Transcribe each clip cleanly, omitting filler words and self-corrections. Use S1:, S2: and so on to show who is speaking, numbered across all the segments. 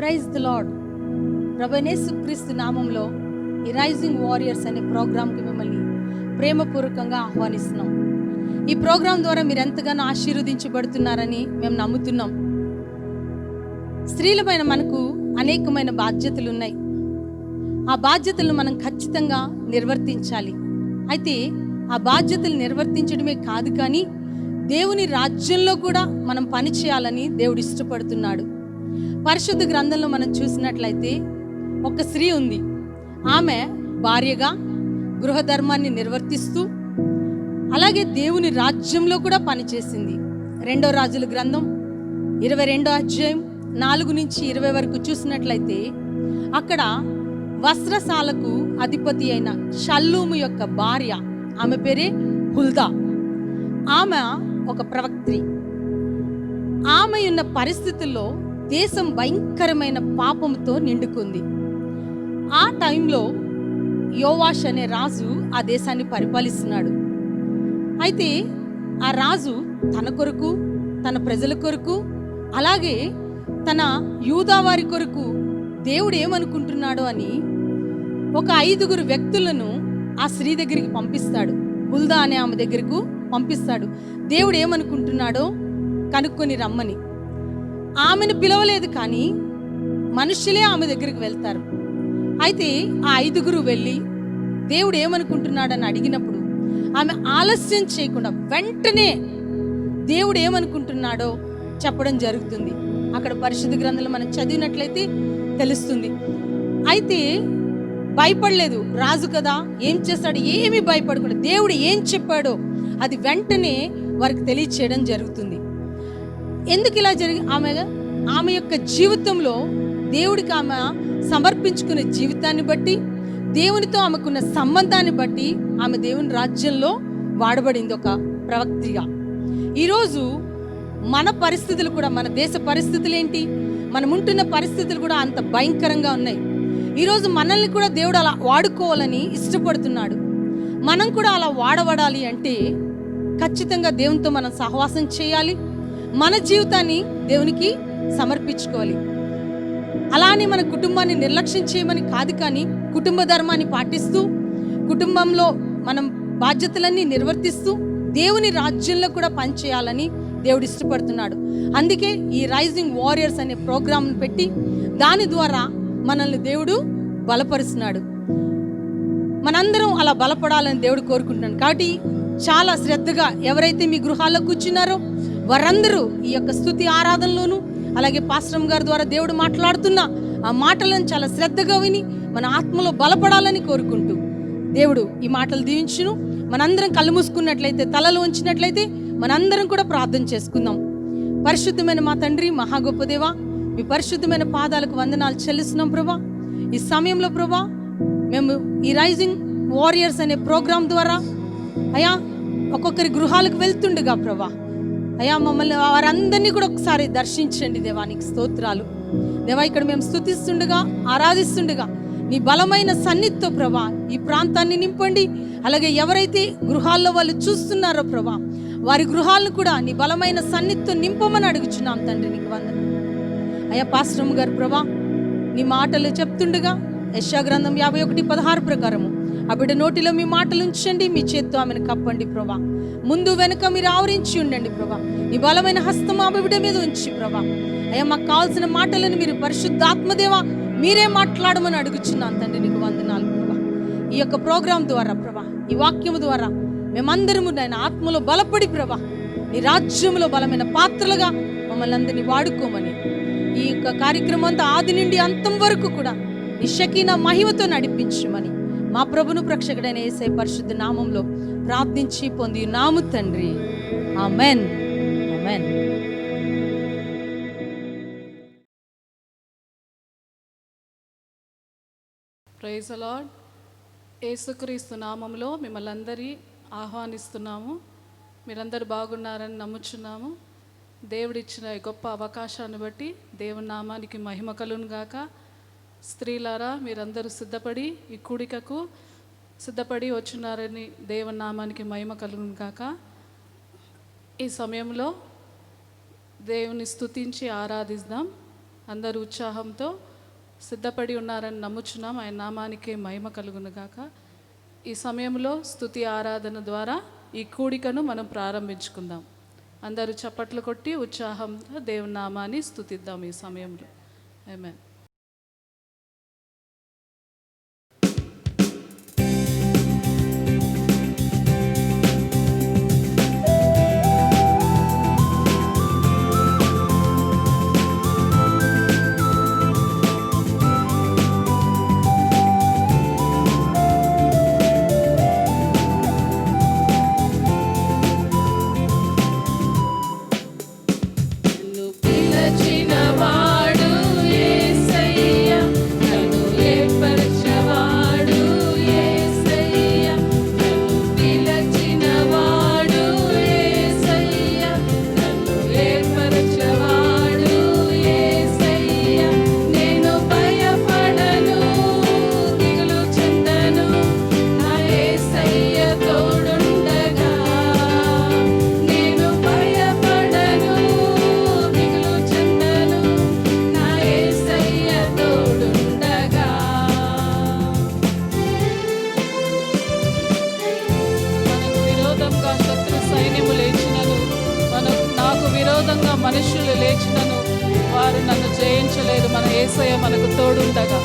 S1: Praise the lord. ప్రభువైన యేసుక్రీస్తు నామంలో ఈ రైజింగ్ వారియర్స్ అనే ప్రోగ్రాంకి మిమ్మల్ని ప్రేమపూర్వకంగా ఆహ్వానిస్తున్నాం. ఈ ప్రోగ్రాం ద్వారా మీరు ఎంతగానో ఆశీర్వదించబడుతున్నారని మేము నమ్ముతున్నాం. స్త్రీలపైన మనకు అనేకమైన బాధ్యతలు ఉన్నాయి. ఆ బాధ్యతలను మనం ఖచ్చితంగా నిర్వర్తించాలి. అయితే ఆ బాధ్యతలు నిర్వర్తించడమే కాదు, కానీ దేవుని రాజ్యంలో కూడా మనం పని చేయాలని దేవుడు ఇష్టపడుతున్నాడు. పరిశుద్ధ గ్రంథంలో మనం చూసినట్లయితే ఒక స్త్రీ ఉంది. ఆమె భార్యగా గృహధర్మాన్ని నిర్వర్తిస్తూ అలాగే దేవుని రాజ్యంలో కూడా పనిచేసింది. 2వ రాజుల గ్రంథం 22వ అధ్యాయం 4 నుంచి 20 వరకు చూసినట్లయితే అక్కడ వస్త్రశాలకు అధిపతి అయిన షల్లూము యొక్క భార్య, ఆమె పేరే హుల్దా. ఆమె ఒక ప్రవక్త్రి. ఆమె ఉన్న పరిస్థితుల్లో దేశం భయంకరమైన పాపంతో నిండుకుంది. ఆ టైంలో యోవాష్ అనే రాజు ఆ దేశాన్ని పరిపాలిస్తున్నాడు. అయితే ఆ రాజు తన కొరకు, తన ప్రజల కొరకు, అలాగే తన యూదా వారి కొరకు దేవుడు ఏమనుకుంటున్నాడో అని ఒక 5 వ్యక్తులను ఆ స్త్రీ దగ్గరికి పంపిస్తాడు. హుల్దా అనే ఆమె దగ్గరకు పంపిస్తాడు. దేవుడు ఏమనుకుంటున్నాడో కనుక్కొని రమ్మని. ఆమెను పిలవలేదు, కానీ మనుషులే ఆమె దగ్గరికి వెళ్తారు. అయితే ఆ 5 వెళ్ళి దేవుడు ఏమనుకుంటున్నాడని అడిగినప్పుడు ఆమె ఆలస్యం చేయకుండా వెంటనే దేవుడు ఏమనుకుంటున్నాడో చెప్పడం జరుగుతుంది. అక్కడ పరిశుద్ధ గ్రంథంలో మనం చదివినట్లయితే తెలుస్తుంది. అయితే భయపడలేదు. రాజు కదా, ఏం చేస్తాడు, ఏమీ భయపడకుండా దేవుడు ఏం చెప్పాడో అది వెంటనే వారికి తెలియచేయడం జరుగుతుంది. ఎందుకు ఇలా ఆమె యొక్క జీవితంలో దేవుడికి ఆమె సమర్పించుకునే జీవితాన్ని బట్టి, దేవునితో ఆమెకున్న సంబంధాన్ని బట్టి ఆమె దేవుని రాజ్యంలో వాడబడింది ఒక ప్రవక్తిగా. ఈరోజు మన పరిస్థితులు కూడా, మన దేశ పరిస్థితులు ఏంటి, మనం ఉంటున్న పరిస్థితులు కూడా అంత భయంకరంగా ఉన్నాయి. ఈరోజు మనల్ని కూడా దేవుడు అలా వాడుకోవాలని ఇష్టపడుతున్నాడు. మనం కూడా అలా వాడబడాలి అంటే ఖచ్చితంగా దేవునితో మనం సహవాసం చేయాలి. మన జీవితాన్ని దేవునికి సమర్పించుకోవాలి. అలానే మన కుటుంబాన్ని నిర్లక్ష్యం చేయమని కాదు, కానీ కుటుంబ ధర్మాన్ని పాటిస్తూ కుటుంబంలో మనం బాధ్యతలన్నీ నిర్వర్తిస్తూ దేవుని రాజ్యంలో కూడా పనిచేయాలని దేవుడు ఇష్టపడుతున్నాడు. అందుకే ఈ రైజింగ్ వారియర్స్ అనే ప్రోగ్రాంను పెట్టి దాని ద్వారా మనల్ని దేవుడు బలపరుస్తున్నాడు. మనందరం అలా బలపడాలని దేవుడు కోరుకుంటున్నాడు. కాబట్టి చాలా శ్రద్ధగా ఎవరైతే మీ గృహాల్లో కూర్చున్నారో వారందరూ ఈ యొక్క స్తుతి ఆరాధనలోను, అలాగే పాస్టర్ గారి ద్వారా దేవుడు మాట్లాడుతున్న ఆ మాటలను చాలా శ్రద్ధగా విని మన ఆత్మలో బలపడాలని కోరుకుంటూ దేవుడు ఈ మాటలు దీవించును. మనందరం కళ్ళు మూసుకున్నట్లయితే, తలలు ఉంచినట్లయితే మనందరం కూడా ప్రార్థన చేసుకుందాం. పరిశుద్ధమైన మా తండ్రి, మహా గొప్ప దేవా, మీ పరిశుద్ధమైన పాదాలకు వందనాలు చెల్లిస్తున్నాం ప్రభా. ఈ సమయంలో ప్రభా మేము ఈ రైజింగ్ వారియర్స్ అనే ప్రోగ్రాం ద్వారా అయా ఒక్కొక్కరి గృహాలకు వెళ్తుండగా ప్రభా, అయా మమ్మల్ని వారందరినీ కూడా ఒకసారి దర్శించండి దేవా. నీకు స్తోత్రాలు దేవా. ఇక్కడ మేము స్తుతిస్తుండగా, ఆరాధిస్తుండగా నీ బలమైన సన్నిధితో ప్రభా ఈ ప్రాంతాన్ని నింపండి. అలాగే ఎవరైతే గృహాల్లో వాళ్ళు చూస్తున్నారో ప్రభా, వారి గృహాలను కూడా నీ బలమైన సన్నిధితో నింపమని అడుగుచున్నాం తండ్రి. నీకు వందనాలు అయ్యా. పాస్టర్ గారు ప్రభా నీ మాటలు చెప్తుండగా యెషయా గ్రంథం 51:16 ప్రకారము ఆ బిడ్డ నోటిలో మీ మాటలు ఉంచండి, మీ చేత్తో ఆమెను కప్పండి ప్రభా. ముందు వెనుక మీరు ఆవరించి ఉండండి ప్రభా. నీ బలమైన హస్తం ఆ బిడ్డ మీద ఉంచి ప్రభా అయ్యా మాకు కావాల్సిన మాటలను మీరు పరిశుద్ధాత్మదేవ మీరే మాట్లాడమని అడుగుచున్నాను తండ్రి. నీకు వందనాలు ప్రభా. ఈ యొక్క ప్రోగ్రాం ద్వారా ప్రభా, ఈ వాక్యము ద్వారా మేమందరము నాయన ఆత్మలో బలపడి ప్రభా నీ రాజ్యంలో బలమైన పాత్రలుగా మమ్మల్ని అందరినీ వాడుకోమని, ఈ యొక్క కార్యక్రమం అంతా ఆది నుండి అంతం వరకు కూడా నీ షకీనా మహిమతో నడిపించమని మా ప్రభును రక్షకుడైన యేసయ్య పరిశుద్ధ నామంలో ప్రార్థించి పొంది నాము తండ్రి. Amen, amen.
S2: Praise the lord. యేసుక్రీస్తు నామంలో మిమ్మల్ని అందరి ఆహ్వానిస్తున్నాము. మీరందరూ బాగున్నారని నమ్ముచున్నాము. దేవుడిచ్చిన ఈ గొప్ప అవకాశాన్ని బట్టి దేవుని నామానికి మహిమ కలుగును గాక. స్త్రీలారా మీరందరూ సిద్ధపడి ఈ కూడికకు సిద్ధపడి వచ్చున్నారని దేవుని నామానికి మహిమ కలుగును గాక. ఈ సమయంలో దేవుని స్తుతించి ఆరాధిద్దాం. అందరూ ఉత్సాహంతో సిద్ధపడి ఉన్నారని నమ్ముచున్నాం. ఆయన నామానికే మహిమ కలుగును గాక. ఈ సమయంలో స్తుతి ఆరాధన ద్వారా ఈ కూడికను మనం ప్రారంభించుకుందాం. అందరూ చప్పట్లు కొట్టి ఉత్సాహంతో దేవుని నామాన్ని స్తుతిద్దాం ఈ సమయంలో. ఆమేన్.
S3: పిలచిన వాడు యేసయ్య, నన్ను ఏర్పరచవాడు యేసయ్య, నన్ను పిలచిన వాడు యేసయ్య, నన్ను ఏర్పరచవాడు యేసయ్య. నేను భయపడను, దిగులు చెందను, నా యేసయ్య తోడుండగా. నేను భయపడను, దిగులు చెందను, నా యేసయ్య తోడుండగా.
S2: మనకు విరోధంగా శత్రు సైన్యము లేచినను, నాకు విరోధంగా మనుషులు లేచినను, వారు నన్ను జయించలేరు. మన యేసయ్య మనకు తోడుండగా.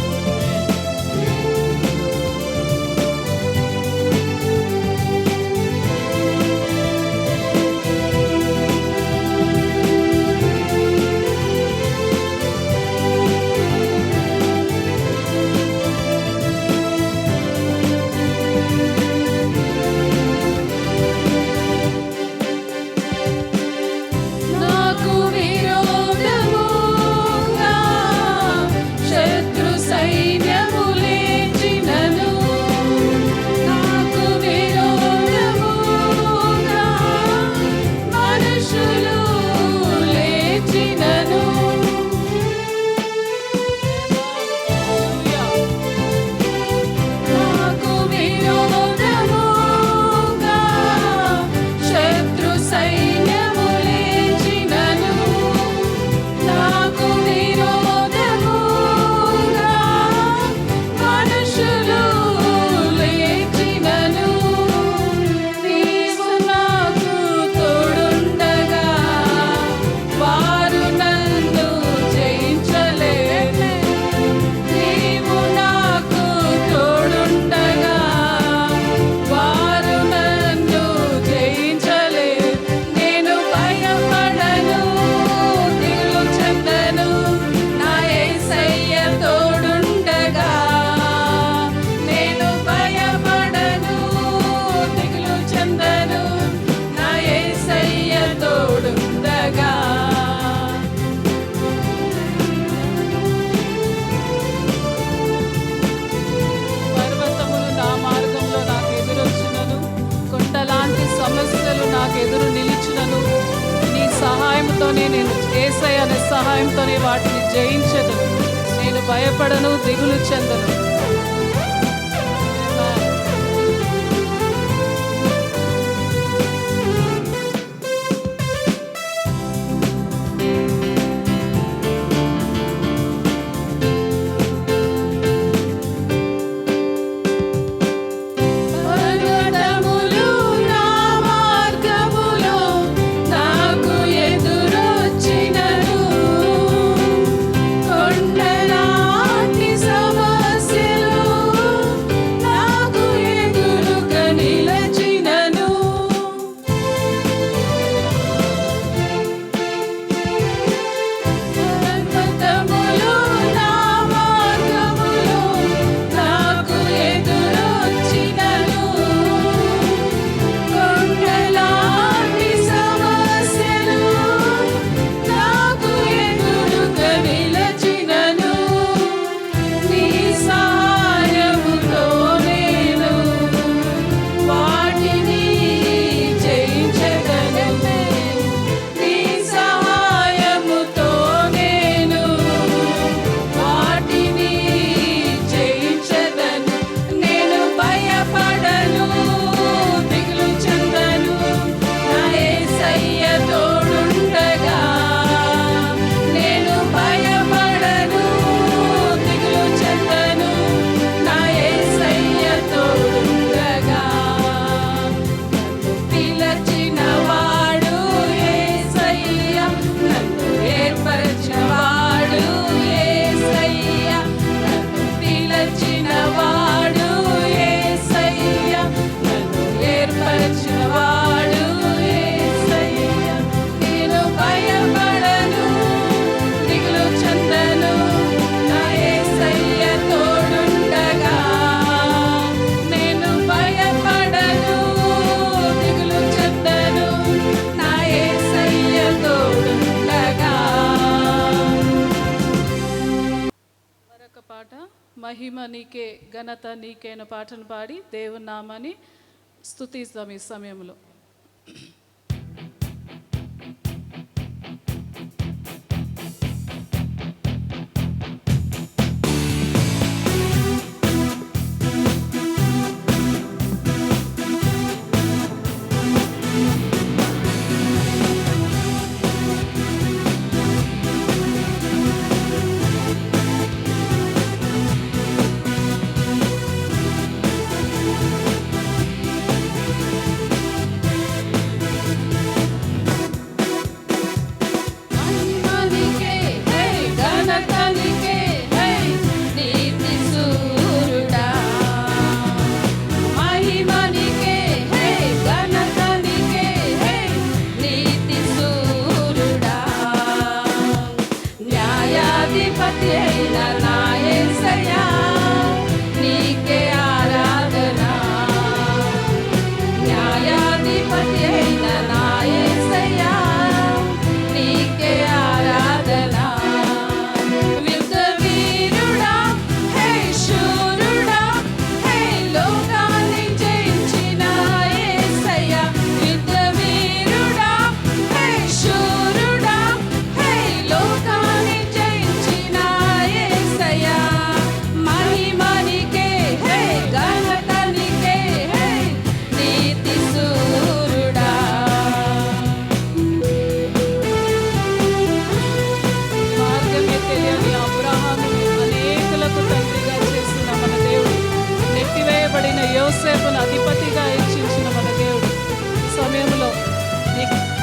S3: నాకు విరోధముగా శత్రు సైన్యము లేచినను, నాకు విరోధముగా మనుషులు లేచినను, నాకు విరోధముగా శత్రు సైన్యము లేచినను, నాకు విరోధముగా మనుషులు లేచినను, నీవు నాకు తోడుండగా వారు నన్ను జయించలేరు. నీవు నాకు తోడుండగా వారు నన్ను జయించలేరు. నేను భయపడను, దిగులు చెందను, నా యేసయ్య తోడుండగా. నేను భయపడను, దిగులు చెందను, నా యేసయ్య తోడుండగా.
S2: పర్వతములు నా మార్గంలో నాకు ఎదురొచ్చినను, కొండలాంటి సమస్యలు నాకు ఎదురు నిలిచినను, నీ సహాయంతోనే నేను యేసయ్య అనే సహాయంతోనే వాటిని జయించెదను. నేను భయపడను, దిగులు చెందను.
S3: పర్వతములు నా మార్గములో నాకు ఎదురొచ్చినను, కొండలాంటి సమస్యలు
S2: మహిమ నీకే, ఘనత నీకే అనే పాటను పాడి దేవుని నామాన్ని స్తుతిస్తాం ఈ సమయంలో.
S3: మహిమనికే హే ఘనతనికే హే నీతి సూరుడా మహిమనికే హే ఘనతనికే హే నీతి సూరుడా న్యాయాధిపతి అయిన నా యేసయ్యా నీకే ఆరాధన న్యాయాధిపతి అయిన నా యేసయ్యా నీకే ఆరాధన యుద్ధ వీరుడా హే శూరుడా హే లోకాన్ని జయించిన యేసయ్యా యుద్ధ వీరుడా హే శూరుడా హే లోకాన్ని జయించిన యేసయ్యా మహిమనికే హే ఘనతనికే హే నీతి సూరుడా
S2: మార్గమే తెలియని అబ్రహాము అనేకులకు తండ్రిగా చేసిన మన దేవుడు, నెట్టివేయబడిన యోసేపును అధిపతిగా హెచ్చించిన మన దేవుడు, ఈ సమయంలో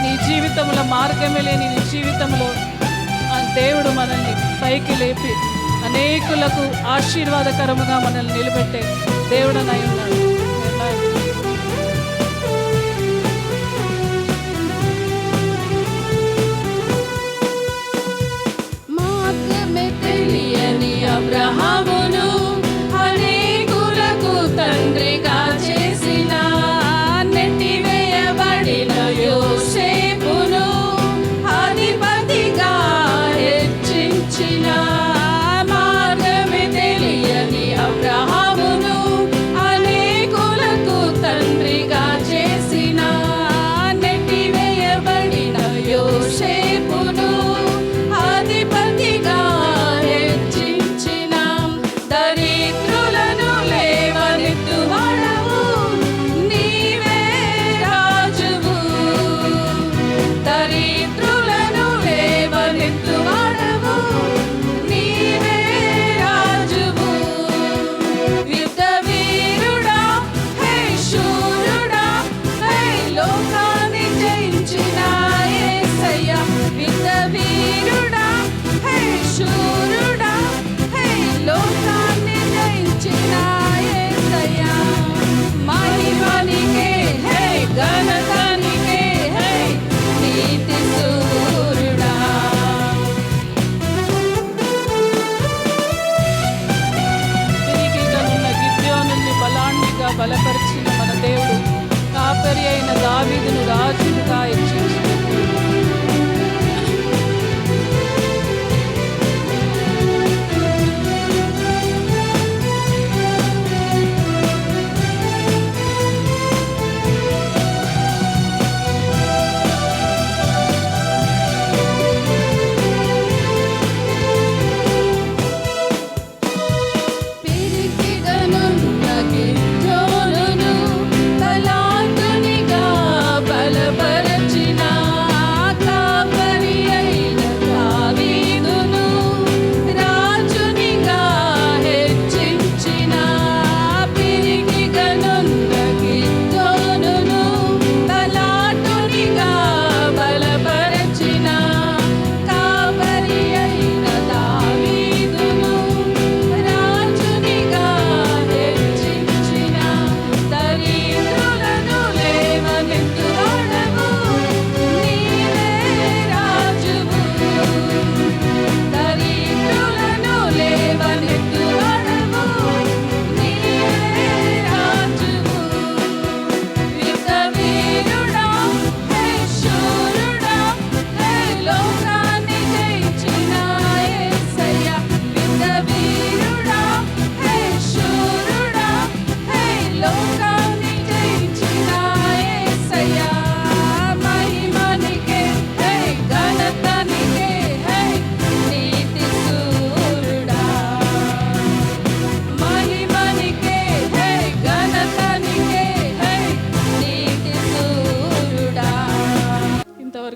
S2: నీ జీవితంలో మార్గమే లేని నీ జీవితంలో ఆ దేవుడు మనల్ని పైకి లేపి అనేకులకు ఆశీర్వాదకరముగా మనల్ని నిలబెట్టే దేవుడనై ఉన్నాడు.
S3: మార్గమే తెలియని అబ్రహామును అనేకులకు తండ్రిగా చేసిన నెట్టివేయబడిన యోసేపును అధిపతిగా హెచ్చించిన మార్గమే తెలియని అబ్రహామును అనేకులకు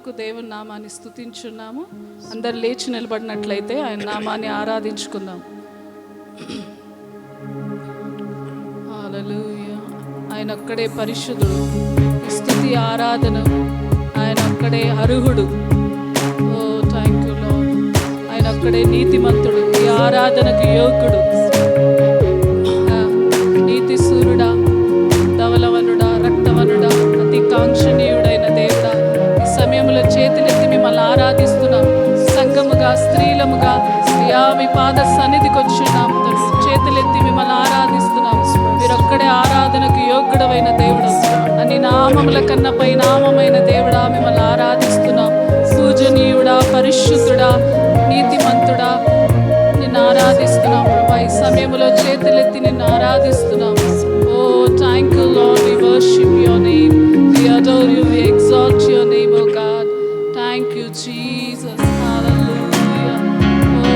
S2: కొరకు దేవుని నామాన్ని స్తుతించున్నాము. అందరు లేచి నిలబడినట్లయితే ఆయన నామాన్ని ఆరాధించుకుందాం. హల్లెలూయా. ఆయన ఒక్కడే పరిశుద్ధుడు, స్తుతి ఆరాధన ఆయన ఒక్కడే అర్హుడు. ఓ థ్యాంక్ యూ లార్డ్. ఆయన ఒక్కడే నీతిమంతుడు, ఈ ఆరాధనకు యోగ్యుడు. నీతి సూర్యుడా, ధవలవనుడా, రక్తవనుడా, అతి కాంక్షణీయుడైన దేవుడా, ఈ సమయంలో చేతులెత్తి మిమ్మల్ని ఆరాధిస్తున్నాం. సంఘముగా, స్త్రీలముగా మీ పాద సన్నిధికి వచ్చున్నాం. చేతులెత్తి మిమ్మల్ని ఆరాధిస్తున్నాం. మీరొక్కడే ఆరాధనకు యోగ్యుడమైన దేవుడు, అన్ని నామముల కన్నా పై నామమైన దేవుడా మిమ్మల్ని ఆరాధిస్తున్నాం. పూజనీయుడా, పరిశుద్ధుడా, నీతిమంతుడా, నిన్ను ఆరాధిస్తున్నాం ప్రభా. ఈ సమయంలో చేతులెత్తి నిన్ను ఆరాధిస్తున్నాం. Oh thank you Lord, we worship your name, we adore you, we exalt your name oh God. Thank you Jesus. Hallelujah. Oh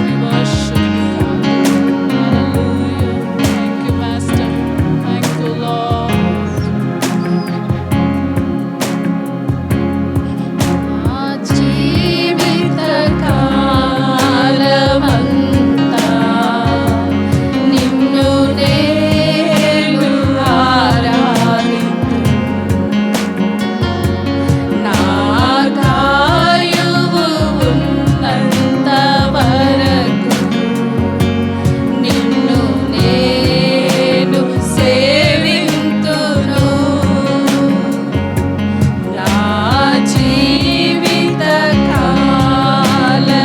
S2: we worship you God. Hallelujah. Thank you master. Thank you Lord.
S3: నా జీవిత కాలమంతా నిన్ను నేను ఆరాధింతును. నా కాయువు ఉన్నంత వరకు నిన్ను నేను సేవింతును. నా జీవిత కాలమంతా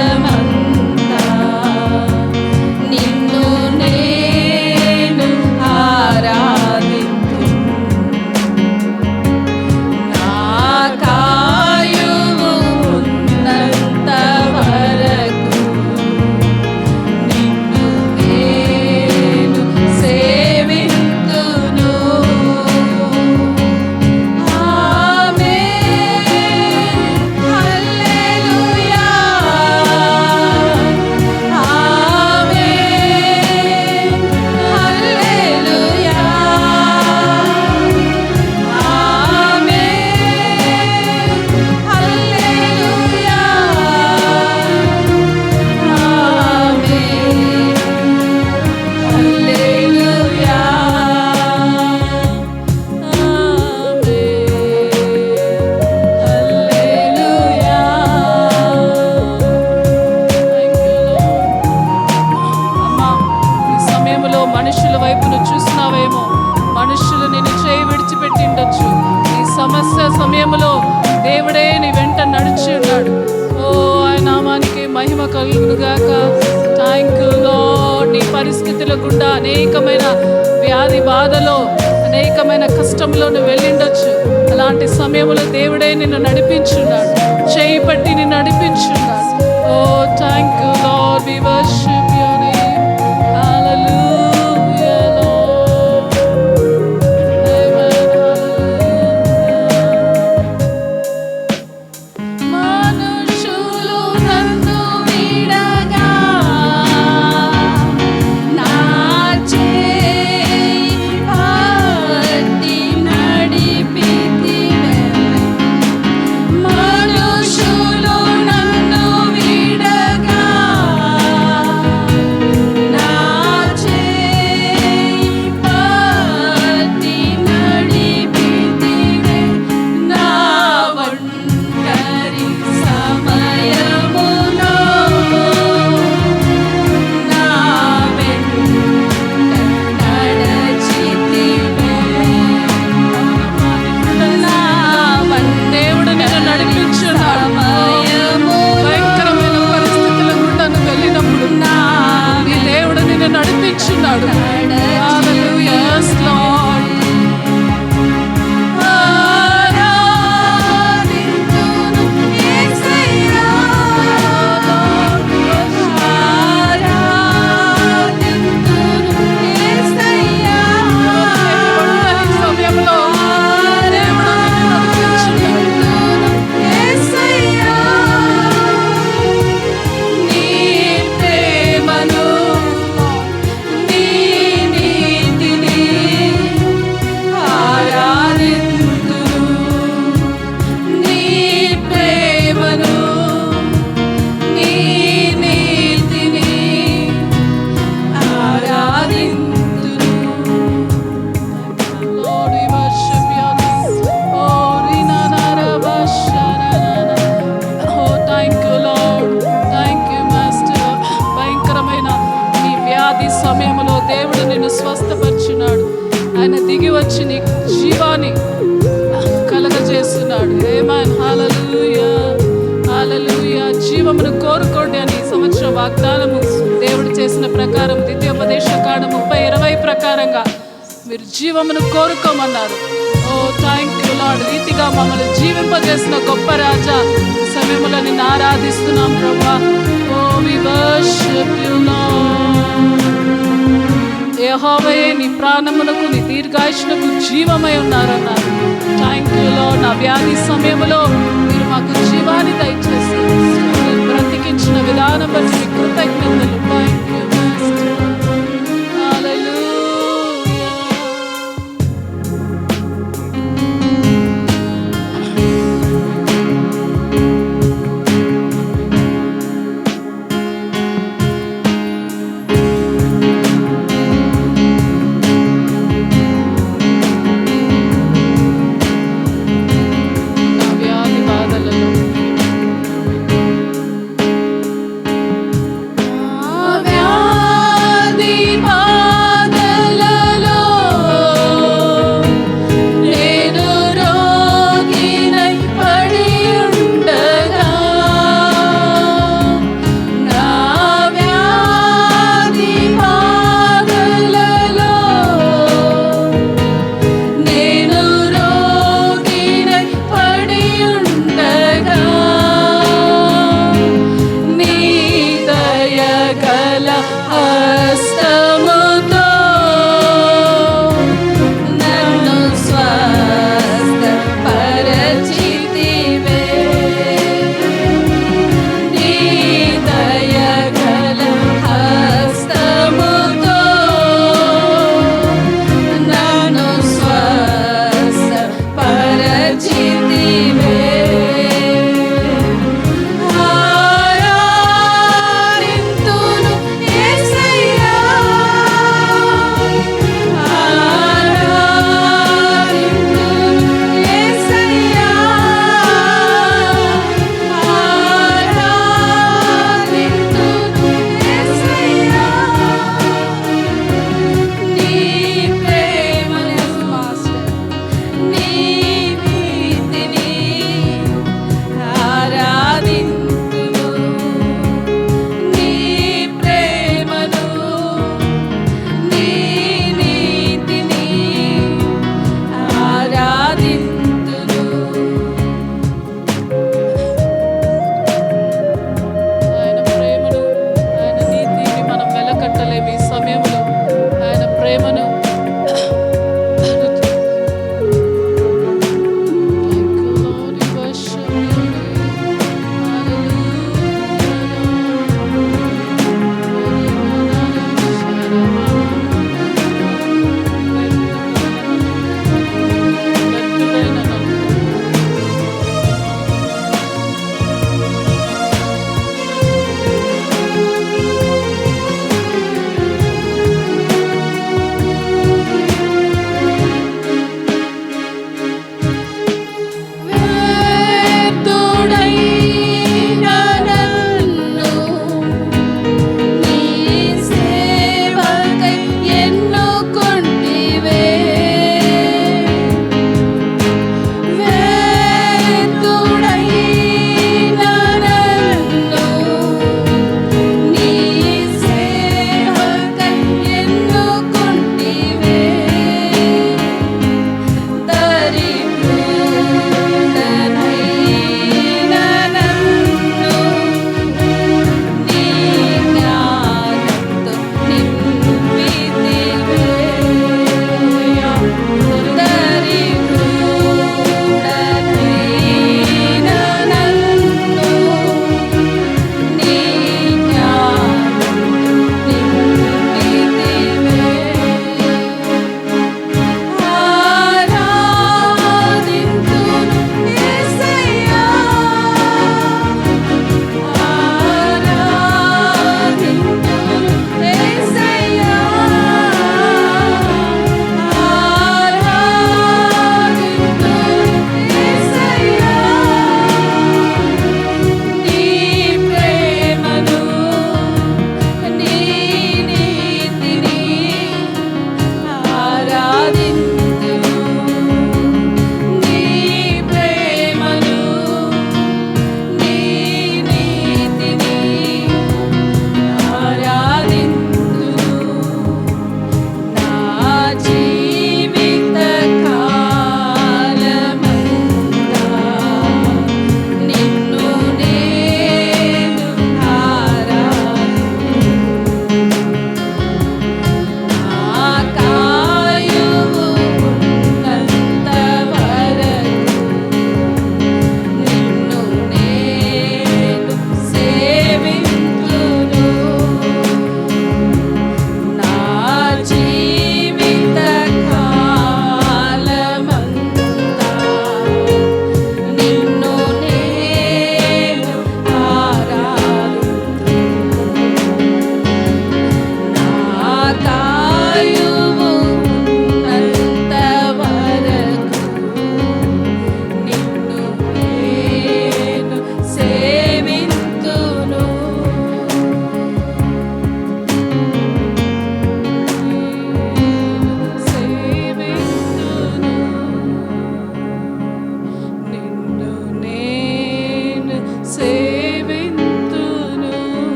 S3: నిన్ను నేను ఆరాధింతును. నా కాయువు ఉన్నంత వరకు నిన్ను నేను సేవింతును. ఆమేన్. హల్లెలూయా. ఆమేన్. హల్లెలూయా. ఆమేన్. హల్లెలూయా. ఆమేన్. హల్లెలూయా.
S2: అమ్మా, ఈ సమయంలో మనుషుల వైపును చూస్తున్నావేమో, మనుషులు నిన్ను చేయి విడిచిపెట్టి ఉండొచ్చు. ఈ సమస్య సమయంలో దేవుడే నీ వెంట నడిచి ఉన్నాడు. ఓ ఆయన నామానికి మహిమ కలుగునుగాక. Thank you lord. నీ పరిస్థితుల గుండా అనేకమైన వ్యాధి బాధలో, అనేకమైన కష్టంలో నువ్వు వెళ్ళిండొచ్చు. అలాంటి సమయంలో దేవుడే నిన్ను నడిపించున్నాడు, చేయి పట్టి నిన్ను నడిపించున్నాడు. Oh thank you Lord, we worship your name. Hallelujah Lord. Amen.
S3: మనుషులు నన్ను విడగా నా చేయి పట్టి నడిపితివే. మనుషులు నన్ను విడగా
S2: చేస్తున్నాడు. ఆమేన్. హల్లెలూయా, హల్లెలూయా. జీవమును కోరుకోండి అని ఈ సంవత్సరం వాగ్దానము దేవుడు చేసిన ప్రకారం ద్వితీయోపదేశకాండం 30:20 ప్రకారంగా మీరు జీవమును కోరుకోమన్నారు. ఓ థ్యాంక్ యూ లార్డ్. రీతిగా మమ్మల్ని జీవింపజేసిన గొప్ప రాజా, ఈ సమయంలో నిన్ను ఆరాధిస్తున్నాం ప్రభువా. ఓ వి వర్షిప్ యు లార్డ్. యెహోవాయే నీ ప్రాణమునకు నీ దీర్ఘాయుష్నకు జీవమై ఉన్నారన్నారు. Thank you Lord. నా వ్యాధి సమయంలో మీరు మాకు జీవాన్ని దయచేసి బ్రతికించిన విధానం బట్టి మీ కృతజ్ఞతలు. Thank you master. హల్లెలూయా. నా వ్యాధి బాధలలో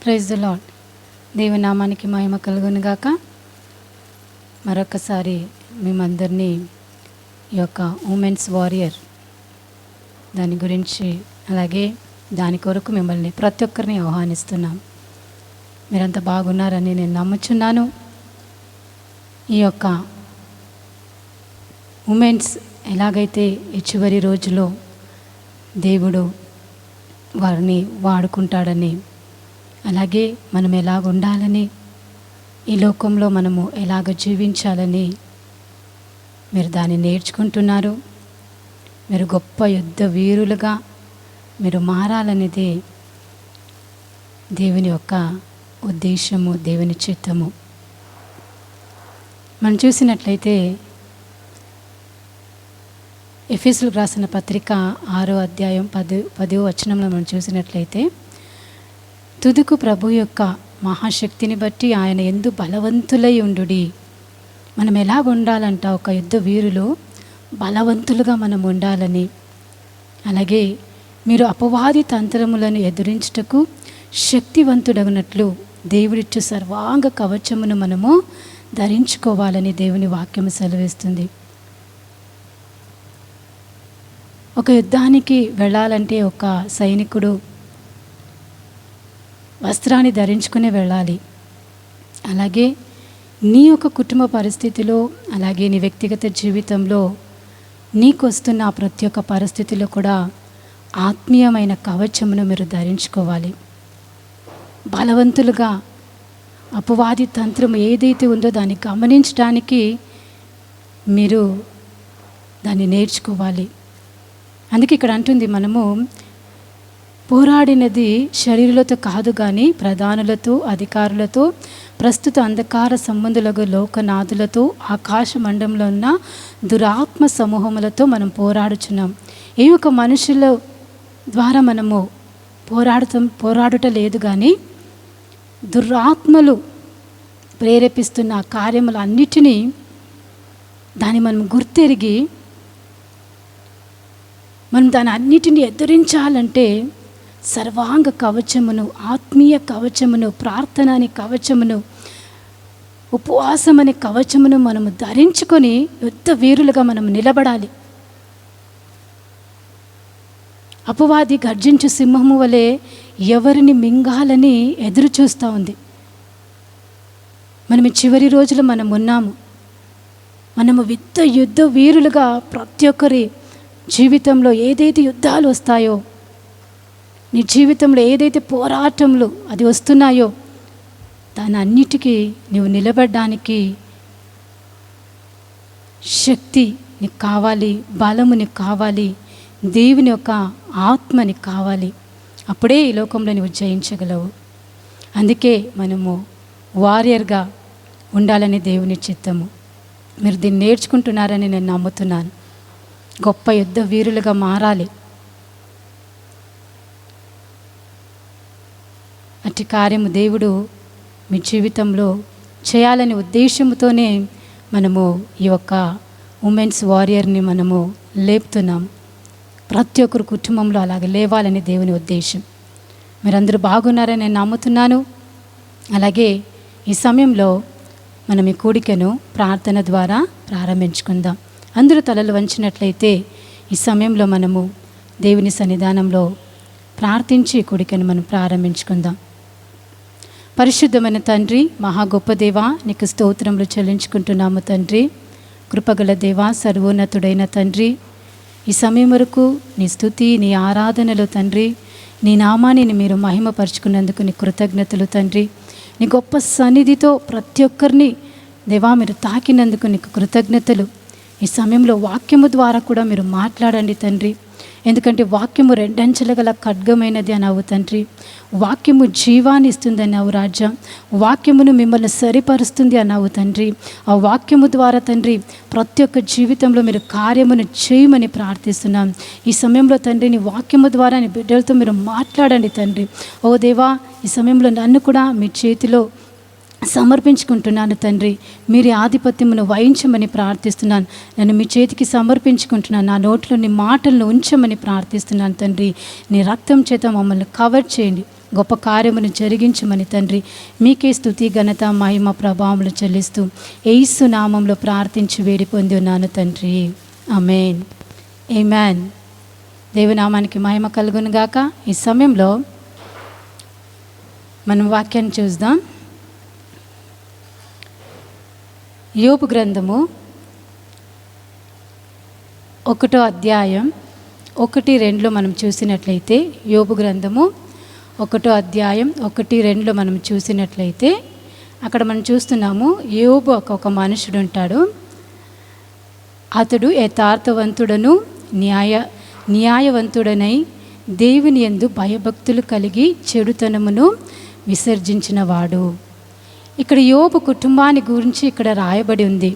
S4: ప్రైజ్ ద లార్డ్. దేవుని నామానికి మహిమ కలుగును గాక. మరొకసారి మేమందరినీ ఈ యొక్క ఉమెన్స్ వారియర్ దాని గురించి అలాగే దాని కొరకు మిమ్మల్ని ప్రతి ఒక్కరిని ఆహ్వానిస్తున్నాం. మీరంతా బాగున్నారని నేను నమ్ముచున్నాను. ఈ యొక్క ఉమెన్స్ ఎలాగైతే ఈ చివరి రోజులో దేవుడు వారిని వాడుకుంటాడని, అలాగే మనం ఎలాగ ఉండాలని, ఈ లోకంలో మనము ఎలాగ జీవించాలని మీరు దాన్ని నేర్చుకుంటున్నారు. మీరు గొప్ప యుద్ధ వీరులుగా మీరు మారాలనేది దేవుని యొక్క ఉద్దేశము, దేవుని చిత్తము. మనం చూసినట్లయితే ఎఫెసీయులకు రాసిన పత్రిక 6వ అధ్యాయం 10వ వచనంలో మనం చూసినట్లయితే, తుదకు ప్రభు యొక్క మహాశక్తిని బట్టి ఆయన యందు బలవంతులై ఉండుడి. మనం ఎలాగ ఉండాలంట, ఒక యుద్ధ వీరులు బలవంతులుగా మనం ఉండాలని, అలాగే మీరు అపవాది తంత్రములను ఎదురించుటకు శక్తివంతుడగినట్లు దేవుడిచ్చు సర్వాంగ కవచమును మనము ధరించుకోవాలని దేవుని వాక్యము సెలవిస్తుంది. ఒక యుద్ధానికి వెళ్ళాలంటే ఒక సైనికుడు వస్త్రాన్ని ధరించుకునే వెళ్ళాలి. అలాగే నీ యొక్క కుటుంబ పరిస్థితిలో, అలాగే నీ వ్యక్తిగత జీవితంలో నీకు వస్తున్న ప్రతి ఒక్క పరిస్థితిలో కూడా ఆత్మీయమైన కవచమును మీరు ధరించుకోవాలి. బలవంతులుగా అపవాది తంత్రం ఏదైతే ఉందో దాన్ని గమనించడానికి మీరు దాన్ని నేర్చుకోవాలి. అందుకే ఇక్కడ అంటుంది, మనము పోరాడినది శరీరులతో కాదు కానీ ప్రధానులతో, అధికారులతో, ప్రస్తుత అంధకార సంబంధులకు లోకనాథులతో, ఆకాశ మండలంలో ఉన్న దురాత్మ సమూహములతో మనం పోరాడుచున్నాం. ఏ ఒక మనుషుల ద్వారా మనము పోరాడుట లేదు కానీ దురాత్మలు ప్రేరేపిస్తున్న కార్యములు అన్నిటినీ దాన్ని మనం గుర్తెరిగి మనం దాని అన్నిటిని ఎదురించాలంటే సర్వాంగ కవచమును, ఆత్మీయ కవచమును, ప్రార్థన అనే కవచమును, ఉపవాసం అనే కవచమును మనము ధరించుకొని యుద్ధ వీరులుగా మనం నిలబడాలి. అపవాది గర్జించు సింహము వలె ఎవరిని మింగాలని ఎదురు చూస్తూ ఉంది. మనం చివరి రోజులు మనం ఉన్నాము. మనము యుద్ధ వీరులుగా ప్రతి ఒక్కరి జీవితంలో ఏదైతే యుద్ధాలు వస్తాయో, నీ జీవితంలో ఏదైతే పోరాటములు అది వస్తున్నాయో దాని అన్నిటికీ నువ్వు నిలబడడానికి శక్తి నీకు కావాలి, బలము నీకు కావాలి, దేవుని యొక్క ఆత్మ నీకు కావాలి. అప్పుడే ఈ లోకంలో నువ్వు జయించగలవు. అందుకే మనము వారియర్గా ఉండాలని దేవుని చిత్తము. మీరు దీన్ని నేర్చుకుంటున్నారని నేను నమ్ముతున్నాను. గొప్ప యుద్ధ వీరులుగా మారాలి. అట్టి కార్యము దేవుడు మీ జీవితంలో చేయాలనే ఉద్దేశంతోనే మనము ఈ యొక్క ఉమెన్స్ వారియర్ని మనము లేపుతున్నాం. ప్రతి ఒక్కరు కుటుంబంలో అలాగే లేవాలని దేవుని ఉద్దేశం. మీరందరూ బాగున్నారని నేను నమ్ముతున్నాను. అలాగే ఈ సమయంలో మనం ఈ కూడికను ప్రార్థన ద్వారా ప్రారంభించుకుందాం. అందరూ తలలు వంచినట్లయితే ఈ సమయంలో మనము దేవుని సన్నిధానంలో ప్రార్థించి కూడికను మనం ప్రారంభించుకుందాం. పరిశుద్ధమైన తండ్రి, మహా గొప్ప దేవా, నీకు స్తోత్రములు చెల్లించుకుంటున్నాము తండ్రి. కృపగల దేవా, సర్వోన్నతుడైన తండ్రి, ఈ సమయం వరకు నీ స్తుతి, నీ ఆరాధనలు తండ్రి, నీ నామాన్ని మీరు మహిమపరుచుకున్నందుకు నీ కృతజ్ఞతలు తండ్రి. నీ గొప్ప సన్నిధితో ప్రతి ఒక్కరిని దేవా మీరు తాకినందుకు నీకు కృతజ్ఞతలు. ఈ సమయంలో వాక్యము ద్వారా కూడా మీరు మాట్లాడండి తండ్రి. ఎందుకంటే వాక్యము రెండంచెల గల ఖడ్గమైనది అన్నావు తండ్రి. వాక్యము జీవాన్ని ఇస్తుంది అన్నావు రాజా. వాక్యమును మిమ్మల్ని సరిపరుస్తుంది అన్నావు తండ్రి. ఆ వాక్యము ద్వారా తండ్రి ప్రతి ఒక్క జీవితంలో మీరు కార్యమును చేయమని ప్రార్థిస్తున్నాం. ఈ సమయంలో తండ్రి నీ వాక్యము ద్వారా నీ బిడ్డలతో మీరు మాట్లాడండి తండ్రి. ఓ దేవా, ఈ సమయంలో నన్ను కూడా మీ చేతిలో సమర్పించుకుంటున్నాను తండ్రి. మీరే ఆధిపత్యమును వహించమని ప్రార్థిస్తున్నాను. నన్ను మీ చేతికి సమర్పించుకుంటున్నాను. నా నోట్లో నీ మాటలను ఉంచమని ప్రార్థిస్తున్నాను తండ్రి. నీ రక్తం చేత మమ్మల్ని కవర్ చేయండి. గొప్ప కార్యమును జరిగించమని తండ్రి మీకే స్తుతి ఘనత మహిమ ప్రభావములు చెల్లిస్తూ యేసు నామంలో ప్రార్థించి వేడి పొంది ఉన్నాను తండ్రి. ఆమేన్. ఆమేన్. దేవునామానికి మహిమ కలుగును గాక. ఈ సమయంలో మనం వాక్యాన్ని చూద్దాం. యోబు గ్రంథము 1వ అధ్యాయం 1-2 మనం చూసినట్లయితే, యోబు గ్రంథము 1వ అధ్యాయం 1-2 మనం చూసినట్లయితే అక్కడ మనం చూస్తున్నాము, యోబు ఒక మనుషుడు ఉంటాడు. అతడు యథార్థవంతుడను న్యాయవంతుడనై దేవుని యందు భయభక్తులు కలిగి చెడుతనమును విసర్జించినవాడు. ఇక్కడ యోబు కుటుంబాన్ని గురించి ఇక్కడ రాయబడి ఉంది.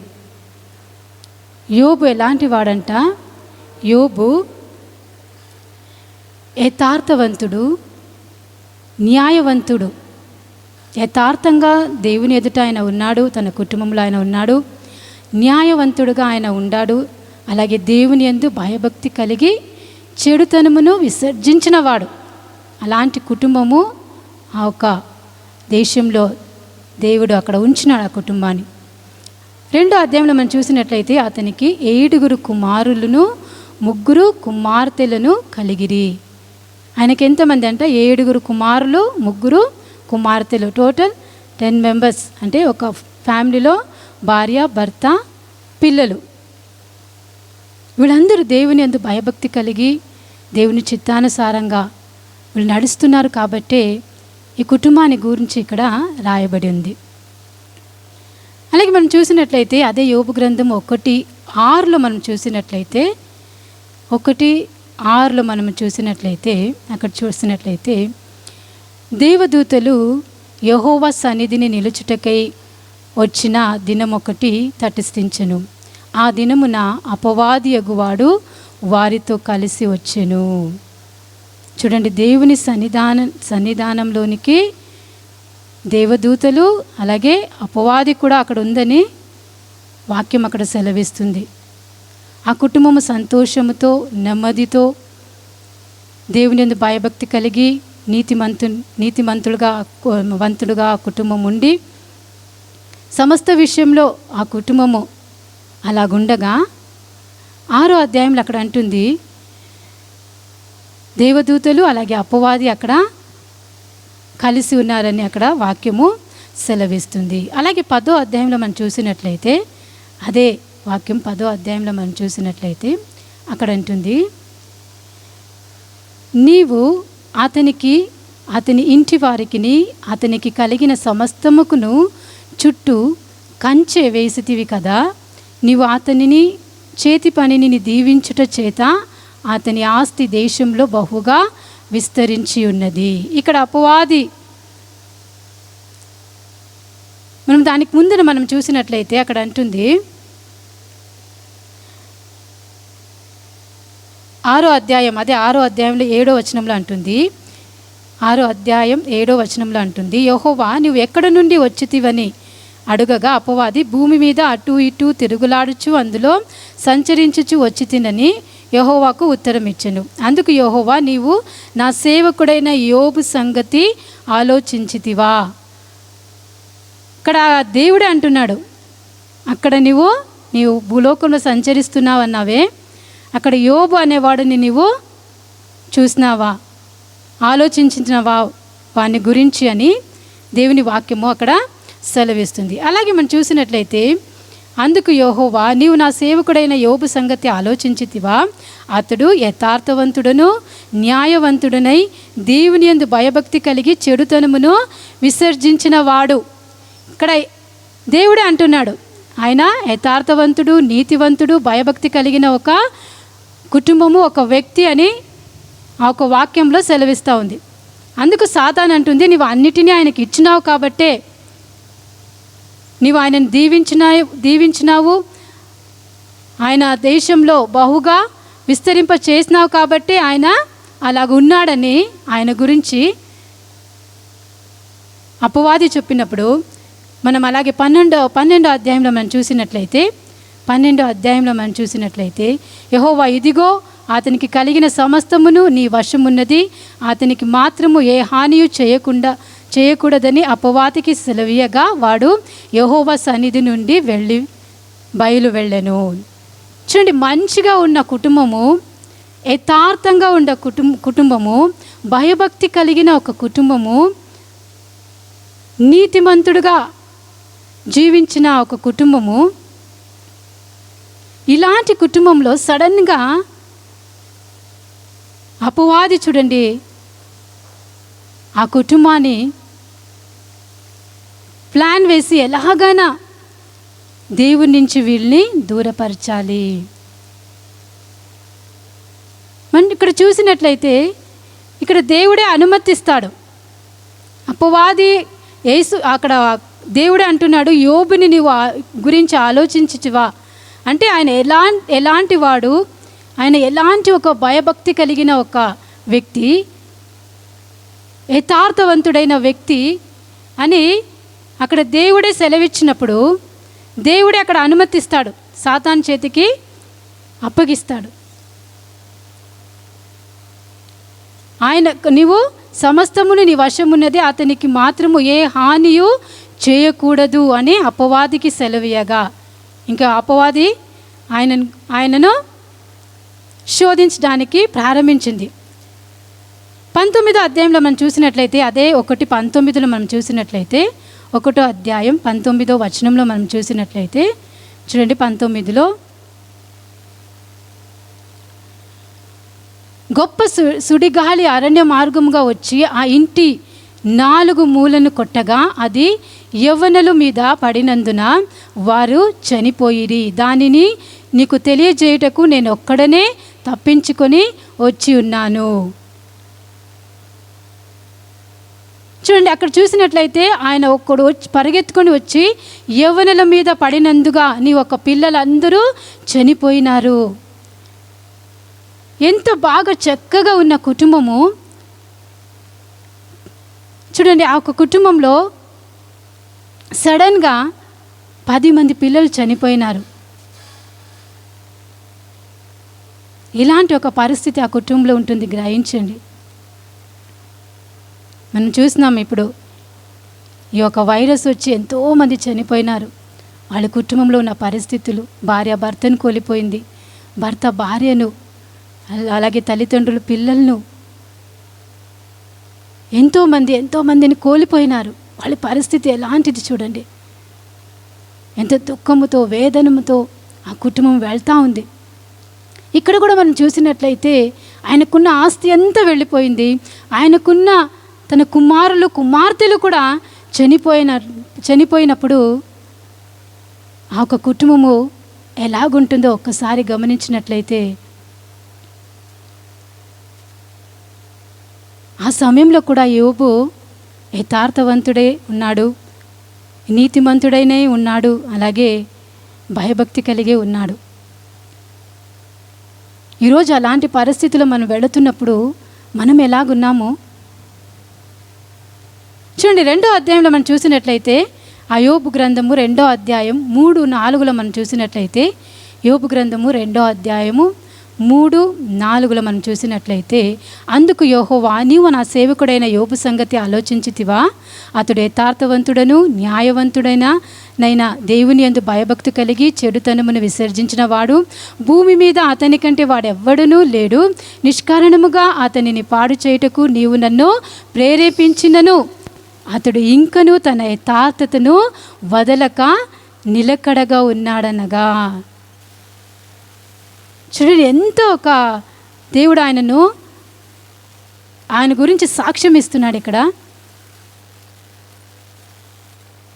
S4: యోబు ఎలాంటి వాడంట? యోబు యథార్థవంతుడు, న్యాయవంతుడు. యథార్థంగా దేవుని ఎదుట ఆయన ఉన్నాడు, తన కుటుంబంలో ఆయన ఉన్నాడు, న్యాయవంతుడుగా ఆయన ఉన్నాడు. అలాగే దేవుని యందు భయభక్తి కలిగి చెడుతనమును విసర్జించినవాడు. అలాంటి కుటుంబము ఆ ఒక దేశంలో దేవుడు అక్కడ ఉంచినాడు ఆ కుటుంబాన్ని. 2వ అధ్యాయంలో మనం చూసినట్లయితే అతనికి 7 కుమారులను 3 కుమార్తెలను కలిగిరి. ఆయనకి ఎంతమంది అంటే 7 కుమారులు 3 కుమార్తెలు, టోటల్ 10 మెంబర్స్. అంటే ఒక ఫ్యామిలీలో భార్య, భర్త, పిల్లలు. వీళ్ళందరూ దేవుని యందు భయభక్తి కలిగి దేవుని చిత్తానుసారంగా వీళ్ళు నడుస్తున్నారు. కాబట్టే ఈ కుటుంబాన్ని గురించి ఇక్కడ రాయబడి ఉంది. అలాగే మనం చూసినట్లయితే అదే యోబు గ్రంథం 1:6 మనం చూసినట్లయితే 1:6 మనం చూసినట్లయితే అక్కడ చూసినట్లయితే దేవదూతలు యెహోవా సన్నిధిని నిలుచుటకై వచ్చిన దినం ఒకటి తటస్థించెను. ఆ దినమున అపవాది యగువాడు వారితో కలిసి వచ్చెను. చూడండి, దేవుని సన్నిధానంలోనికి దేవదూతలు అలాగే అపవాది కూడా అక్కడ ఉందని వాక్యం అక్కడ సెలవిస్తుంది. ఆ కుటుంబము సంతోషముతో నెమ్మదితో దేవుని యందు భయభక్తి కలిగి వంతుడుగా ఆ కుటుంబం ఉండి సమస్త విషయంలో ఆ కుటుంబము అలాగుండగా 6వ అధ్యాయంలో అక్కడ అంటుంది, దేవదూతలు అలాగే అపవాది అక్కడ కలిసి ఉన్నారని అక్కడ వాక్యము సెలవిస్తుంది. అలాగే 10వ అధ్యాయంలో మనం చూసినట్లయితే అదే వాక్యం 10వ అధ్యాయంలో మనం చూసినట్లయితే అక్కడ అంటుంది, నీవు అతని ఇంటి వారికిని అతనికి కలిగిన సమస్తముకును చుట్టూ కంచె వేసితివి కదా, నీవు అతనిని చేతి పనిని దీవించుట చేత అతని ఆస్తి దేశంలో బహుగా విస్తరించి ఉన్నది. ఇక్కడ అపవాది మనం దానికి ముందర మనం చూసినట్లయితే అక్కడ అంటుంది 6వ అధ్యాయం, అదే 6వ అధ్యాయంలో 7వ వచనంలో అంటుంది, 6వ అధ్యాయం 7వ వచనంలో అంటుంది, యెహోవా నువ్వు ఎక్కడ నుండి వచ్చితివని అడుగగా అపవాది భూమి మీద అటు ఇటు తిరుగులాడుచు అందులో సంచరించుచు వచ్చి తినని యెహోవాకు ఉత్తరం ఇచ్చెను. అందుకు యెహోవా, నీవు నా సేవకుడైన యోబు సంగతి ఆలోచించితివా? ఇక్కడ దేవుడే అంటున్నాడు, అక్కడ నీవు భూలోకంలో సంచరిస్తున్నావు అన్నావే, అక్కడ యోబు అనేవాడిని నీవు చూసినావా, ఆలోచించినవా వాని గురించి అని దేవుని వాక్యము అక్కడ సెలవిస్తుంది. అలాగే మనం చూసినట్లయితే అందుకు యెహోవా, నీవు నా సేవకుడైన యోబు సంగతి ఆలోచించితివా? అతడు యథార్థవంతుడను న్యాయవంతుడనై దేవుని యందు భయభక్తి కలిగి చెడుతనమును విసర్జించిన వాడు. ఇక్కడ దేవుడే అంటున్నాడు, ఆయన యథార్థవంతుడు, నీతివంతుడు, భయభక్తి కలిగిన ఒక కుటుంబము, ఒక వ్యక్తి అని ఆ ఒక వాక్యంలో సెలవిస్తూ ఉంది. అందుకు సాతాను అంటుంది, నీవు అన్నిటినీ ఆయనకి ఇచ్చినావు కాబట్టే, నీవు ఆయనను దీవించినావు, ఆయన దేశంలో బహుగా విస్తరింప చేసినావు కాబట్టి ఆయన అలాగ ఉన్నాడని ఆయన గురించి అపవాది చెప్పినప్పుడు మనం అలాగే 12వ అధ్యాయంలో మనం చూసినట్లయితే యెహోవా, ఇదిగో అతనికి కలిగిన సమస్తమును నీ వశమున్నది, అతనికి మాత్రము ఏ హానియు చేయకూడదని అపవాదికి సెలవీయగా వాడు యెహోవా సన్నిధి నుండి వెళ్ళెను. చూడండి, మంచిగా ఉన్న కుటుంబము, యథార్థంగా ఉన్న కుటుంబము, భయభక్తి కలిగిన ఒక కుటుంబము, నీతిమంతుడుగా జీవించిన ఒక కుటుంబము, ఇలాంటి కుటుంబంలో సడన్గా అపవాది చూడండి ఆ కుటుంబాన్ని ప్లాన్ వేసి ఎలాగైనా దేవుని నుంచి వీళ్ళని దూరపరచాలి. మనం ఇక్కడ చూసినట్లయితే ఇక్కడ దేవుడే అనుమతిస్తాడు. అపవాది అక్కడ దేవుడే అంటున్నాడు, యోబుని నీవు గురించి ఆలోచించువా అంటే ఆయన ఎలాంటి వాడు, ఆయన ఎలాంటి ఒక భయభక్తి కలిగిన ఒక వ్యక్తి, యథార్థవంతుడైన వ్యక్తి అని అక్కడ దేవుడే సెలవిచ్చినప్పుడు దేవుడే అక్కడ అనుమతిస్తాడు, సాతాను చేతికి అప్పగిస్తాడు. నీవు సమస్తమును నీ వశమున్నది, అతనికి మాత్రము ఏ హానియు చేయకూడదు అని అపవాదికి సెలవీయగా ఇంకా అపవాది ఆయనను శోధించడానికి ప్రారంభించింది. 19వ అధ్యాయంలో మనం చూసినట్లయితే, అదే 1:19లో మనం చూసినట్లయితే, 1వ అధ్యాయం 19వ వచనంలో మనం చూసినట్లయితే చూడండి, 19లో గొప్ప సుడిగాలి అరణ్య మార్గముగా వచ్చి ఆ ఇంటి 4 మూలను కొట్టగా అది యవ్వనుల మీద పడినందున వారు చనిపోయిరి. దానిని నీకు తెలియజేయుటకు నేను ఒక్కడనే తప్పించుకొని వచ్చి ఉన్నాను. చూడండి, అక్కడ చూసినట్లయితే ఆయన ఒక్కడు పరిగెత్తుకొని వచ్చి యవ్వనుల మీద పడినందుగా నీ ఒక పిల్లలందరూ చనిపోయినారు. ఎంత బాగా చక్కగా ఉన్న కుటుంబము చూడండి. ఆ ఒక కుటుంబంలో సడన్గా 10 మంది పిల్లలు చనిపోయినారు. ఇలాంటి ఒక పరిస్థితి ఆ కుటుంబంలో ఉంటుంది, గ్రహించండి. మనం చూసినాం ఇప్పుడు ఈ యొక్క వైరస్ వచ్చి ఎంతోమంది చనిపోయినారు. వాళ్ళ కుటుంబంలో ఉన్న పరిస్థితులు, భార్య భర్తను కోల్పోయింది, భర్త భార్యను, అలాగే తల్లిదండ్రులు పిల్లలను, ఎంతోమందిని కోల్పోయినారు. వాళ్ళ పరిస్థితి ఎలాంటిది చూడండి. ఎంత దుఃఖముతో వేదనముతో ఆ కుటుంబం వెళ్తూ ఉంది. ఇక్కడ కూడా మనం చూసినట్లయితే ఆయనకున్న ఆస్తి అంతా వెళ్ళిపోయింది. ఆయనకున్న తన కుమారులు కుమార్తెలు కూడా చనిపోయినప్పుడు ఆ ఒక కుటుంబము ఎలాగుంటుందో ఒక్కసారి గమనించినట్లయితే, ఆ సమయంలో కూడా యోబు యథార్థవంతుడే ఉన్నాడు, నీతిమంతుడైనే ఉన్నాడు, అలాగే భయభక్తి కలిగే ఉన్నాడు. ఈరోజు అలాంటి పరిస్థితుల్లో మనం వెళుతున్నప్పుడు మనం ఎలాగున్నామో చూడండి. 2వ అధ్యాయంలో మనం చూసినట్లయితే, ఆ యోబు గ్రంథము 2వ అధ్యాయం 3-4లో మనం చూసినట్లయితే, యోబు గ్రంథము 2వ అధ్యాయము 3-4లో మనం చూసినట్లయితే, అందుకు యెహోవా నీవు నా సేవకుడైన యోబు సంగతి ఆలోచించితివా? అతడు యథార్థవంతుడను న్యాయవంతుడైన దేవుని యందు భయభక్తి కలిగి చెడుతనమును విసర్జించిన వాడు, భూమి మీద అతని కంటే వాడెవ్వడునూ లేడు. నిష్కారణముగా అతనిని పాడు చేయుటకు నీవు నన్ను ప్రేరేపించినను అతడు ఇంకను తన యథార్థతను వదలక నిలకడగా ఉన్నాడనగా. చూడండి, ఎంతో ఒక దేవుడు ఆయన గురించి సాక్ష్యం ఇస్తున్నాడు. ఇక్కడ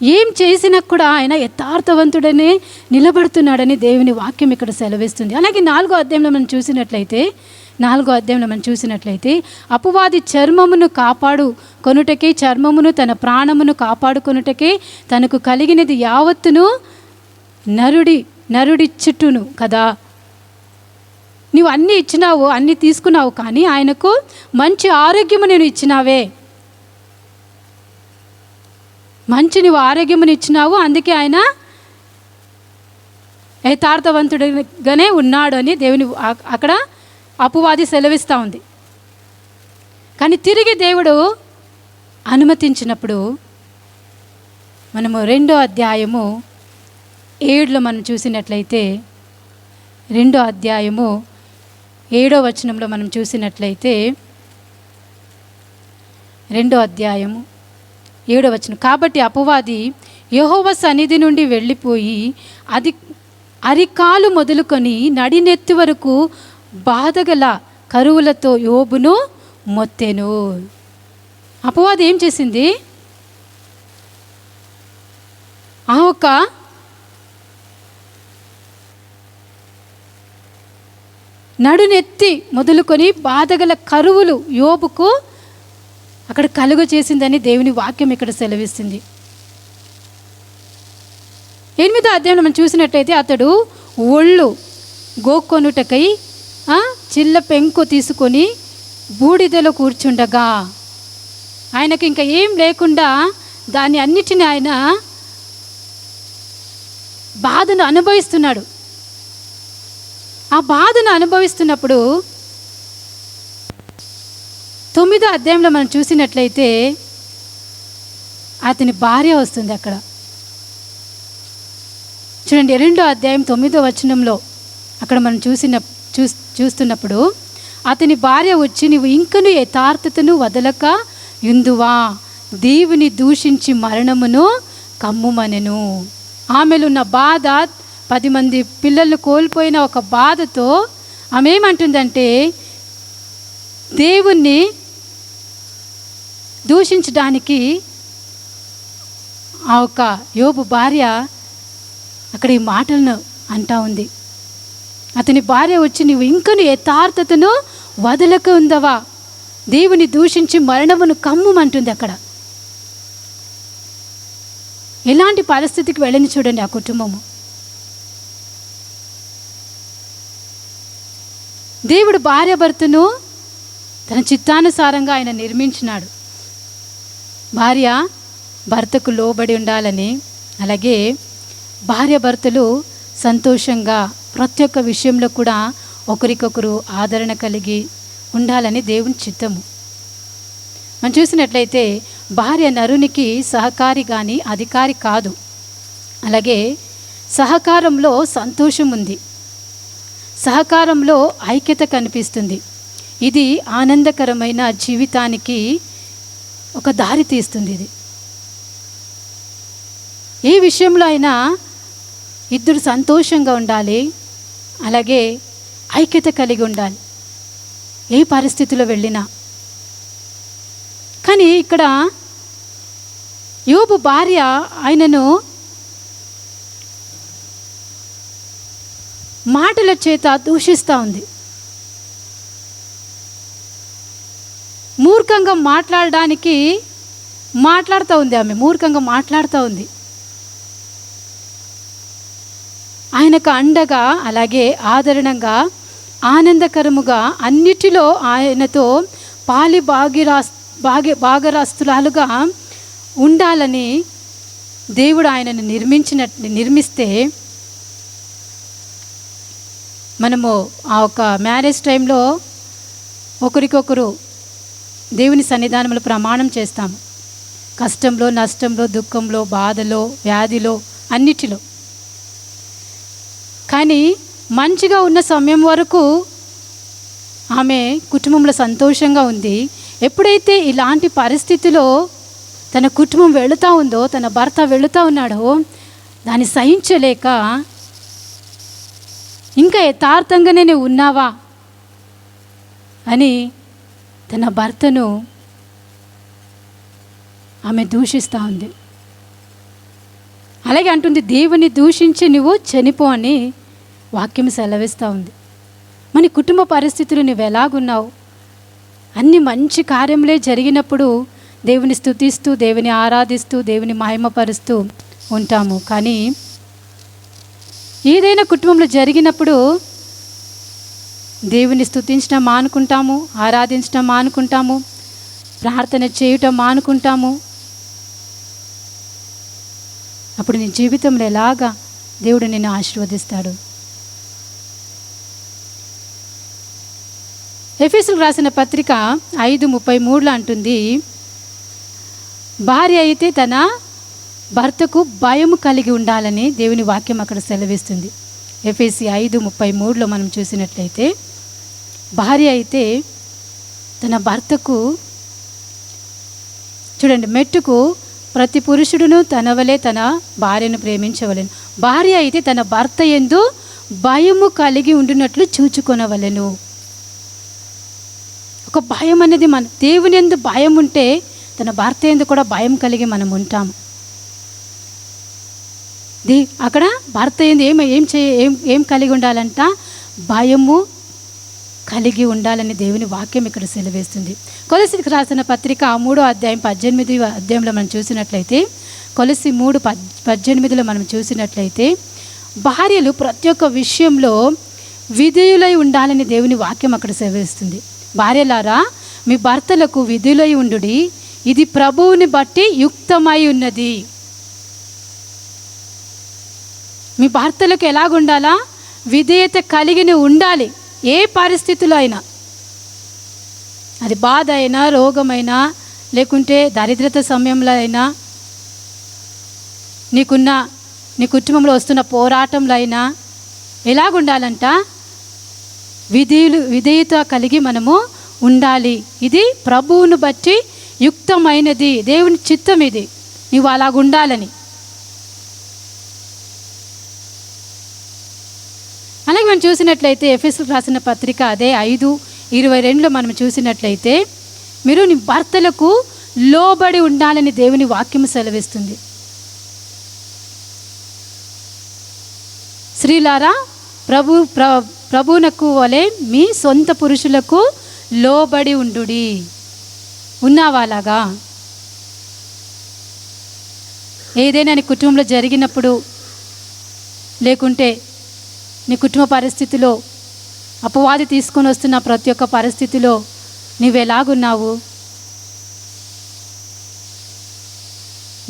S4: ఏం చేసినా కూడా ఆయన యథార్థవంతుడనే నిలబడుతున్నాడని దేవుని వాక్యం ఇక్కడ సెలవిస్తుంది. అలాగే 4వ అధ్యాయంలో మనం చూసినట్లయితే అపవాది చర్మమును తన ప్రాణమును కాపాడుకొనుటకే తనకు కలిగినది యావత్తును నరుడిచ్చుట్టును కదా. నీవు అన్నీ ఇచ్చినావు, అన్నీ తీసుకున్నావు, కానీ ఆయనకు మంచి ఆరోగ్యము నేను ఇచ్చినావే, నీవు ఆరోగ్యమును ఇచ్చినావు, అందుకే ఆయన యథార్థవంతుడిగానే ఉన్నాడు అని దేవుని అక్కడ అపవాది సెలవిస్తూ ఉంది. కానీ తిరిగి దేవుడు అనుమతించినప్పుడు మనము 2వ అధ్యాయము 7లో మనం చూసినట్లయితే 2వ అధ్యాయము 7వ వచనంలో మనం చూసినట్లయితే 2వ అధ్యాయము 7వ వచనం, కాబట్టి అపవాది యెహోవా సన్నిధి నుండి వెళ్ళిపోయి అది అరికాలు మొదలుకొని నడినెత్తి వరకు బాధగల కరువులతో యోబును మొత్తెను. అపవాది ఏం చేసింది? ఆ ఒక నడునెత్తి మొదలుకొని బాధగల కరువులు యోబుకు అక్కడ కలుగ చేసిందని దేవుని వాక్యం ఇక్కడ సెలవిస్తుంది. 8వ అధ్యాయంలో మనం చూసినట్టయితే అతడు ఒళ్ళు గోక్కొనుటకై చిల్ల పెంకు తీసుకొని బూడిదలో కూర్చుండగా, ఆయనకు ఇంకా ఏం లేకుండా దాన్ని అన్నిటిని ఆయన బాధను అనుభవిస్తున్నాడు. ఆ బాధను అనుభవిస్తున్నప్పుడు 9వ అధ్యాయంలో మనం చూసినట్లయితే అతని భార్య వస్తుంది. అక్కడ చూడండి, 2వ అధ్యాయం 9వ వచనంలో అక్కడ మనం చూస్తున్నప్పుడు అతని భార్య వచ్చి, నువ్వు ఇంకను యథార్థతను వదలక యుందువా, దేవుని దూషించి మరణమును కమ్ముమనెను. ఆమెలో ఉన్న బాధ, 10 మంది పిల్లలను కోల్పోయిన ఒక బాధతో ఆమె ఏమంటుందంటే, దేవుణ్ణి దూషించడానికి ఆ ఒక యోబు భార్య అక్కడ ఈ మాటలను అంటా ఉంది. అతని భార్య వచ్చి, నువ్వు ఇంకను యథార్థతను వదలక ఉందవా, దేవుని దూషించి మరణమును కమ్ముమంటుంది. అక్కడ ఎలాంటి పరిస్థితికి వెళ్ళని చూడండి ఆ కుటుంబము. దేవుడు భార్యాభర్తను తన చిత్తానుసారంగా ఆయన నిర్మించినాడు. భార్య భర్తకు లోబడి ఉండాలని, అలాగే భార్యాభర్తలు సంతోషంగా ప్రతి ఒక్క విషయంలో కూడా ఒకరికొకరు ఆదరణ కలిగి ఉండాలని దేవుని చిత్తము. మనం చూసినట్లయితే భార్య నరునికి సహకారి కానీ అధికారి కాదు. అలాగే సహకారంలో సంతోషం ఉంది, సహకారంలో ఐక్యత కనిపిస్తుంది. ఇది ఆనందకరమైన జీవితానికి ఒక దారి తీస్తుంది. ఇది ఏ విషయంలో అయినా ఇద్దరు సంతోషంగా ఉండాలి, అలాగే ఐక్యత కలిగి ఉండాలి ఏ పరిస్థితిలో వెళ్ళినా. కానీ ఇక్కడ యోబు భార్య ఆయనను మాటల చేత దూషిస్తూ ఉంది. మూర్ఖంగా మాట్లాడుతూ ఉంది. ఆమె మూర్ఖంగా మాట్లాడుతూ ఉంది. ఆయనకు అండగా, అలాగే ఆదరణంగా, ఆనందకరముగా, అన్నిటిలో ఆయనతో భాగరాస్తురాలుగా ఉండాలని దేవుడు ఆయనను నిర్మిస్తే, మనము ఆ ఒక మ్యారేజ్ టైంలో ఒకరికొకరు దేవుని సన్నిధానంలో ప్రమాణం చేస్తాము. కష్టంలో, నష్టంలో, దుఃఖంలో, బాధలో, వ్యాధిలో, అన్నిటిలో. కానీ మంచిగా ఉన్న సమయం వరకు ఆమె కుటుంబంలో సంతోషంగా ఉంది. ఎప్పుడైతే ఇలాంటి పరిస్థితిలో తన కుటుంబం వెళుతూ ఉందో, తన భర్త వెళుతూ ఉన్నాడో, దాన్ని సహించలేక, ఇంకా యథార్థంగానే నువ్వు ఉన్నావా అని తన భర్తను ఆమె దూషిస్తూ ఉంది. అలాగే అంటుంది, దేవుని దూషించి నువ్వు చనిపో అని వాక్యం సెలవిస్తూ ఉంది. మన కుటుంబ పరిస్థితులు నువ్వు ఎలాగున్నావు? అన్ని మంచి కార్యములే జరిగినప్పుడు దేవుని స్తుతిస్తూ, దేవుని ఆరాధిస్తూ, దేవుని మహిమపరుస్తూ ఉంటాము. కానీ ఏదైనా కుటుంబంలో జరిగినప్పుడు దేవుని స్తుతించడం మానుకుంటాము, ఆరాధించడం మానుకుంటాము, ప్రార్థన చేయటం మానుకుంటాము. అప్పుడు నీ జీవితంలో ఎలాగా దేవుడు నిన్ను ఆశీర్వదిస్తాడు? ఎఫెసీయులకు రాసిన పత్రిక 5:33 అంటుంది, భార్య అయితే తన భర్తకు భయం కలిగి ఉండాలని దేవుని వాక్యం అక్కడ సెలవిస్తుంది. ఎఫెసీ 5:33 మనం చూసినట్లయితే భార్య అయితే తన భర్తకు, చూడండి, మెట్టుకు ప్రతి పురుషుడును తన వలె తన భార్యను ప్రేమించవలెను, భార్య అయితే తన భర్త యందు భయము కలిగి ఉండునట్లు చూచుకొనవలెను. ఒక భయం అనేది మన దేవుని యందు భయం ఉంటే తన భర్త యందు కూడా భయం కలిగి మనం ఉంటాము. అక్కడ భర్త యందు ఏం కలిగి ఉండాలంట? భయము కలిగి ఉండాలని దేవుని వాక్యం ఇక్కడ సెలవేస్తుంది. కొలసీకి రాసిన పత్రిక 3:18 మనం చూసినట్లయితే, కొలసీ 3:18 మనం చూసినట్లయితే భార్యలు ప్రతి ఒక్క విషయంలో విధేయులై ఉండాలని దేవుని వాక్యం అక్కడ సెలవిస్తుంది. భార్యలారా, మీ భర్తలకు విధేయులై ఉండుడి, ఇది ప్రభువుని బట్టి యుక్తమై ఉన్నది. మీ భర్తలకు ఎలాగుండాలా? విధేయత కలిగిన ఉండాలి. ఏ పరిస్థితుల్లో అయినా, అది బాధ అయినా, రోగమైనా, లేకుంటే దరిద్రత సమయంలో అయినా, నీ కుటుంబంలో వస్తున్న పోరాటంలో అయినా ఎలాగుండాలంట? విధేయత కలిగి మనము ఉండాలి. ఇది ప్రభువును బట్టి యుక్తమైనది, దేవుని చిత్తం ఇది, నువ్వు అలాగుండాలని. అలాగే మనం చూసినట్లయితే ఎఫెసీయులకు రాసిన పత్రిక అదే 5:22 మనం చూసినట్లయితే, మీరు నీ భర్తలకు లోబడి ఉండాలని దేవుని వాక్యం సెలవిస్తుంది. స్త్రీలారా, ప్రభువునకు వలె మీ సొంత పురుషులకు లోబడి ఉండుడి. ఉన్నావాలాగా? ఏదైనా నీ కుటుంబంలో జరిగినప్పుడు, లేకుంటే నీ కుటుంబ పరిస్థితిలో అపవాది తీసుకొని వస్తున్న ప్రతి ఒక్క పరిస్థితిలో నీవెలాగున్నావు?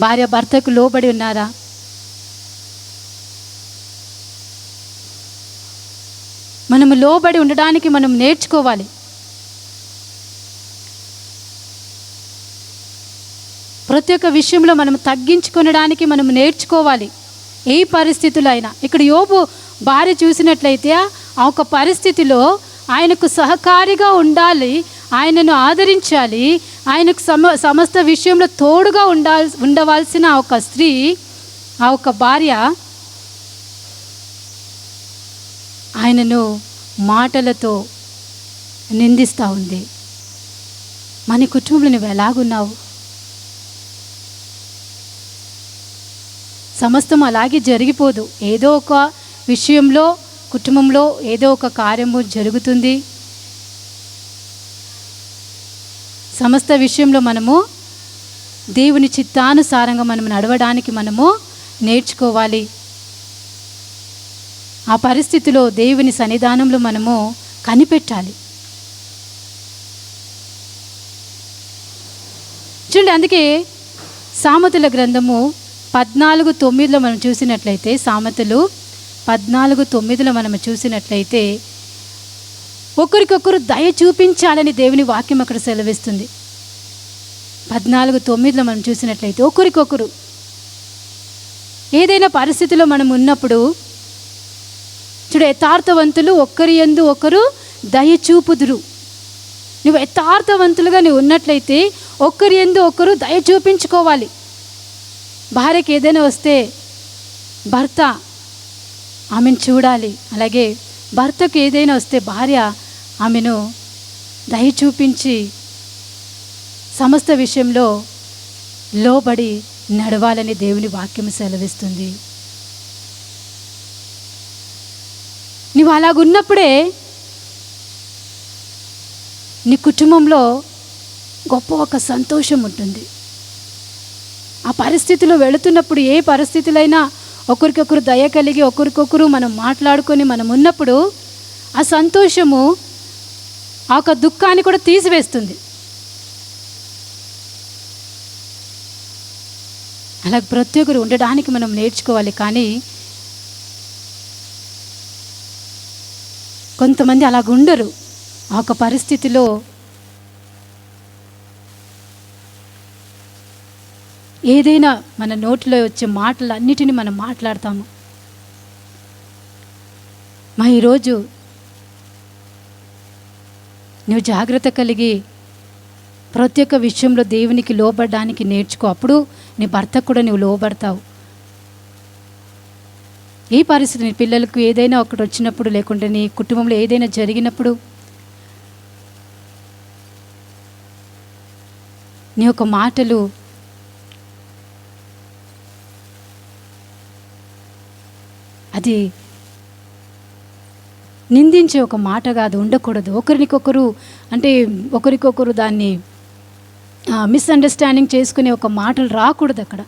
S4: భార్య భర్తకు లోబడి ఉన్నారా? మనము లోబడి ఉండడానికి మనం నేర్చుకోవాలి. ప్రతి ఒక్క విషయంలో మనం తగ్గించుకొనడానికి మనం నేర్చుకోవాలి, ఏ పరిస్థితుల్లో అయినా. ఇక్కడ యోబు భార్య చూసినట్లయితే ఆ ఒక పరిస్థితిలో ఆయనకు సహకారిగా ఉండాలి, ఆయనను ఆదరించాలి, ఆయనకు సమస్త విషయంలో తోడుగా ఉండవలసిన ఆ ఒక స్త్రీ, ఆ ఒక భార్య ఆయనను మాటలతో నిందిస్తూ ఉంది. మన కుటుంబంలో నువ్వు ఎలాగున్నావు? సమస్తం అలాగే జరిగిపోదు. ఏదో ఒక విషయంలో, కుటుంబంలో ఏదో ఒక కార్యము జరుగుతుంది. సమస్త విషయంలో మనము దేవుని చిత్తానుసారంగా మనం నడవడానికి మనము నేర్చుకోవాలి. ఆ పరిస్థితిలో దేవుని సన్నిధానంలో మనము కనిపెట్టాలి. చూడండి, అందుకే సామెతల గ్రంథము 14:9 మనం చూసినట్లయితే, సామెతలు 14:9 మనం చూసినట్లయితే ఒకరికొకరు దయ చూపించాలని దేవుని వాక్యం అక్కడ సెలవిస్తుంది. 14:9 మనం చూసినట్లయితే ఒకరికొకరు ఏదైనా పరిస్థితిలో మనం ఉన్నప్పుడు, చూడు, యథార్థవంతులు ఒకరి యందు ఒకరు దయ చూపుదురు. నువ్వు యథార్థవంతులుగా నువ్వు ఉన్నట్లయితే ఒకరి యందు ఒకరు దయ చూపించుకోవాలి. భార్యకి ఏదైనా వస్తే భర్త ఆమెను చూడాలి, అలాగే భర్తకు ఏదైనా వస్తే భార్య ఆమెను దయ చూపించి సమస్త విషయంలో లోబడి నడవాలని దేవుని వాక్యం సెలవిస్తుంది. నువ్వు అలాగున్నప్పుడే నీ కుటుంబంలో గొప్ప ఒక సంతోషం ఉంటుంది. ఆ పరిస్థితిలో వెళుతున్నప్పుడు, ఏ పరిస్థితులైనా ఒకరికొకరు దయ కలిగి ఒకరికొకరు మనం మాట్లాడుకొని మనం ఉన్నప్పుడు ఆ సంతోషము ఆ ఒక దుఃఖాన్ని కూడా తీసివేస్తుంది. అలా ప్రతి ఒక్కరు ఉండడానికి మనం నేర్చుకోవాలి. కానీ కొంతమంది అలాగుండరు. ఆ ఒక పరిస్థితిలో ఏదైనా మన నోటిలో వచ్చే మాటలు అన్నిటినీ మనం మాట్లాడతాము. ఈరోజు నువ్వు జాగ్రత్త కలిగి ప్రతి ఒక్క విషయంలో దేవునికి లోబడడానికి నేర్చుకో. అప్పుడు నీ భర్తకు కూడా నువ్వు లోబడతావు. ఈ పరిస్థితి నీ పిల్లలకు ఏదైనా ఒకటి వచ్చినప్పుడు, లేకుంటే నీ కుటుంబంలో ఏదైనా జరిగినప్పుడు నీ యొక్క మాటలు అది నిందించే ఒక మాట కాదు, ఉండకూడదు. ఒకరికొకరు దాన్ని మిస్అండర్స్టాండింగ్ చేసుకునే ఒక మాటలు రాకూడదు. అక్కడ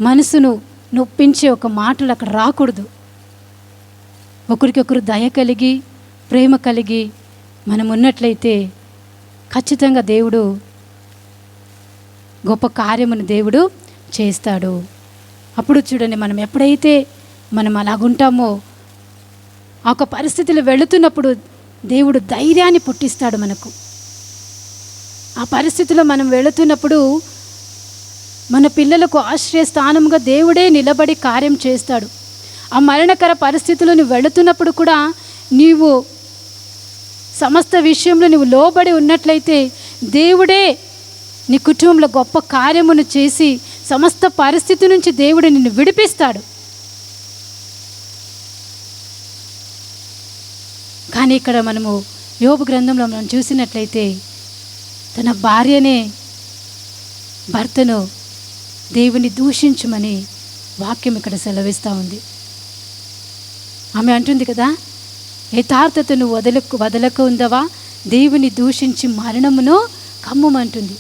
S4: మనసును నొప్పించే ఒక మాటలు అక్కడ రాకూడదు. ఒకరికొకరు దయ కలిగి ప్రేమ కలిగి మనం ఉన్నట్లయితే ఖచ్చితంగా దేవుడు గొప్ప కార్యమును దేవుడు చేస్తాడు. అప్పుడు చూడండి, మనం ఎప్పుడైతే మనం అలాగుంటామో ఆ ఒక పరిస్థితిలో వెళుతున్నప్పుడు దేవుడు ధైర్యాన్ని పుట్టిస్తాడు మనకు. ఆ పరిస్థితిలో మనం వెళుతున్నప్పుడు మన పిల్లలకు ఆశ్రయ స్థానముగా దేవుడే నిలబడి కార్యం చేస్తాడు. ఆ మరణకర పరిస్థితిలో నువ్వు వెళుతున్నప్పుడు కూడా నీవు సమస్త విషయంలో నువ్వు లోబడి ఉన్నట్లయితే దేవుడే నీ కుటుంబంలో గొప్ప కార్యమును చేసి సమస్త పరిస్థితి నుంచి దేవుడు నిన్ను విడిపిస్తాడు. కానీ ఇక్కడ మనము యోబు గ్రంథంలో మనం చూసినట్లయితే తన భార్యనే భర్తను దేవుని దూషించమని వాక్యం ఇక్కడ సెలవిస్తూ ఉంది. ఆమె అంటుంది కదా, యథార్థతను వదలక ఉందవా, దేవుని దూషించి మరణమును కమ్ముమంటుంది.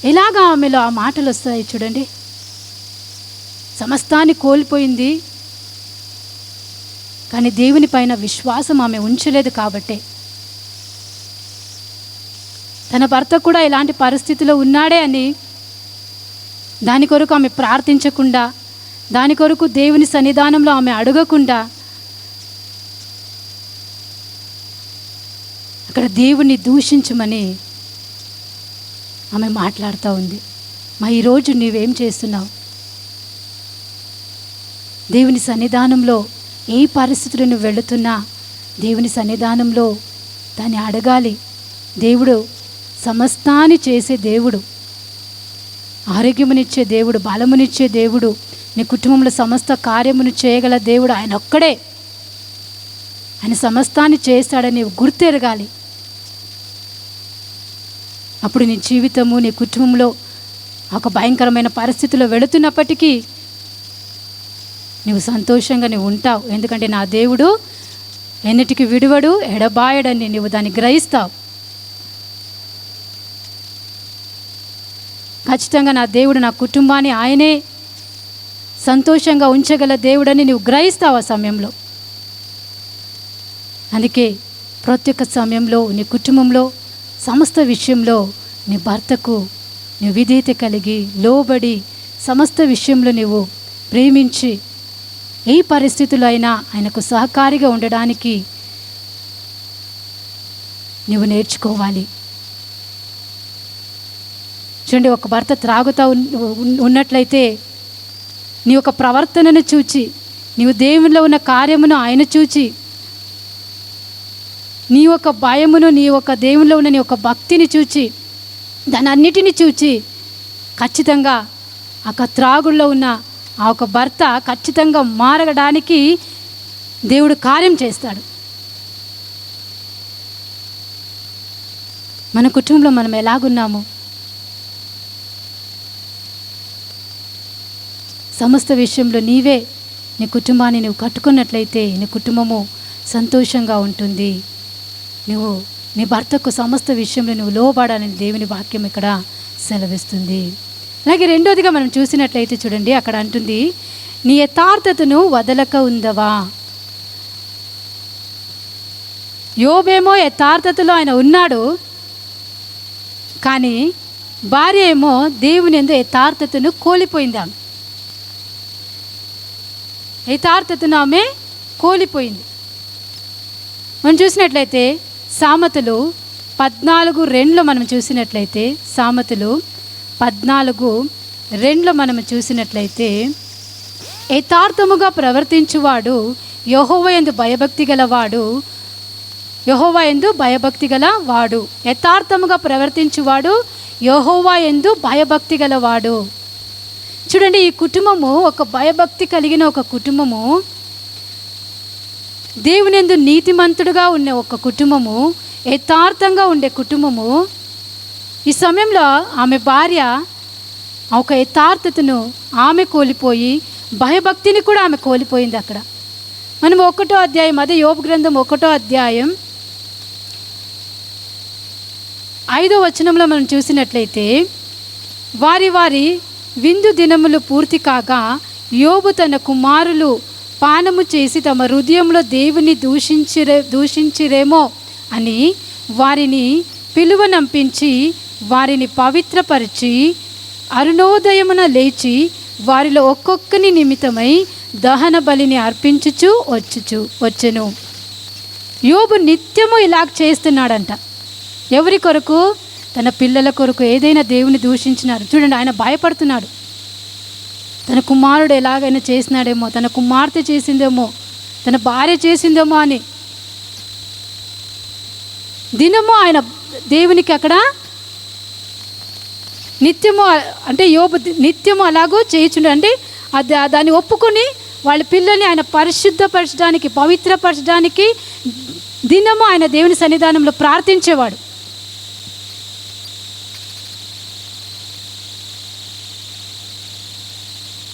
S4: ఎలాగా ఆమెలో ఆ మాటలు వస్తాయి చూడండి. సమస్తాన్ని కోల్పోయింది, కానీ దేవుని పైన విశ్వాసం ఆమె ఉంచలేదు. కాబట్టే తన భర్త కూడా ఇలాంటి పరిస్థితిలో ఉన్నాడే అని దాని కొరకు ఆమె ప్రార్థించకుండా, దాని కొరకు దేవుని సన్నిధానంలో ఆమె అడగకుండా అక్కడ దేవుణ్ణి దూషించమని ఆమె మాట్లాడుతూ ఉంది. ఈరోజు నీవేం చేస్తున్నావు? దేవుని సన్నిధానంలో ఏ పరిస్థితులు నువ్వు వెళుతున్నా దేవుని సన్నిధానంలో దాన్ని అడగాలి. దేవుడు సమస్తాన్ని చేసే దేవుడు, ఆరోగ్యమునిచ్చే దేవుడు, బలమునిచ్చే దేవుడు, నీ కుటుంబంలో సమస్త కార్యమును చేయగల దేవుడు ఆయన ఒక్కడే. ఆయన సమస్తాన్ని చేస్తాడని నీవు గుర్తెరగాలి. అప్పుడు నీ జీవితము, నీ కుటుంబంలో ఒక భయంకరమైన పరిస్థితిలో వెళుతున్నప్పటికీ నువ్వు సంతోషంగా నువ్వు ఉంటావు. ఎందుకంటే నా దేవుడు ఎన్నిటికి విడువడు, ఎడబాయడని నువ్వు దాన్ని గ్రహిస్తావు. ఖచ్చితంగా నా దేవుడు నా కుటుంబాన్ని ఆయనే సంతోషంగా ఉంచగల దేవుడని నువ్వు గ్రహిస్తావు ఆ సమయంలో. అందుకే ప్రతి ఒక్క సమయంలో నీ కుటుంబంలో సమస్త విషయంలో నీ భర్తకు నువ్వు విధేయత కలిగి లోబడి సమస్త విషయంలో నువ్వు ప్రేమించి ఏ పరిస్థితుల్లో అయినా ఆయనకు సహకారిగా ఉండడానికి నువ్వు నేర్చుకోవాలి. చూడండి, ఒక భర్త త్రాగుతూ ఉన్నట్లయితే నీ యొక్క ప్రవర్తనను చూచి, నీవు దేవునిలో ఉన్న కార్యమును ఆయన చూచి, నీ యొక్క భయమును, నీ యొక్క దేవునిలో ఉన్న నీ యొక్క భక్తిని చూచి, దాని అన్నిటిని చూచి ఖచ్చితంగా ఆ త్రాగుల్లో ఉన్న ఆ ఒక భర్త ఖచ్చితంగా మారడానికి దేవుడు కార్యం చేస్తాడు. మన కుటుంబంలో మనం ఎలాగున్నాము? సమస్త విషయంలో నీవే నీ కుటుంబాన్ని నువ్వు కట్టుకున్నట్లయితే నీ కుటుంబము సంతోషంగా ఉంటుంది. నువ్వు నీ భర్తకు సమస్త విషయంలో నువ్వు లోబడాలని దేవుని వాక్యం ఇక్కడ సెలవిస్తుంది. అలాగే రెండోదిగా మనం చూసినట్లయితే చూడండి, అక్కడ అంటుంది, నీ యథార్థతను వదలక ఉందవా. యోబేమో యథార్థతలో ఆయన ఉన్నాడు, కానీ భార్య ఏమో దేవుని యందు యథార్థతను కోల్పోయింది. ఆమె యథార్థతను ఆమె కోల్పోయింది. మనం చూసినట్లయితే సామెతలు 14:2 మనం చూసినట్లయితే సామెతలు 14:2 మనం చూసినట్లయితే యథార్థముగా ప్రవర్తించువాడు యెహోవా యందు భయభక్తి గలవాడు, యెహోవా యందు భయభక్తి గలవాడు. యథార్థముగా ప్రవర్తించువాడు యెహోవా యందు భయభక్తి గలవాడు. చూడండి, ఈ కుటుంబము ఒక భయభక్తి కలిగిన ఒక కుటుంబము, దేవుని యందు నీతిమంతుడుగా ఉన్న ఒక కుటుంబము, యథార్థంగా ఉండే కుటుంబము. ఈ సమయంలో ఆమె భార్య ఒక యథార్థతను ఆమె కోల్పోయి భయభక్తిని కూడా ఆమె కోల్పోయింది. అక్కడ మనం 1వ అధ్యాయం, అదే యోబు గ్రంథం 1వ అధ్యాయం 5వ వచనంలో మనం చూసినట్లయితే, వారి వారి విందు దినములు పూర్తి కాగా యోబు తన కుమారులు పానము చేసి తమ హృదయంలో దేవుని దూషించిరేమో అని వారిని పిలువనంపించి వారిని పవిత్రపరిచి అరుణోదయమున లేచి వారిలో ఒక్కొక్కని నిమిత్తమై దహన బలిని అర్పించుచు వచ్చెను. యోబు నిత్యము ఇలా చేస్తున్నాడంట. ఎవరి కొరకు? తన పిల్లల కొరకు. ఏదైనా దేవుని దూషించినారు చూడండి, ఆయన భయపడుతున్నాడు. తన కుమారుడు ఎలాగైనా చేసినాడేమో, తన కుమార్తె చేసిందేమో, తన భార్య చేసిందేమో అని దినము ఆయన దేవునికి అక్కడ నిత్యము, అంటే యోబు నిత్యము అలాగూ చేయుచుండు. అంటే దాన్ని ఒప్పుకొని వాళ్ళ పిల్లల్ని ఆయన పరిశుద్ధపరచడానికి, పవిత్రపరచడానికి దినము ఆయన దేవుని సన్నిధానంలో ప్రార్థించేవాడు.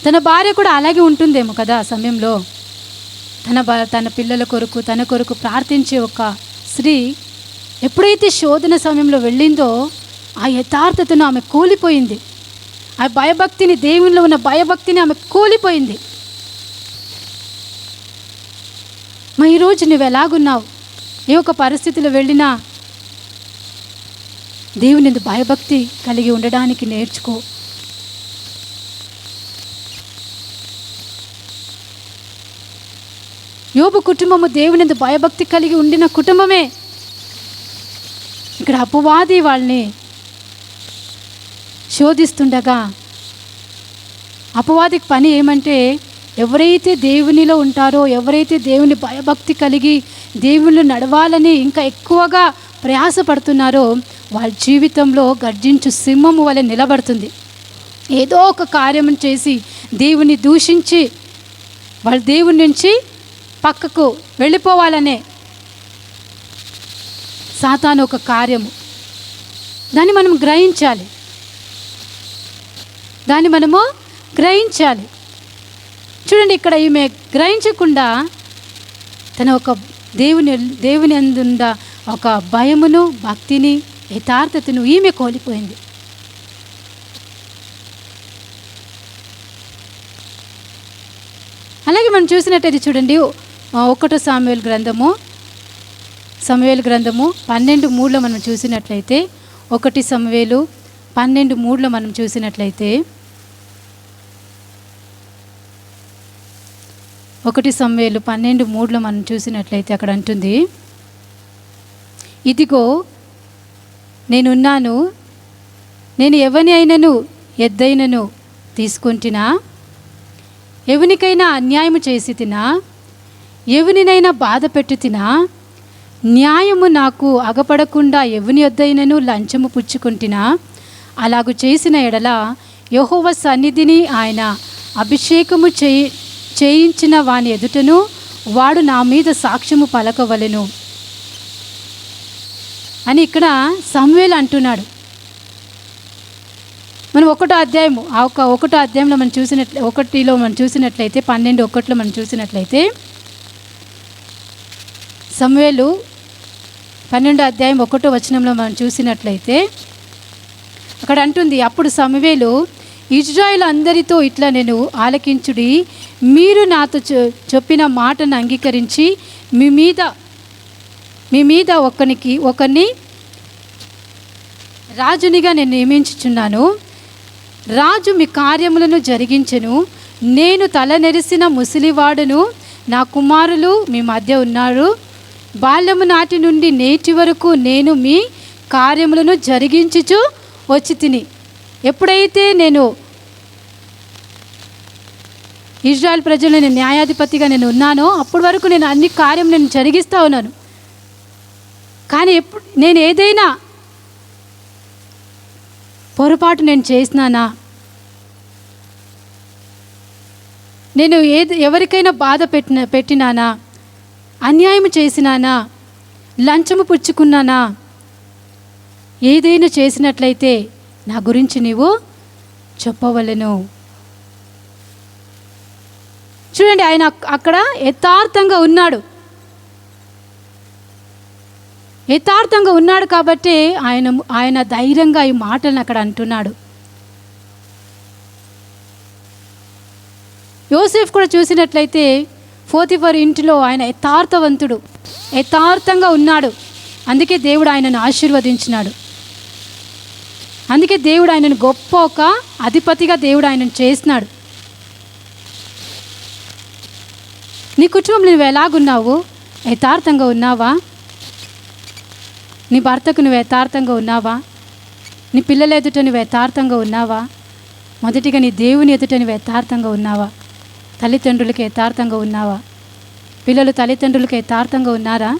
S4: తన భార్య కూడా అలాగే ఉంటుందేమో కదా ఆ సమయంలో. తన పిల్లల కొరకు, తన కొరకు ప్రార్థించే ఒక స్త్రీ ఎప్పుడైతే శోధన సమయంలో వెళ్ళిందో ఆ యథార్థతను ఆమె కోల్పోయింది. ఆ భయభక్తిని, దేవునిలో ఉన్న భయభక్తిని ఆమె కోల్పోయింది. మరి ఈరోజు నువ్వు ఎలాగున్నావు? ఏ ఒక పరిస్థితిలో వెళ్ళినా దేవుని భయభక్తి కలిగి ఉండడానికి నేర్చుకో. యోబు కుటుంబము దేవుని భయభక్తి కలిగి ఉండిన కుటుంబమే. ఇక్కడ అపవాది వాళ్ళని శోధిస్తుండగా అపవాదికి పని ఏమంటే, ఎవరైతే దేవునిలో ఉంటారో, ఎవరైతే దేవుని భయభక్తి కలిగి దేవుళ్ళు నడవాలని ఇంకా ఎక్కువగా ప్రయాసపడుతున్నారో వాళ్ళ జీవితంలో గర్జించు సింహము వలె నిలబడుతుంది. ఏదో ఒక కార్యం చేసి దేవుని దూషించి వాళ్ళ దేవుని నుంచి పక్కకు వెళ్ళిపోవాలనే సాతాను ఒక కార్యము. దాన్ని మనం గ్రహించాలి. చూడండి, ఇక్కడ ఈమె గ్రహించకుండా తన ఒక దేవుని అందుండ ఒక భయమును, భక్తిని, యథార్థతను ఈమె కోల్పోయింది. అలాగే మనం చూసినట్టయితే చూడండి, 1 సమూయేలు గ్రంథము 12:3 మనం చూసినట్లయితే, 1 సమూయేలు 12:3 మనం చూసినట్లయితే, 1 సమూయేలు 12:3 మనం చూసినట్లయితే అక్కడ అంటుంది, ఇదిగో నేనున్నాను, నేను ఎవని అయినను ఎద్దైనను తీసుకుంటున్నా, ఎవనికైనా అన్యాయము చేసి తినా, ఎవనినైనా బాధ పెట్టి తినా, న్యాయము నాకు అగపడకుండా ఎవని యొద్దైనను లంచము పుచ్చుకుంటున్నా, అలాగు చేసిన ఎడల యెహోవా సన్నిధిని ఆయన అభిషేకము చేయించిన వాని ఎదుటను వాడు నా మీద సాక్ష్యము పలకవలెను అని ఇక్కడ సమూయేలు అంటున్నాడు. మనం 1వ అధ్యాయము, ఆ 1వ అధ్యాయంలో మనం చూసినట్లయితే 1లో మనం చూసినట్లయితే 12:1 మనం చూసినట్లయితే, సమూయేలు 12వ అధ్యాయం 1వ వచనంలో మనం చూసినట్లయితే అక్కడ అంటుంది, అప్పుడు సమూయేలు ఇజ్రాయేలు అందరితో ఇట్లా నేను ఆలకించుడి, మీరు నాతో చెప్పిన మాటను అంగీకరించి మీ మీద ఒకరిని రాజునిగా నేను నియమించుచున్నాను. రాజు మీ కార్యములను జరిగించెను. నేను తల నెరిసిన ముసలివాడును, నా కుమారులు మీ మధ్య ఉన్నారు. బాల్యము నాటి నుండి నేటి వరకు నేను మీ కార్యములను జరిగించుచు వచ్చి తిని. ఎప్పుడైతే నేను ఇజ్రాయెల్ ప్రజలను న్యాయాధిపతిగా నేను ఉన్నానో అప్పటి వరకు నేను అన్ని కార్యం నేను జరిగిస్తూ ఉన్నాను. కానీ నేను ఏదైనా పొరపాటు నేను చేసినానా, నేను ఎవరికైనా బాధ పెట్టినానా, అన్యాయం చేసినానా, లంచము పుచ్చుకున్నానా, ఏదైనా చేసినట్లయితే నా గురించి నీవు చెప్పవలెను. చూడండి, ఆయన అక్కడ యథార్థంగా ఉన్నాడు. యథార్థంగా ఉన్నాడు కాబట్టి ఆయన ధైర్యంగా ఈ మాటలను అక్కడ అంటున్నాడు. యోసేఫ్ కూడా చూసినట్లయితే పోతిఫర్ ఇంటిలో ఆయన యథార్థవంతుడు, యథార్థంగా ఉన్నాడు. అందుకే దేవుడు ఆయనను ఆశీర్వదించినాడు. అందుకే దేవుడు ఆయనను గొప్ప ఒక అధిపతిగా దేవుడు ఆయనను చేసినాడు. నీ కుటుంబంలో నువ్వు ఎలాగున్నావు? యథార్థంగా ఉన్నావా? నీ భర్తకు నువ్వు యథార్థంగా ఉన్నావా? నీ పిల్లల ఎదుట నువ్వు యథార్థంగా ఉన్నావా? మొదటిగా నీ దేవుని ఎదుట నువ్వు యథార్థంగా ఉన్నావా? తల్లిదండ్రులకి యథార్థంగా ఉన్నావా? పిల్లలు తల్లిదండ్రులకి యథార్థంగా ఉన్నారా?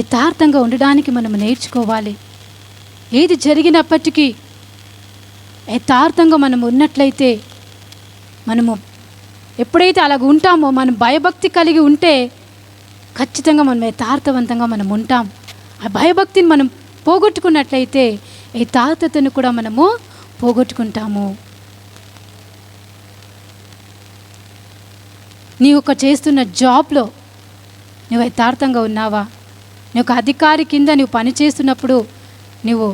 S4: యథార్థంగా ఉండడానికి మనం నేర్చుకోవాలి. ఏది జరిగినప్పటికీ యథార్థంగా మనం ఉన్నట్లయితే, మనము ఎప్పుడైతే అలాగ ఉంటామో, మనం భయభక్తి కలిగి ఉంటే ఖచ్చితంగా మనం యథార్థవంతంగా మనం ఉంటాం. ఆ భయభక్తిని మనం పోగొట్టుకున్నట్లయితే యథార్థతను కూడా మనము పోగొట్టుకుంటాము. నీ యొక్క చేస్తున్న జాబ్లో నువ్వు యథార్థంగా ఉన్నావా? నీ యొక్క అధికారి కింద నువ్వు పని చేస్తున్నప్పుడు నువ్వు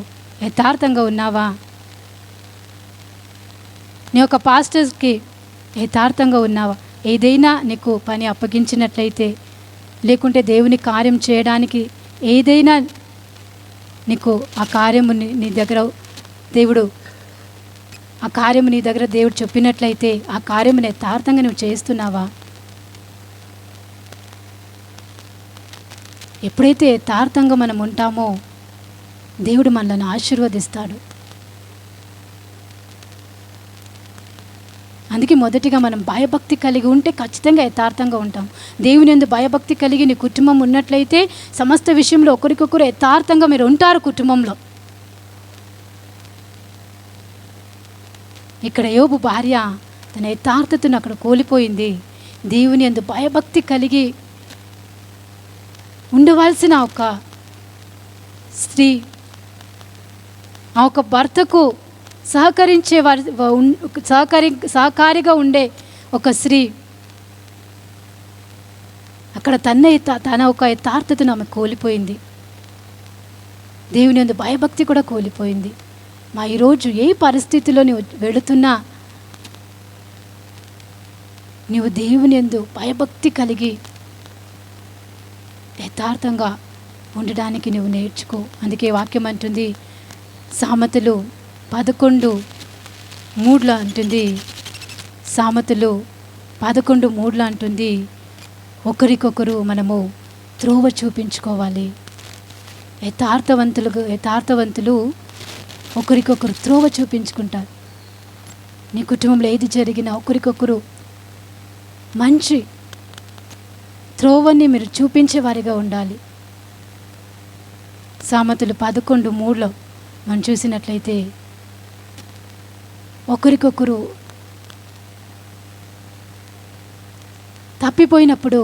S4: యథార్థంగా ఉన్నావా? నీ యొక్క పాస్టర్స్కి యథార్థంగా ఉన్నావా? ఏదైనా నీకు పని అప్పగించినట్లయితే, లేకుంటే దేవుని కార్యం చేయడానికి ఏదైనా నీకు ఆ కార్యము నీ దగ్గర దేవుడు చెప్పినట్లయితే ఆ కార్యముని యథార్థంగా నువ్వు చేస్తున్నావా? ఎప్పుడైతే యథార్థంగా మనం ఉంటామో దేవుడు మనల్ని ఆశీర్వదిస్తాడు. అందుకే మొదటిగా మనం భయభక్తి కలిగి ఉంటే ఖచ్చితంగా యథార్థంగా ఉంటాం. దేవుని యందు భయభక్తి కలిగి నీ కుటుంబం ఉన్నట్లయితే సమస్త విషయంలో ఒకరికొకరు యథార్థంగా మీరు ఉంటారు కుటుంబంలో. ఇక్కడ యోబు భార్య తన యథార్థతను అక్కడ కోల్పోయింది. దేవుని యందు భయభక్తి కలిగి ఉండవలసిన ఒక స్త్రీ, ఆ ఒక భర్తకు సహకారిగా ఉండే ఒక స్త్రీ అక్కడ తన ఒక యథార్థతను ఆమె కోల్పోయింది. దేవుని యందు భయభక్తి కూడా కోల్పోయింది. ఈరోజు ఏ పరిస్థితిలో నువ్వు వెళుతున్నా నువ్వు దేవుని యందు భయభక్తి కలిగి యథార్థంగా ఉండడానికి నువ్వు నేర్చుకో. అందుకే వాక్యం అంటుంది, సామెతలు 11:3 అంటుంది, సామెతలు 11:3 అంటుంది, ఒకరికొకరు మనము త్రోవ చూపించుకోవాలి. యథార్థవంతులు ఒకరికొకరు త్రోవ చూపించుకుంటారు. నీ కుటుంబంలో ఏది జరిగినా ఒకరికొకరు మంచి త్రోవని మీరు చూపించేవారిగా ఉండాలి. సామెతలు 11:3 మనం చూసినట్లయితే ఒకరికొకరు తప్పిపోయినప్పుడు,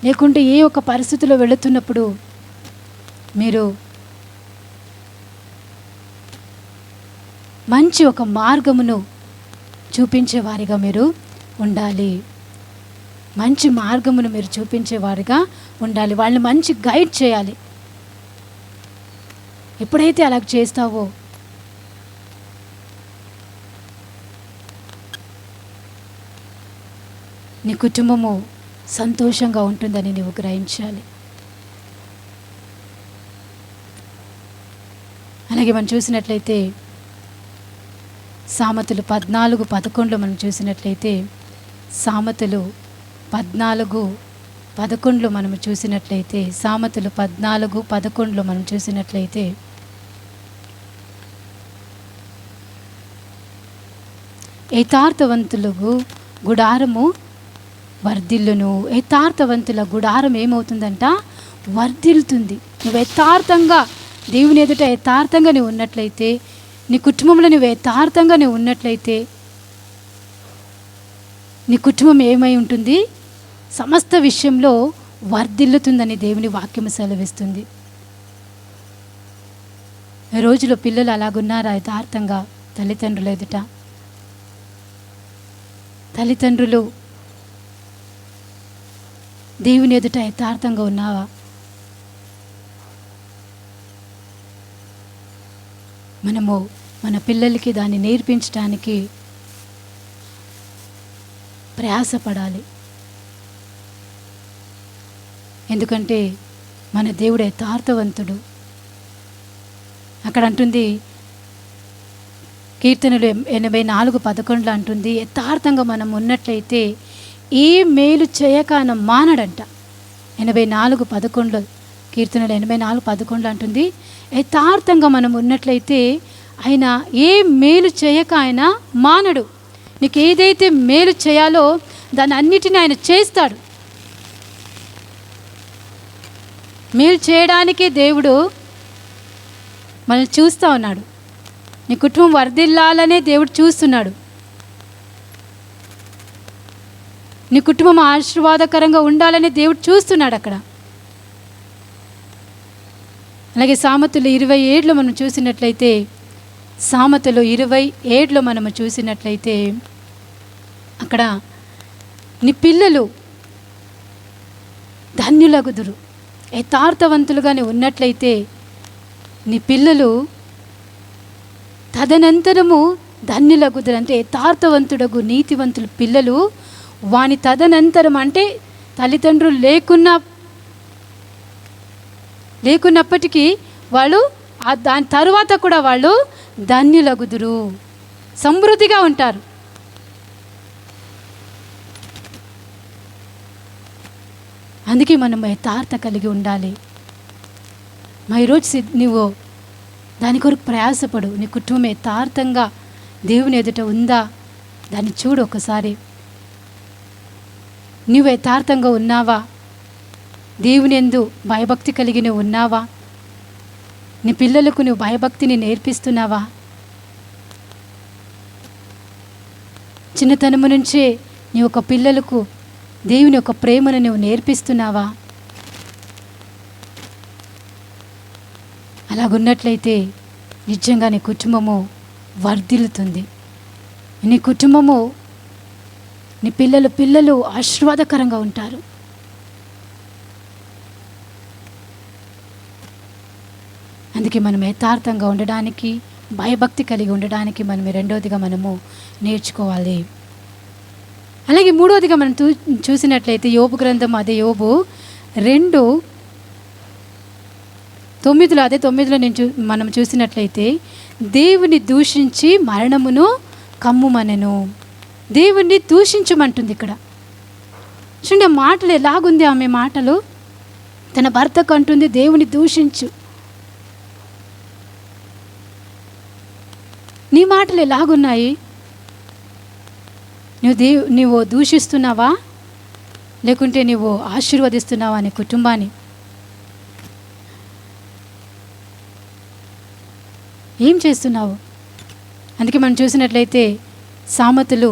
S4: లేకుంటే ఏ ఒక పరిస్థితిలో వెళుతున్నప్పుడు మీరు మంచి ఒక మార్గమును చూపించేవారిగా మీరు ఉండాలి. మంచి మార్గమును మీరు చూపించేవారిగా ఉండాలి. వాళ్ళని మంచి గైడ్ చేయాలి. ఎప్పుడైతే అలా చేస్తావో నీ కుటుంబము సంతోషంగా ఉంటుందని నీవు గ్రహించాలి. అలాగే మనం చూసినట్లయితే సామెతలు 14:11 మనం చూసినట్లయితే సామెతలు 14 11లో మనం చూసినట్లయితే, సామెతలు 14:11లో మనం చూసినట్లయితే, యథార్థవంతులకు గుడారము వర్ధిల్లును. యథార్థవంతుల గుడారం ఏమవుతుందంట? వర్ధిల్లుతుంది. నువ్వు యథార్థంగా దేవుని ఎదుట యథార్థంగా నువ్వు ఉన్నట్లయితే, నీ కుటుంబంలో నువ్వు యథార్థంగా నువ్వు ఉన్నట్లయితే, నీ కుటుంబం ఏమై ఉంటుంది? సమస్త విషయంలో వర్ధిల్లుతుందని దేవుని వాక్యం సెలవిస్తుంది. ఈ రోజులో పిల్లలు అలాగున్నారా? యథార్థంగా తల్లిదండ్రుల ఎదుట, తల్లిదండ్రులు దేవుని ఎదుట యథార్థంగా ఉన్నావా? మనము మన పిల్లలకి దాన్ని నేర్పించడానికి ప్రయాసపడాలి. ఎందుకంటే మన దేవుడు యథార్థవంతుడు. అక్కడ అంటుంది, కీర్తనలు 84:11 అంటుంది, యథార్థంగా మనం ఉన్నట్లయితే ఏ మేలు చేయక ఆయన మానడంట. 84:11 కీర్తనలు 84:11 అంటుంది, యథార్థంగా మనం ఉన్నట్లయితే ఆయన ఏ మేలు చేయక ఆయన మానడు. నీకు ఏదైతే మేలు చేయాలో దాన్ని అన్నిటినీ ఆయన చేస్తాడు. మేలు చేయడానికే దేవుడు మనల్ని చూస్తూ ఉన్నాడు. నీ కుటుంబం వర్ధిల్లాలనే దేవుడు చూస్తున్నాడు. నీ కుటుంబం ఆశీర్వాదకరంగా ఉండాలని దేవుడు చూస్తున్నాడు అక్కడ. అలాగే సామెతలు 27లో మనం చూసినట్లయితే, సామెతలు 27లో మనము చూసినట్లయితే, అక్కడ నీ పిల్లలు ధన్యులగుదురు. యథార్థవంతులుగానే ఉన్నట్లయితే నీ పిల్లలు తదనంతరము ధన్యులగుదురు. అంటే యథార్థవంతుడగు నీతివంతులు పిల్లలు వాని తదనంతరం, అంటే తల్లిదండ్రులు లేకున్నప్పటికీ వాళ్ళు దాని తరువాత కూడా వాళ్ళు ధన్యులగుదురు, సమృద్ధిగా ఉంటారు. అందుకే మనం యథార్థ కలిగి ఉండాలి. ఈరోజు నువ్వు దాని కొరకు ప్రయాసపడు. నీ కుటుంబం యథార్థంగా దేవుని ఎదుట ఉందా? దాన్ని చూడు ఒకసారి. నువ్వు యథార్థంగా ఉన్నావా? దేవుని యందు భయభక్తి కలిగి నువ్వు ఉన్నావా? నీ పిల్లలకు నువ్వు భయభక్తిని నేర్పిస్తున్నావా? చిన్నతనము నుంచే నీ యొక్క పిల్లలకు దేవుని యొక్క ప్రేమను నువ్వు నేర్పిస్తున్నావా? అలాగున్నట్లయితే నిజంగా నీ కుటుంబము వర్ధిల్లుతుంది. నీ కుటుంబము, నీ పిల్లలు ఆశీర్వాదకరంగా ఉంటారు. అందుకే మనం యథార్థంగా ఉండడానికి, భయభక్తి కలిగి ఉండడానికి మనం రెండవదిగా మనము నేర్చుకోవాలి. అలాగే మూడవదిగా మనం చూసినట్లయితే యోబు గ్రంథం, అదే యోబు 2:9 అదే 9లో మనం చూసినట్లయితే, దేవుని దూషించి మరణమును కమ్ముమనెను. దేవుణ్ణి దూషించమంటుంది ఇక్కడ. చూడండి ఆ మాటలు ఎలాగుంది. ఆమె మాటలు తన భర్తకు అంటుంది, దేవుని దూషించు. నీ మాటలు ఎలాగున్నాయి? నువ్వు దూషిస్తున్నావా, లేకుంటే నువ్వు ఆశీర్వదిస్తున్నావా నీ కుటుంబాన్ని? ఏం చేస్తున్నావు? అందుకే మనం చూసినట్లయితే సామెతలు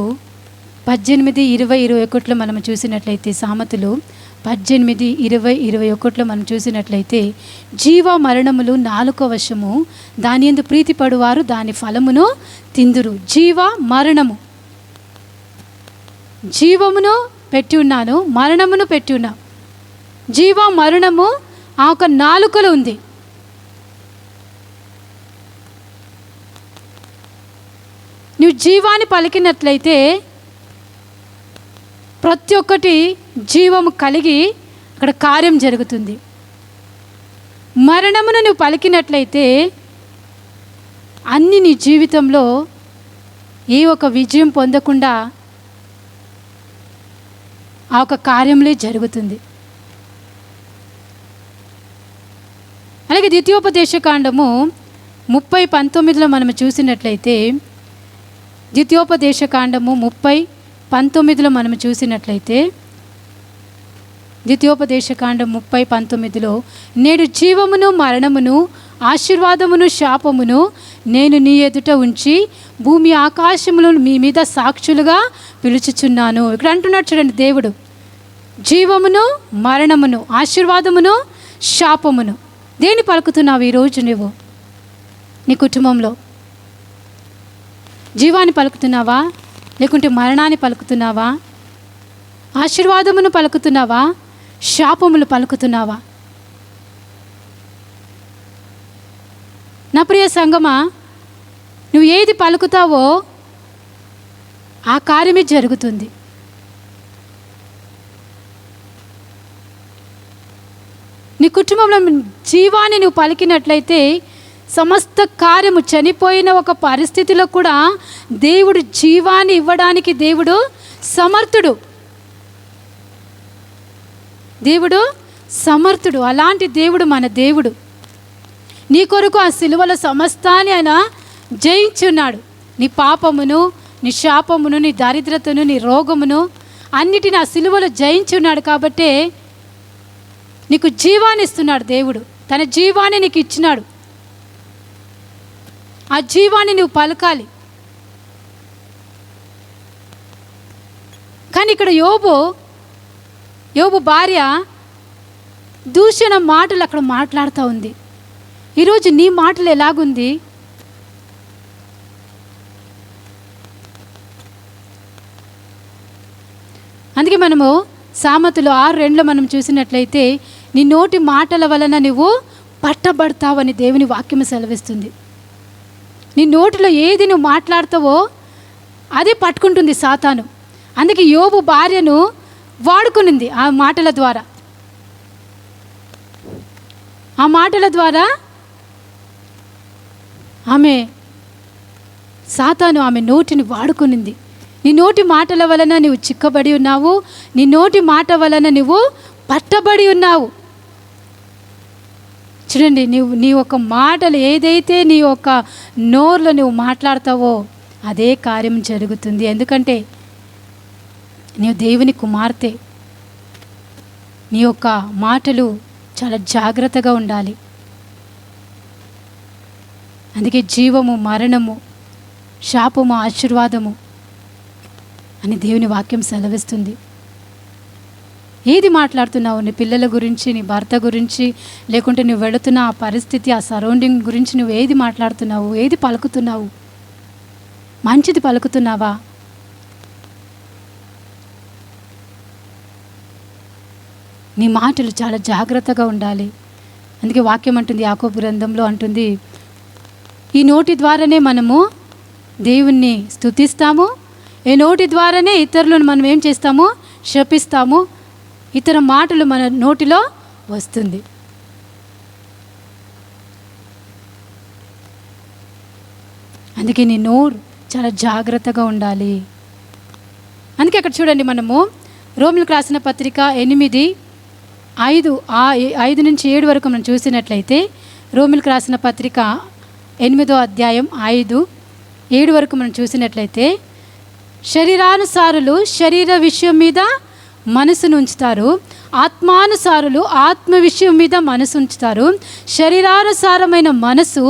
S4: 18:20-21లో మనం చూసినట్లయితే, సామెతలు 18:20-21లో మనం చూసినట్లయితే, జీవ మరణములు నాలుక వశము, దాని యందు ప్రీతిపడువారు దాని ఫలమును తిందురు. జీవ మరణము, జీవమును పెట్టి ఉన్నాను, మరణమును పెట్టి ఉన్నా. జీవ మరణము ఆ ఒక నాలుకలో ఉంది. నువ్వు జీవాన్ని పలికినట్లయితే ప్రతి ఒక్కటి జీవము కలిగి అక్కడ కార్యం జరుగుతుంది. మరణమును నువ్వు పలికినట్లయితే అన్ని నీ జీవితంలో ఏ ఒక విజయం పొందకుండా ఆ ఒక కార్యంలో జరుగుతుంది. అలాగే ద్వితీయోపదేశకాండము 30:19 మనం చూసినట్లయితే, ద్వితీయోపదేశకాండము 30:19 మనం చూసినట్లయితే, ద్వితీయోపదేశకాండం 30:19 నేడు జీవమును మరణమును ఆశీర్వాదమును శాపమును నేను నీ ఎదుట ఉంచి భూమి ఆకాశములను మీ మీద సాక్షులుగా పిలుచుచున్నాను. ఇక్కడ అంటున్నాడు చూడండి దేవుడు, జీవమును మరణమును ఆశీర్వాదమును శాపమును. దేని పలుకుతున్నావు ఈరోజు నువ్వు నీ కుటుంబంలో? జీవాన్ని పలుకుతున్నావా, లేకుంటే మరణాన్ని పలుకుతున్నావా? ఆశీర్వాదమును పలుకుతున్నావా, శాపములు పలుకుతున్నావా? నా ప్రియ సంగమా, నువ్వు ఏది పలుకుతావో ఆ కార్యమే జరుగుతుంది. నీ కుటుంబంలో జీవాన్ని నువ్వు పలికినట్లయితే సమస్త కార్యము, చనిపోయిన ఒక పరిస్థితిలో కూడా దేవుడు జీవాన్ని ఇవ్వడానికి దేవుడు సమర్థుడు. దేవుడు సమర్థుడు. అలాంటి దేవుడు మన దేవుడు. నీ కొరకు ఆ సిలువలో సమస్తాన్ని ఆయన జయించున్నాడు. నీ పాపమును, నీ శాపమును, నీ దరిద్రతను, నీ రోగమును అన్నిటిని ఆ సిలువలో జయించున్నాడు. కాబట్టే నీకు జీవాన్ని ఇస్తున్నాడు దేవుడు. తన జీవాన్ని నీకు ఇచ్చినాడు. ఆ జీవాన్ని నువ్వు పలకాలి. కానీ ఇక్కడ యోబు భార్య దూషణ మాటలు అక్కడ మాట్లాడుతూ ఉంది. ఈరోజు నీ మాటలు ఎలాగుంది? అందుకే మనము సామెతలు 6:2 మనం చూసినట్లయితే, నీ నోటి మాటల వలన నువ్వు పట్టబడతావని దేవుని వాక్యం సెలవిస్తుంది. నీ నోటిలో ఏది నువ్వు మాట్లాడతావో అదే పట్టుకుంటుంది సాతాను. అందుకే యోబు భార్యను వాడుకునింది ఆ మాటల ద్వారా. ఆ మాటల ద్వారా సాతాను ఆమె నోటిని వాడుకునింది. నీ నోటి మాటల వలన నువ్వు చిక్కబడి ఉన్నావు. నీ నోటి మాట వలన నువ్వు పట్టబడి ఉన్నావు. చూడండి, నీ యొక్క మాటలు ఏదైతే నీ యొక్క నోరులో నువ్వు మాట్లాడతావో అదే కార్యం జరుగుతుంది. ఎందుకంటే నీవు దేవుని కుమార్తె. నీ యొక్క మాటలు చాలా జాగ్రత్తగా ఉండాలి. అందుకే జీవము మరణము, శాపము ఆశీర్వాదము అని దేవుని వాక్యం సెలవిస్తుంది. ఏది మాట్లాడుతున్నావు? నీ పిల్లల గురించి, నీ భర్త గురించి, లేకుంటే నువ్వు వెళుతున్న ఆ పరిస్థితి, ఆ సరౌండింగ్ గురించి నువ్వు ఏది మాట్లాడుతున్నావు? ఏది పలుకుతున్నావు? మంచిది పలుకుతున్నావా? నీ మాటలు చాలా జాగ్రత్తగా ఉండాలి. అందుకే వాక్యం అంటుంది, యాకోబు గ్రంథంలో అంటుంది, ఈ నోటి ద్వారానే మనము దేవుణ్ణి స్తుతిస్తాము. ఈ నోటి ద్వారానే ఇతరులను మనం ఏం చేస్తాము? శపిస్తాము. ఇతర మాటలు మన నోటిలో వస్తుంది. అందుకే నీ నోరు చాలా జాగ్రత్తగా ఉండాలి. అందుకే అక్కడ చూడండి, మనము రోమిలకు రాసిన పత్రిక 8:5-7 వరకు మనం చూసినట్లయితే, రోమిలకు రాసిన పత్రిక 8వ అధ్యాయం 5-7 వరకు మనం చూసినట్లయితే, శరీరానుసారులు శరీర విషయం మీద మనసును ఉంచుతారు, ఆత్మానుసారులు ఆత్మ విషయం మీద మనసు ఉంచుతారు. శరీరానుసారమైన మనసు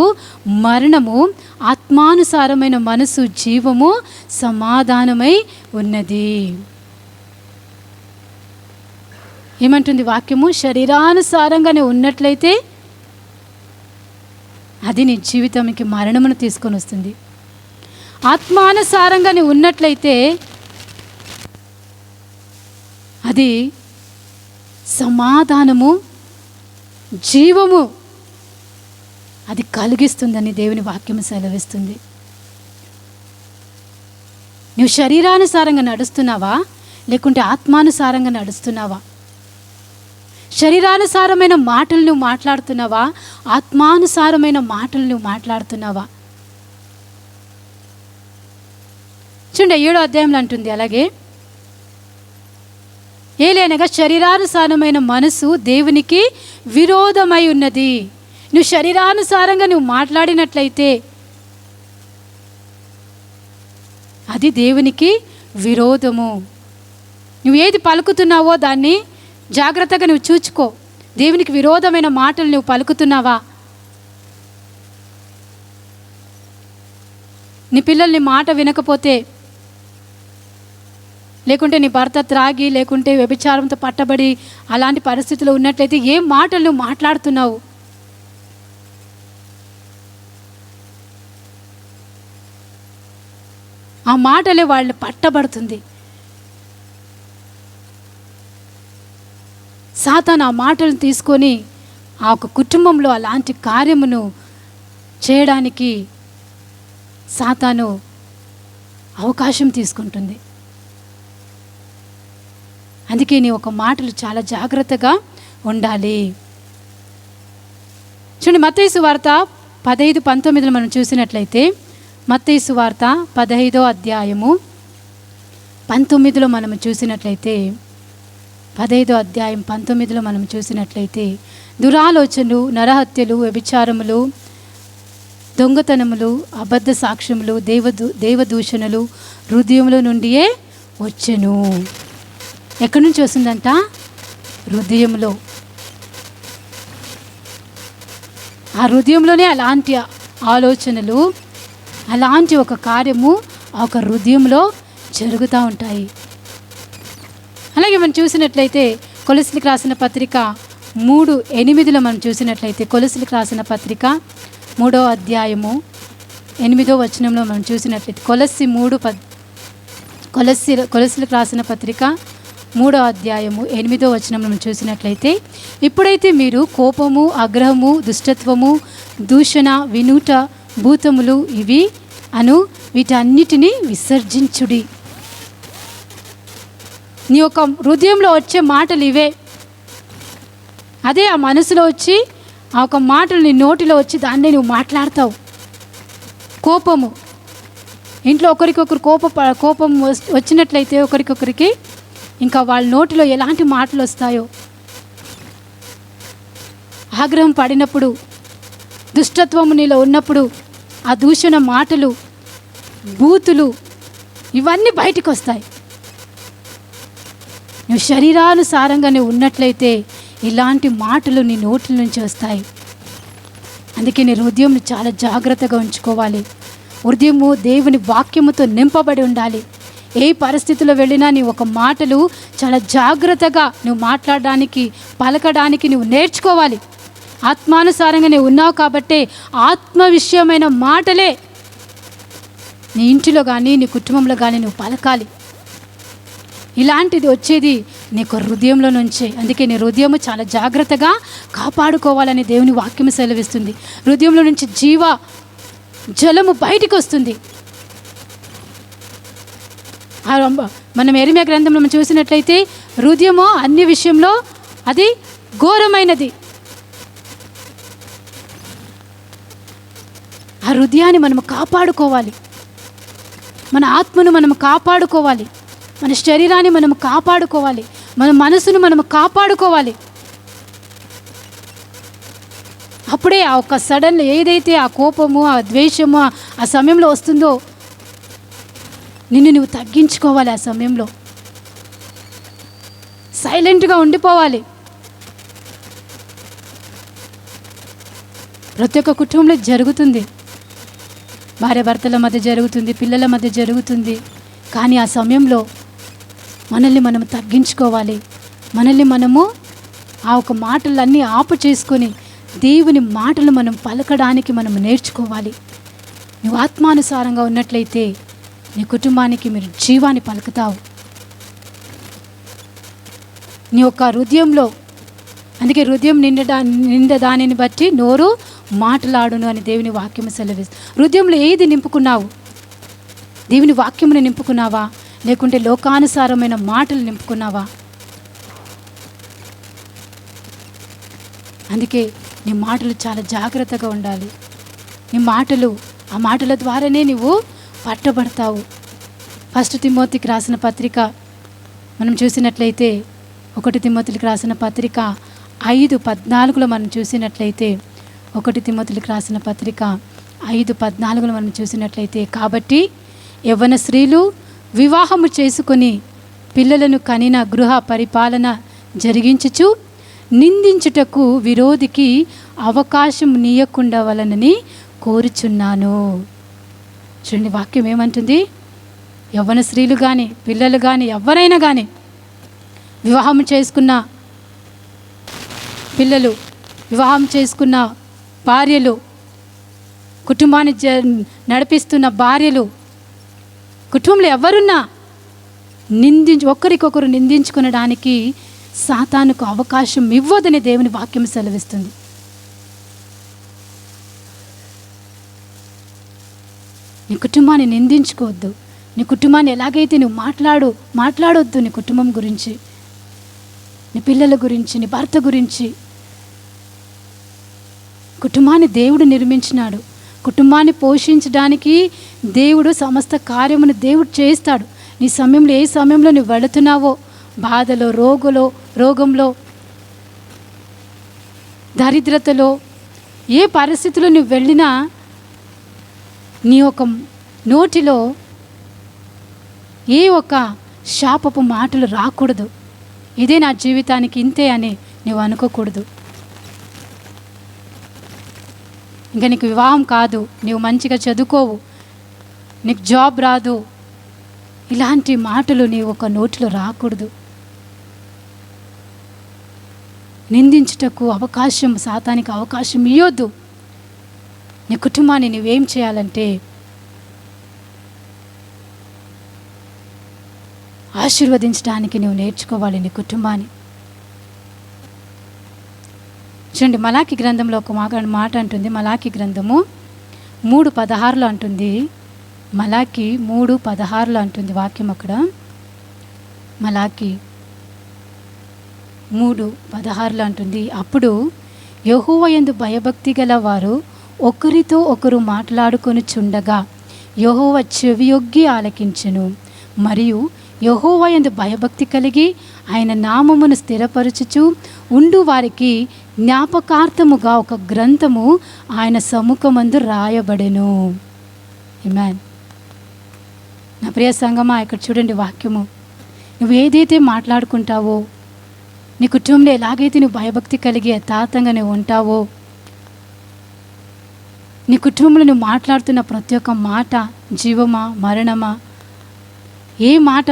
S4: మరణము, ఆత్మానుసారమైన మనసు జీవము సమాధానమై ఉన్నది. ఏమంటుంది వాక్యము? శరీరానుసారంగానే ఉన్నట్లయితే అది నీ జీవితానికి మరణమును తీసుకొని వస్తుంది. ఆత్మానుసారంగానే ఉన్నట్లయితే అది సమాధానము, జీవము అది కలిగిస్తుందని దేవుని వాక్యము సెలవిస్తుంది. నువ్వు శరీరానుసారంగా నడుస్తున్నావా, లేకుంటే ఆత్మానుసారంగా నడుస్తున్నావా? శరీరానుసారమైన మాటలు నువ్వు మాట్లాడుతున్నావా, ఆత్మానుసారమైన మాటలు నువ్వు మాట్లాడుతున్నావా? చూడండి, 7వ అధ్యాయంలో అంటుంది, అలాగే ఏలైనగా శరీరానుసారమైన మనసు దేవునికి విరోధమై ఉన్నది. నువ్వు శరీరానుసారంగా నువ్వు మాట్లాడినట్లయితే అది దేవునికి విరోధము. నువ్వు ఏది పలుకుతున్నావో దాన్ని జాగ్రత్తగా నువ్వు చూచుకో. దేవునికి విరోధమైన మాటలు నువ్వు పలుకుతున్నావా? నీ పిల్లల్ని మాట వినకపోతే, లేకుంటే నీ భర్త త్రాగి, లేకుంటే వ్యభిచారంతో పట్టబడి అలాంటి పరిస్థితుల్లో ఉన్నట్లయితే ఏం మాటలు నువ్వు మాట్లాడుతున్నావు? ఆ మాటలే వాళ్ళు పట్టబడుతుంది. సాతాను ఆ మాటలను తీసుకొని ఆ ఒక కుటుంబంలో అలాంటి కార్యమును చేయడానికి సాతాను అవకాశం తీసుకుంటుంది. అందుకే నీ ఒక మాటలు చాలా జాగ్రత్తగా ఉండాలి. చూడండి, మత్తయి సువార్త 15:19 మనం చూసినట్లయితే, మత్తయి సువార్త 15వ అధ్యాయము 19లో మనం చూసినట్లయితే, 15వ అధ్యాయం 19లో మనం చూసినట్లయితే, దురాలోచనలు, నరహత్యలు, వ్యభిచారములు, దొంగతనములు, అబద్ధ సాక్ష్యములు, దేవదూషణలు హృదయముల నుండియే వచ్చెను. ఎక్కడి నుంచి వస్తుందంట? హృదయంలో. ఆ హృదయంలోనే అలాంటి ఆలోచనలు, అలాంటి ఒక కార్యము ఆ ఒక హృదయంలో జరుగుతూ ఉంటాయి. అలాగే మనం చూసినట్లయితే కొలస్సీలకు రాసిన పత్రిక 3:8 మనం చూసినట్లయితే, కొలస్సీలకు రాసిన పత్రిక 3వ అధ్యాయము 8వ వచనంలో మనం చూసినట్లయితే, కొలస్సీలకు రాసిన పత్రిక 3వ అధ్యాయము 8వ వచనంలో మనం చూసినట్లయితే, ఇప్పుడైతే మీరు కోపము, ఆగ్రహము, దుష్టత్వము, దూషణ, వినుట, భూతములు ఇవి వీటన్నిటినీ విసర్జించుడి. నీ యొక్క హృదయంలో వచ్చే మాటలు ఇవే. అదే ఆ మనసులో వచ్చి ఆ ఒక మాటలు నీ నోటిలో వచ్చి దాన్నే నువ్వు మాట్లాడతావు. కోపము, ఇంట్లో ఒకరికొకరు కోపం వచ్చినట్లయితే ఒకరికొకరికి ఇంకా వాళ్ళ నోటిలో ఎలాంటి మాటలు వస్తాయో. ఆగ్రహం పడినప్పుడు, దుష్టత్వము నీలో ఉన్నప్పుడు ఆ దూషణ మాటలు, బూతులు ఇవన్నీ బయటికి వస్తాయి. నువ్వు శరీరానుసారంగా నువ్వు ఉన్నట్లయితే ఇలాంటి మాటలు నీ నోట్ల నుంచి వస్తాయి. అందుకే నీ హృదయం చాలా జాగ్రత్తగా ఉంచుకోవాలి. హృదయము దేవుని వాక్యముతో నింపబడి ఉండాలి. ఏ పరిస్థితిలో వెళ్ళినా నీ ఒక మాటలు చాలా జాగ్రత్తగా నువ్వు మాట్లాడడానికి, పలకడానికి నువ్వు నేర్చుకోవాలి. ఆత్మానుసారంగా నువ్వు ఉన్నావు కాబట్టే ఆత్మ విషయమైన మాటలే నీ ఇంటిలో కానీ నీ కుటుంబంలో కానీ నువ్వు పలకాలి. ఇలాంటిది వచ్చేది నీకు హృదయంలో నుంచే. అందుకే నీ హృదయము చాలా జాగ్రత్తగా కాపాడుకోవాలని దేవుని వాక్యము సెలవిస్తుంది. హృదయంలో నుంచి జీవ జలము బయటికి వస్తుంది. మనం యెరెమీయా గ్రంథంలో మనం చూసినట్లయితే, హృదయము అన్ని విషయంలో అది ఘోరమైనది. ఆ హృదయాన్ని మనము కాపాడుకోవాలి. మన ఆత్మను మనము కాపాడుకోవాలి. మన శరీరాన్ని మనము కాపాడుకోవాలి. మన మనసును మనము కాపాడుకోవాలి. అప్పుడే ఆ ఒక సడన్ ఏదైతే ఆ కోపము, ఆ ద్వేషము ఆ సమయంలో వస్తుందో నిన్ను నువ్వు తగ్గించుకోవాలి. ఆ సమయంలో సైలెంట్గా ఉండిపోవాలి. ప్రతి ఒక్క కుటుంబంలో జరుగుతుంది. భార్య భర్తల మధ్య జరుగుతుంది, పిల్లల మధ్య జరుగుతుంది. కానీ ఆ సమయంలో మనల్ని మనము తగ్గించుకోవాలి. మనల్ని మనము ఆ ఒక మాటలన్నీ ఆపు చేసుకొని దేవుని మాటలు మనం పలకడానికి మనం నేర్చుకోవాలి. నువ్వు ఆత్మానుసారంగా ఉన్నట్లయితే నీ కుటుంబానికి మీరు జీవాన్ని పలుకుతావు. నీ యొక్క హృదయంలో, అందుకే హృదయం నిండ దానిని బట్టి నోరు మాట్లాడును అని దేవుని వాక్యము సెలవిస్తుంది. హృదయంలో ఏది నింపుకున్నావు? దేవుని వాక్యమును నింపుకున్నావా, లేకుంటే లోకానుసారమైన మాటలు నింపుకున్నావా? అందుకే నీ మాటలు చాలా జాగ్రత్తగా ఉండాలి. నీ మాటలు, ఆ మాటల ద్వారానే నువ్వు పట్టబడతావు. 1 తిమోతికి రాసిన పత్రిక మనం చూసినట్లయితే, 1 తిమోతికి రాసిన పత్రిక 5:14 మనం చూసినట్లయితే, 1 తిమోతికి రాసిన పత్రిక 5:14 మనం చూసినట్లయితే, కాబట్టి యవ్వన స్త్రీలు వివాహము చేసుకొని పిల్లలను కనిన గృహ పరిపాలన జరిగించుచు నిందించుటకు విరోధికి అవకాశం నీయకుండా వలనని కోరుచున్నాను. చూడండి వాక్యం ఏమంటుంది? యవ్వన స్త్రీలు కానీ పిల్లలు కానీ ఎవరైనా కానీ వివాహం చేసుకున్న పిల్లలు, వివాహం చేసుకున్న భార్యలు, కుటుంబాన్ని నడిపిస్తున్న భార్యలు, కుటుంబంలో ఎవరున్నా ఒకరికొకరు నిందించుకునడానికి సాతానుకు అవకాశం ఇవ్వదని దేవుని వాక్యం సెలవిస్తుంది. నీ కుటుంబాన్ని నిందించుకోవద్దు. నీ కుటుంబాన్ని ఎలాగైతే నువ్వు మాట్లాడొద్దు. నీ కుటుంబం గురించి, నీ పిల్లల గురించి, నీ భర్త గురించి. కుటుంబాన్ని దేవుడు నిర్మించినాడు. కుటుంబాన్ని పోషించడానికి దేవుడు సమస్త కార్యమును దేవుడు చేస్తాడు. నీ సమయంలో, ఏ సమయంలో నువ్వు వెళుతున్నావో, బాధలో, రోగంలో, దరిద్రతలో, ఏ పరిస్థితిలో నువ్వు వెళ్ళినా నీ ఒక నోటిలో ఏ ఒక శాపపు మాటలు రాకూడదు. ఇదే నా జీవితానికి ఇంతే అని నువ్వు అనుకోకూడదు. ఇంకా నీకు వివాహం కాదు, నువ్వు మంచిగా చదువుకోవు, నీకు జాబ్ రాదు, ఇలాంటి మాటలు నీ ఒక నోటిలో రాకూడదు. నిందించుటకు అవకాశం, సాతానికి అవకాశం ఇవ్వద్దు. నీ కుటుంబాన్ని నువ్వేం చేయాలంటే ఆశీర్వదించడానికి నువ్వు నేర్చుకోవాలి నీ కుటుంబాన్ని. చూడండి, మలాకి గ్రంథంలో ఒక మాట అంటుంది. మలాకి గ్రంథము 3:16 అంటుంది. మలాకి 3:16 అంటుంది వాక్యం. అక్కడ మలాకి 3:16 అంటుంది, అప్పుడు యెహోవా యందు భయభక్తి గల వారు ఒకరితో ఒకరు మాట్లాడుకొనుచుండగా యెహోవా చెవియొగ్గి ఆలకించెను. మరియు యెహోవా యందు భయభక్తి కలిగి ఆయన నామమును స్థిరపరచుచు ఉండు వారికి జ్ఞాపకార్థముగా ఒక గ్రంథము ఆయన సముఖమందు రాయబడెను. ఆమేన్. నా ప్రియ సంగమా, ఇక్కడ చూడండి వాక్యము. నువ్వు ఏదైతే మాట్లాడుకుంటావో, నీ కుటుంబంలో ఎలాగైతే నువ్వు భయభక్తి కలిగి యథార్థంగా నువ్వు ఉంటావో, నీ కుటుంబంలో నువ్వు మాట్లాడుతున్న ప్రతి ఒక్క మాట జీవమా మరణమా, ఏ మాట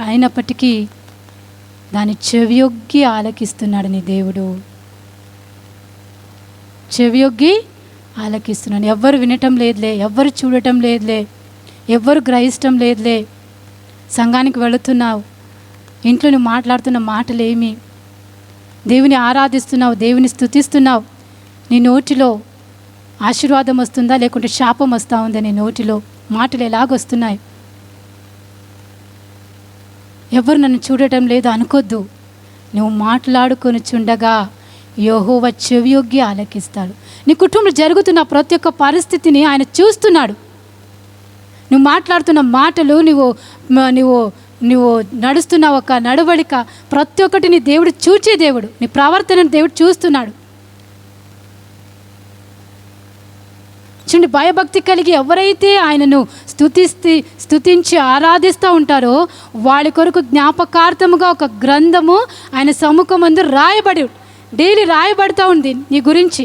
S4: అయినప్పటికీ దాన్ని చెవియొగ్గి ఆలకిస్తున్నాడు నీ దేవుడు. చెవియొగ్గి ఆలకిస్తున్నాడు. ఎవ్వరు వినటం లేదులే, ఎవ్వరు చూడటం లేదులే, ఎవ్వరు గ్రహించటం లేదులే. సంఘానికి వెళుతున్నావు, ఇంట్లో నువ్వు మాట్లాడుతున్న మాటలేమి, దేవుని ఆరాధిస్తున్నావు, దేవుని స్తుతిస్తున్నావు, నీ నోటిలో ఆశీర్వాదం వస్తుందా లేకుంటే శాపం వస్తూ ఉందా? నీ నోటిలో మాటలు ఎలాగొస్తున్నాయి? ఎవరు నన్ను చూడటం లేదు అనుకోద్దు. నువ్వు మాట్లాడుకొని చుండగా యెహోవా చెవియొగ్గి ఆలకిస్తాడు. నీ కుటుంబంలో జరుగుతున్న ప్రతి ఒక్క పరిస్థితిని ఆయన చూస్తున్నాడు. నువ్వు మాట్లాడుతున్న మాటలు, నువ్వు నడుస్తున్న ఒక నడవడిక, ప్రతి ఒక్కటి నీ దేవుడు చూచే దేవుడు. నీ ప్రవర్తనను దేవుడు చూస్తున్నాడు. చూడండి, భయభక్తి కలిగి ఎవరైతే ఆయనను స్తుతించి ఆరాధిస్తూ ఉంటారో వాళ్ళ కొరకు జ్ఞాపకార్థముగా ఒక గ్రంథము ఆయన సముఖమందు రాయబడి డైలీ రాయబడుతూ ఉంది. నీ గురించి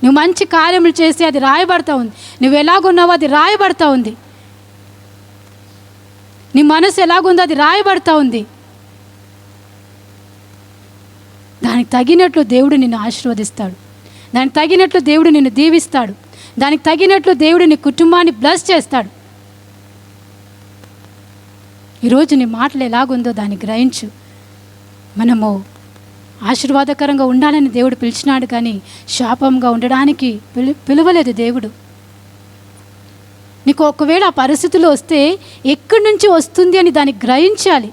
S4: నువ్వు మంచి కార్యములు చేస్తే అది రాయబడుతూ ఉంది. నువ్వు ఎలాగున్నావో అది రాయబడుతూ ఉంది. నీ మనసు ఎలాగుందో అది రాయబడుతూ ఉంది. దానికి తగినట్లు దేవుడు నిన్ను ఆశీర్వదిస్తాడు. దానికి తగినట్లు దేవుడు నిన్ను దీవిస్తాడు. దానికి తగినట్లు దేవుడు నీ కుటుంబాన్ని బ్లెస్ చేస్తాడు. ఈరోజు నీ మాటలు ఎలాగుందో దాన్ని గ్రహించు. మనము ఆశీర్వాదకరంగా ఉండాలని దేవుడు పిలిచినాడు, కానీ శాపంగా ఉండడానికి పిలవలేదు దేవుడు. నీకు ఒకవేళ ఆ పరిస్థితులు వస్తే ఎక్కడి నుంచి వస్తుంది అని దాన్ని గ్రహించాలి.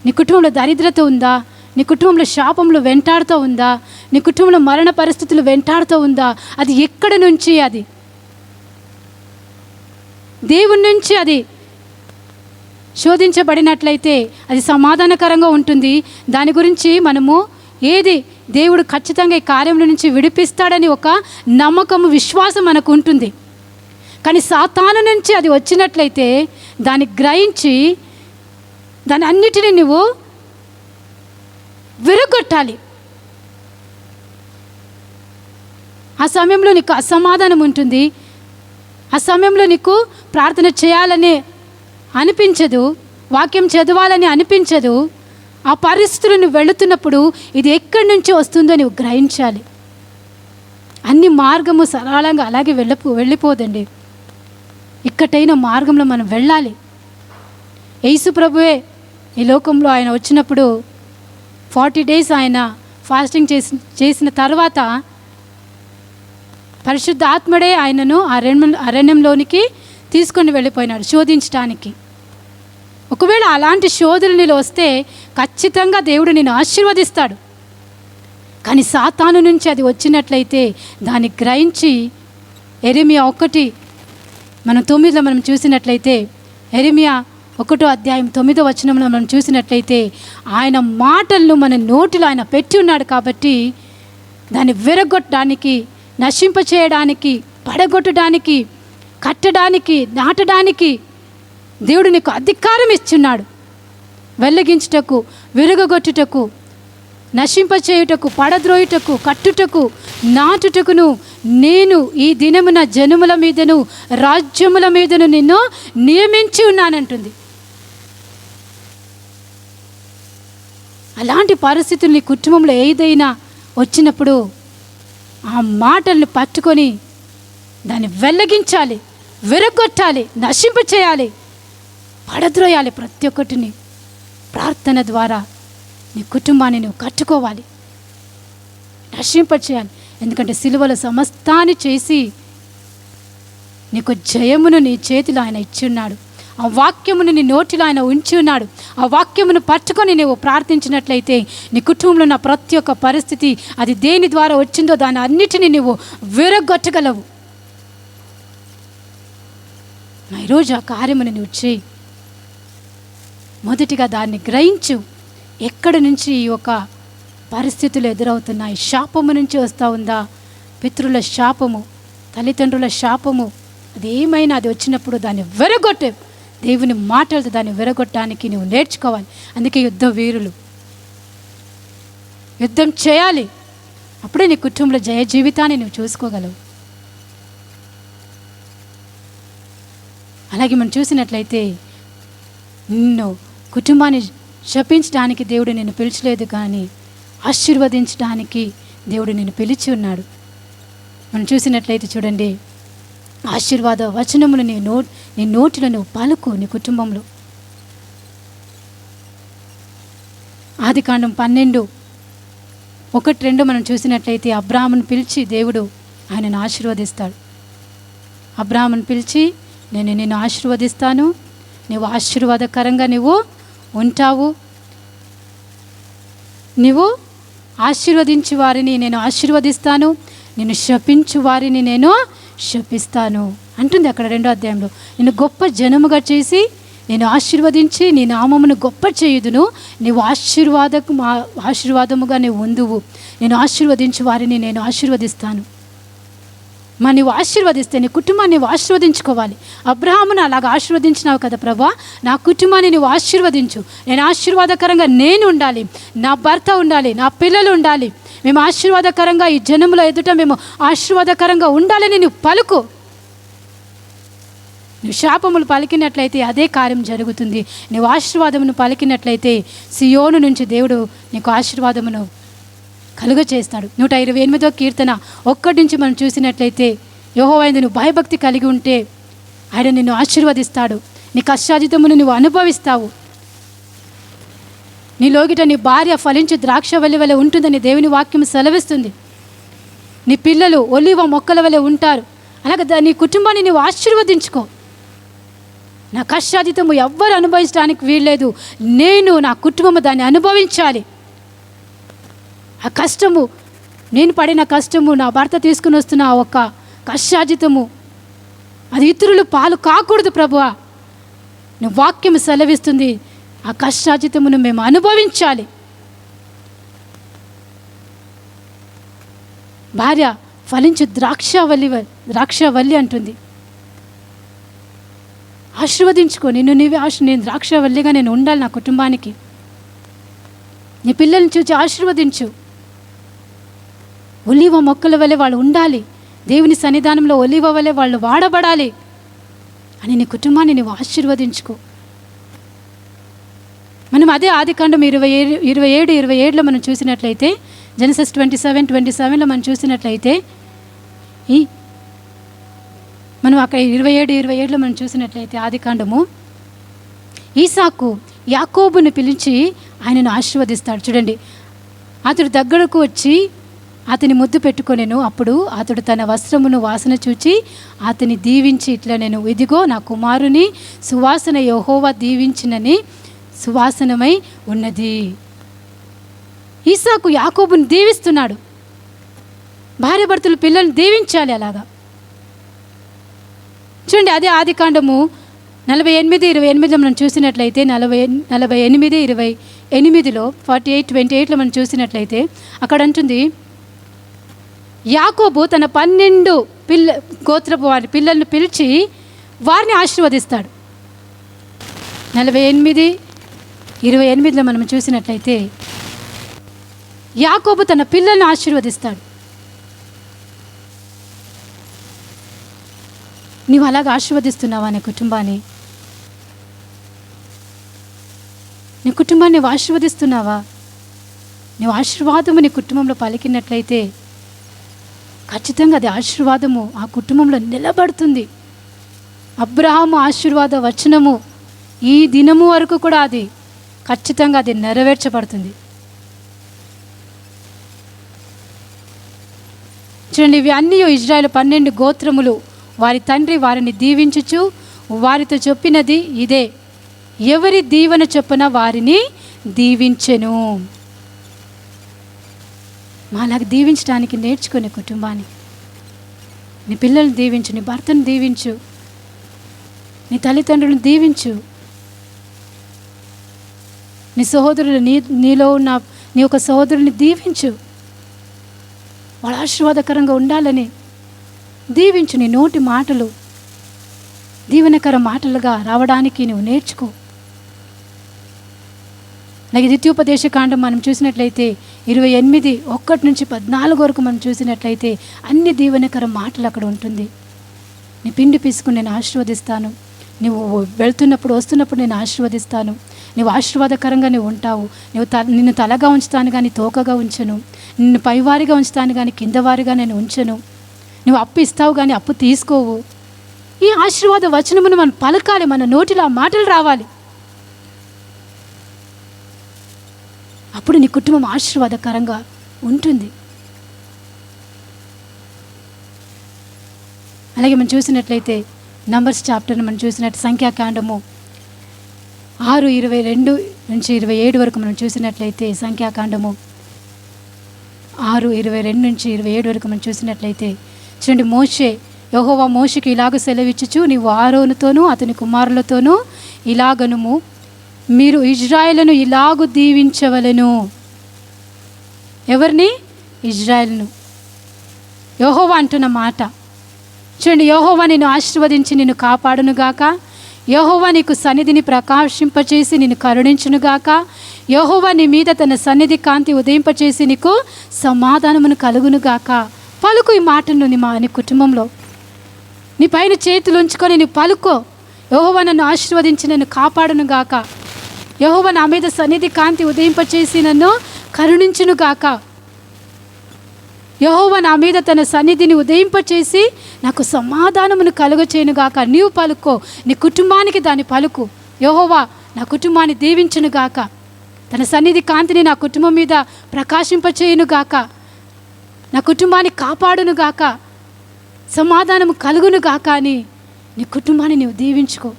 S4: నీ కుటుంబంలో దరిద్రత ఉందా? నీ కుటుంబంలో శాపంలో వెంటాడుతూ ఉందా? నీ కుటుంబంలో మరణ పరిస్థితులు వెంటాడుతూ ఉందా? అది ఎక్కడి నుంచి? అది దేవుని నుంచి అది శోధించబడినట్లయితే అది సమాధానకరంగా ఉంటుంది. దాని గురించి మనము దేవుడు ఖచ్చితంగా ఈ కార్యంలో నుంచి విడిపిస్తాడని ఒక నమ్మకము, విశ్వాసం మనకు ఉంటుంది. కానీ సాతాను నుంచి అది వచ్చినట్లయితే దాన్ని గ్రహించి దాని అన్నిటినీ నువ్వు విరగొట్టాలి. ఆ సమయంలో నీకు అసమాధానం ఉంటుంది, ఆ సమయంలో నీకు ప్రార్థన చేయాలని అనిపించదు, వాక్యం చదవాలని అనిపించదు. ఆ పరిస్థితులు నువ్వు వెళుతున్నప్పుడు ఇది ఎక్కడి నుంచి వస్తుందో నువ్వు గ్రహించాలి. అన్ని మార్గము సరళంగా అలాగే వెళ్ళిపోదండి. ఇక్కటైన మార్గంలో మనం వెళ్ళాలి. యేసు ప్రభువే ఈ లోకంలో ఆయన వచ్చినప్పుడు 40 days ఆయన ఫాస్టింగ్ చేసిన తర్వాత పరిశుద్ధ ఆత్మడే ఆయనను అరణ్యంలోనికి తీసుకొని వెళ్ళిపోయినాడు శోధించడానికి. ఒకవేళ అలాంటి శోధనలు నీలో వస్తే ఖచ్చితంగా దేవుడు నిన్ను ఆశీర్వదిస్తాడు. కానీ సాతాను నుంచి అది వచ్చినట్లయితే దాన్ని గ్రహించి యెరెమియా 1 మనం 9లో మనం చూసినట్లయితే, యెరెమియా 1:9 మనం చూసినట్లయితే ఆయన మాటలను మన నోటిలో ఆయన పెట్టి ఉన్నాడు. కాబట్టి దాన్ని విరగొట్టడానికి, నశింపచేయడానికి, పడగొట్టడానికి, కట్టడానికి, నాటడానికి దేవుడు నీకు అధికారం ఇచ్చున్నాడు. వెల్లగించుటకు, విరగొట్టుటకు, నశింపచేయుటకు, పడద్రోయుటకు, కట్టుటకు, నాటుటకును నేను ఈ దినమున జనముల మీదను రాజ్యముల మీదను నిన్ను నియమించి ఉన్నానంటుంది. అలాంటి పరిస్థితులు నీ కుటుంబంలో ఏదైనా వచ్చినప్పుడు ఆ మాటల్ని పట్టుకొని దాన్ని వెల్లగించాలి, విరగొట్టాలి, నశింపచేయాలి, పడద్రోయాలి. ప్రతి ఒక్కటిని ప్రార్థన ద్వారా నీ కుటుంబాన్ని నువ్వు కట్టుకోవాలి, నశింపచేయాలి. ఎందుకంటే సిలువలో సమస్తాన్ని చేసి నీకు జయమును నీ చేతిలో ఆయన ఇచ్చి ఉన్నాడు. ఆ వాక్యమును నీ నోటిలో ఆయన ఉంచి ఉన్నాడు. ఆ వాక్యమును పట్టుకొని నువ్వు ప్రార్థించినట్లయితే నీ కుటుంబంలో ఉన్న ప్రతి ఒక్క పరిస్థితి అది దేని ద్వారా వచ్చిందో దాని అన్నిటినీ నువ్వు విరగొట్టగలవు. ఈరోజు ఆ కార్యమును నువ్వు చేయి. మొదటిగా దాన్ని గ్రహించు. ఎక్కడి నుంచి ఈ యొక్క పరిస్థితులు ఎదురవుతున్నాయి? శాపము నుంచి వస్తూ ఉందా? పితృల శాపము, తల్లిదండ్రుల శాపము, అది ఏమైనా అది వచ్చినప్పుడు దాన్ని విరగొట్టే దేవుని మాటలతో దాన్ని విరగొట్టడానికి నువ్వు నేర్చుకోవాలి. అందుకే యుద్ధ వీరులు యుద్ధం చేయాలి. అప్పుడే నీ కుటుంబంలో జయ జీవితాన్ని నువ్వు చూసుకోగలవు. అలాగే మనం చూసినట్లయితే నిన్ను కుటుంబాన్ని శపించడానికి దేవుడు నిన్ను పిలిచలేదు, కానీ ఆశీర్వదించడానికి దేవుడు నిన్ను పిలిచి ఉన్నాడు. మనం చూసినట్లయితే చూడండి, ఆశీర్వాద వచనములు నీ నోటిలో నువ్వు పలుకు. నీ కుటుంబంలో ఆదికాండం 12:1-2 మనం చూసినట్లయితే అబ్రాహామును పిలిచి దేవుడు ఆయనను ఆశీర్వదిస్తాడు. అబ్రాహామును పిలిచి నేను నిన్ను ఆశీర్వదిస్తాను, నువ్వు ఆశీర్వాదకరంగా నువ్వు ఉంటావు, నువ్వు ఆశీర్వదించు వారిని నేను ఆశీర్వదిస్తాను, నిన్ను శపించు వారిని నేను శపిస్తాను అంటుంది అక్కడ 2వ అధ్యాయంలో. నేను గొప్ప జనముగా చేసి నేను ఆశీర్వదించి నీ నామమును గొప్ప చేయుదును, నీవు ఆశీర్వాదముగా నువ్వు ఉందువు, నేను ఆశీర్వదించు వారిని నేను ఆశీర్వదిస్తాను. మరి నువ్వు ఆశీర్వదిస్తే నీ కుటుంబాన్ని నువ్వు ఆశీర్వదించుకోవాలి. అబ్రహామును అలాగ ఆశీర్వదించినావు కదా ప్రభా, నా కుటుంబాన్ని నువ్వు ఆశీర్వదించు, నేను ఆశీర్వాదకరంగా నేను ఉండాలి, నా భర్త ఉండాలి, నా పిల్లలు ఉండాలి, మేము ఆశీర్వాదకరంగా ఈ జనముల ఎదుట మేము ఆశీర్వాదకరంగా ఉండాలని నువ్వు పలుకు. నువ్వు శాపములు పలికినట్లయితే అదే కార్యం జరుగుతుంది. నువ్వు ఆశీర్వాదమును పలికినట్లయితే సియోను నుంచి దేవుడు నీకు ఆశీర్వాదమును కలుగ చేస్తాడు. 128వ కీర్తన 1 నుంచి మనం చూసినట్లయితే, యెహోవా యందు నువ్వు భయభక్తి కలిగి ఉంటే ఆయన నిన్ను ఆశీర్వదిస్తాడు, నీ కష్టాజితమును నువ్వు అనుభవిస్తావు, నీ లోగిట నీ భార్య ఫలించి ద్రాక్షవల్లి వలె ఉంటుందని దేవుని వాక్యం సెలవిస్తుంది. నీ పిల్లలు ఒలివ మొక్కల వలె ఉంటారు. అలాగే నీ కుటుంబాన్ని నువ్వు ఆశీర్వదించుకో. నా కష్టాజితము ఎవ్వరు అనుభవించడానికి వీల్లేదు, నేను నా కుటుంబము దాన్ని అనుభవించాలి. ఆ కష్టము, నేను పడిన కష్టము, నా భర్త తీసుకుని వస్తున్న ఆ ఒక్క కష్టాజితము అది ఇతరులు పాలు కాకూడదు ప్రభువా. నువ్వు వాక్యం సెలవిస్తుంది, ఆ కష్టాజితమును మేము అనుభవించాలి. భార్య ఫలించు ద్రాక్షవల్లి అంటుంది. ఆశీర్వదించుకో, నేను నేను ద్రాక్షవల్లిగా నేను ఉండాలి నా కుటుంబానికి. నీ పిల్లల్ని చూసి ఆశీర్వదించు. ఒలీవ మొక్కల వలె వాళ్ళు ఉండాలి, దేవుని సన్నిధానంలో ఒలీవ వలె వాళ్ళు వాడబడాలి అని నీ కుటుంబాన్ని నువ్వు ఆశీర్వదించుకో. మనం అదే ఆదికాండం 27 మనం చూసినట్లయితే, జెనసిస్ 27:27 మనం చూసినట్లయితే, మనం అక్కడ 27 మనం చూసినట్లయితే ఆదికాండము, ఈసాకు యాకోబుని పిలిచి ఆయనను ఆశీర్వదిస్తాడు. చూడండి, అతడు దగ్గరకు వచ్చి అతని ముద్దు పెట్టుకొనెను. అప్పుడు అతడు తన వస్త్రమును వాసన చూచి అతని దీవించి ఇట్లా, నేను ఇదిగో నా కుమారుని సువాసన యెహోవా దీవించినని సువాసనమై ఉన్నది. ఈసాకు యాకోబుని దీవిస్తున్నాడు. భార్యాభర్తలు పిల్లల్ని దీవించాలి అలాగా. చూడండి, అదే ఆదికాండము 48:28 మనం చూసినట్లయితే, 48:28లో 48:28లో మనం చూసినట్లయితే అక్కడ అంటుంది, యాకోబు తన 12 గోత్రపు వారి పిల్లలను పిలిచి వారిని ఆశీర్వదిస్తాడు. 48:28లో మనం చూసినట్లయితే యాకోబు తన పిల్లలను ఆశీర్వదిస్తాడు. నీవు అలాగ ఆశీర్వదిస్తున్నావా నీ కుటుంబాన్ని? నీ కుటుంబాన్ని నువ్వు ఆశీర్వదిస్తున్నావా? నువ్వు ఆశీర్వాదము నీ కుటుంబంలో పలికినట్లయితే ఖచ్చితంగా అది ఆశీర్వాదము ఆ కుటుంబంలో నిలబడుతుంది. అబ్రహాము ఆశీర్వాద వచనము ఈ దినము వరకు కూడా అది ఖచ్చితంగా అది నెరవేర్చబడుతుంది. చూడండి, ఇవి అన్నీ ఇజ్రాయేలు 12 గోత్రములు వారి తండ్రి వారిని దీవించుచు వారితో చెప్పినది ఇదే, ఎవరి దీవెన చొప్పున వారిని దీవించెను. మాలాగా దీవించడానికి నేర్చుకునే కుటుంబాన్ని, నీ పిల్లల్ని దీవించు, నీ భర్తను దీవించు, నీ తల్లిదండ్రులను దీవించు, నీ సహోదరులు నీలో ఉన్న నీ యొక్క సహోదరుని దీవించు. వాళ్ళ ఆశీర్వాదకరంగా ఉండాలని దీవించు. నీ నోటి మాటలు దీవెనకర మాటలుగా రావడానికి నువ్వు నేర్చుకో. అలాగే ద్వితీయోపదేశ కాండం మనం చూసినట్లయితే 28:1-14 వరకు మనం చూసినట్లయితే అన్ని దీవెనకర మాటలు అక్కడ ఉంటుంది. నీ పిండి పీసుకుని నేను ఆశీర్వదిస్తాను, నువ్వు వెళ్తున్నప్పుడు వస్తున్నప్పుడు నేను ఆశీర్వదిస్తాను, నువ్వు ఆశీర్వాదకరంగా నువ్వు ఉంటావు, నిన్ను తలగా ఉంచుతాను కానీ తోకగా ఉంచను, నిన్ను పైవారిగా ఉంచుతాను కానీ కిందవారిగా నేను ఉంచను, నువ్వు అప్పు ఇస్తావు కానీ అప్పు తీసుకోవు. ఈ ఆశీర్వాద వచనమును మనం పలకాలి, మన నోటిలో ఆ మాటలు రావాలి. అప్పుడు నీ కుటుంబం ఆశీర్వాదకరంగా ఉంటుంది. అలాగే మనం చూసినట్లయితే నంబర్స్ చాప్టర్ని మనం చూసినట్టు సంఖ్యాకాండము 6:22-27 వరకు మనం చూసినట్లయితే, సంఖ్యాకాండము 6:22-27 వరకు మనం చూసినట్లయితే చూడండి, యెహోవా మోషేకి ఇలాగ సెలవిచ్చుచు, నీవు ఆరోనుతోనూ అతని కుమారులతోనూ ఇలాగనుము, మీరు ఇజ్రాయేలును ఇలాగు దీవించవలెను. ఎవరిని? ఇజ్రాయేలును. యెహోవా అంటున్న మాట చూడండి, యెహోవా నిన్ను ఆశీర్వదించి నిన్ను కాపాడునుగాక, యెహోవా నీకు సన్నిధిని ప్రకాశింపచేసి నిన్ను కరుణించునుగాక, యెహోవా నీ మీద తన సన్నిధి కాంతి ఉదయింపచేసి నీకు సమాధానమును కలుగునుగాక. పలుకు ఈ మాటను నీ కుటుంబంలో, నీ పైన చేతులు ఉంచుకొని నీ పలుకో, యెహోవా నన్ను ఆశీర్వదించి నన్ను కాపాడునుగాక, యెహోవా నా మీద సన్నిధి కాంతి ఉదయింపచేసి నన్ను కరుణించునుగాక, యెహోవా నా మీద తన సన్నిధిని ఉదయింపచేసి నాకు సమాధానమును కలుగచేయునుగాక. నీవు పలుకో, నీ కుటుంబానికి దాన్ని పలుకు. యెహోవా నా కుటుంబాన్ని దీవించునుగాక, తన సన్నిధి కాంతిని నా కుటుంబం మీద ప్రకాశింపచేయునుగాక, నా కుటుంబాన్ని కాపాడునుగాక, సమాధానము కలుగునుగాక అని నీ కుటుంబాన్ని నీవు దీవించుకో.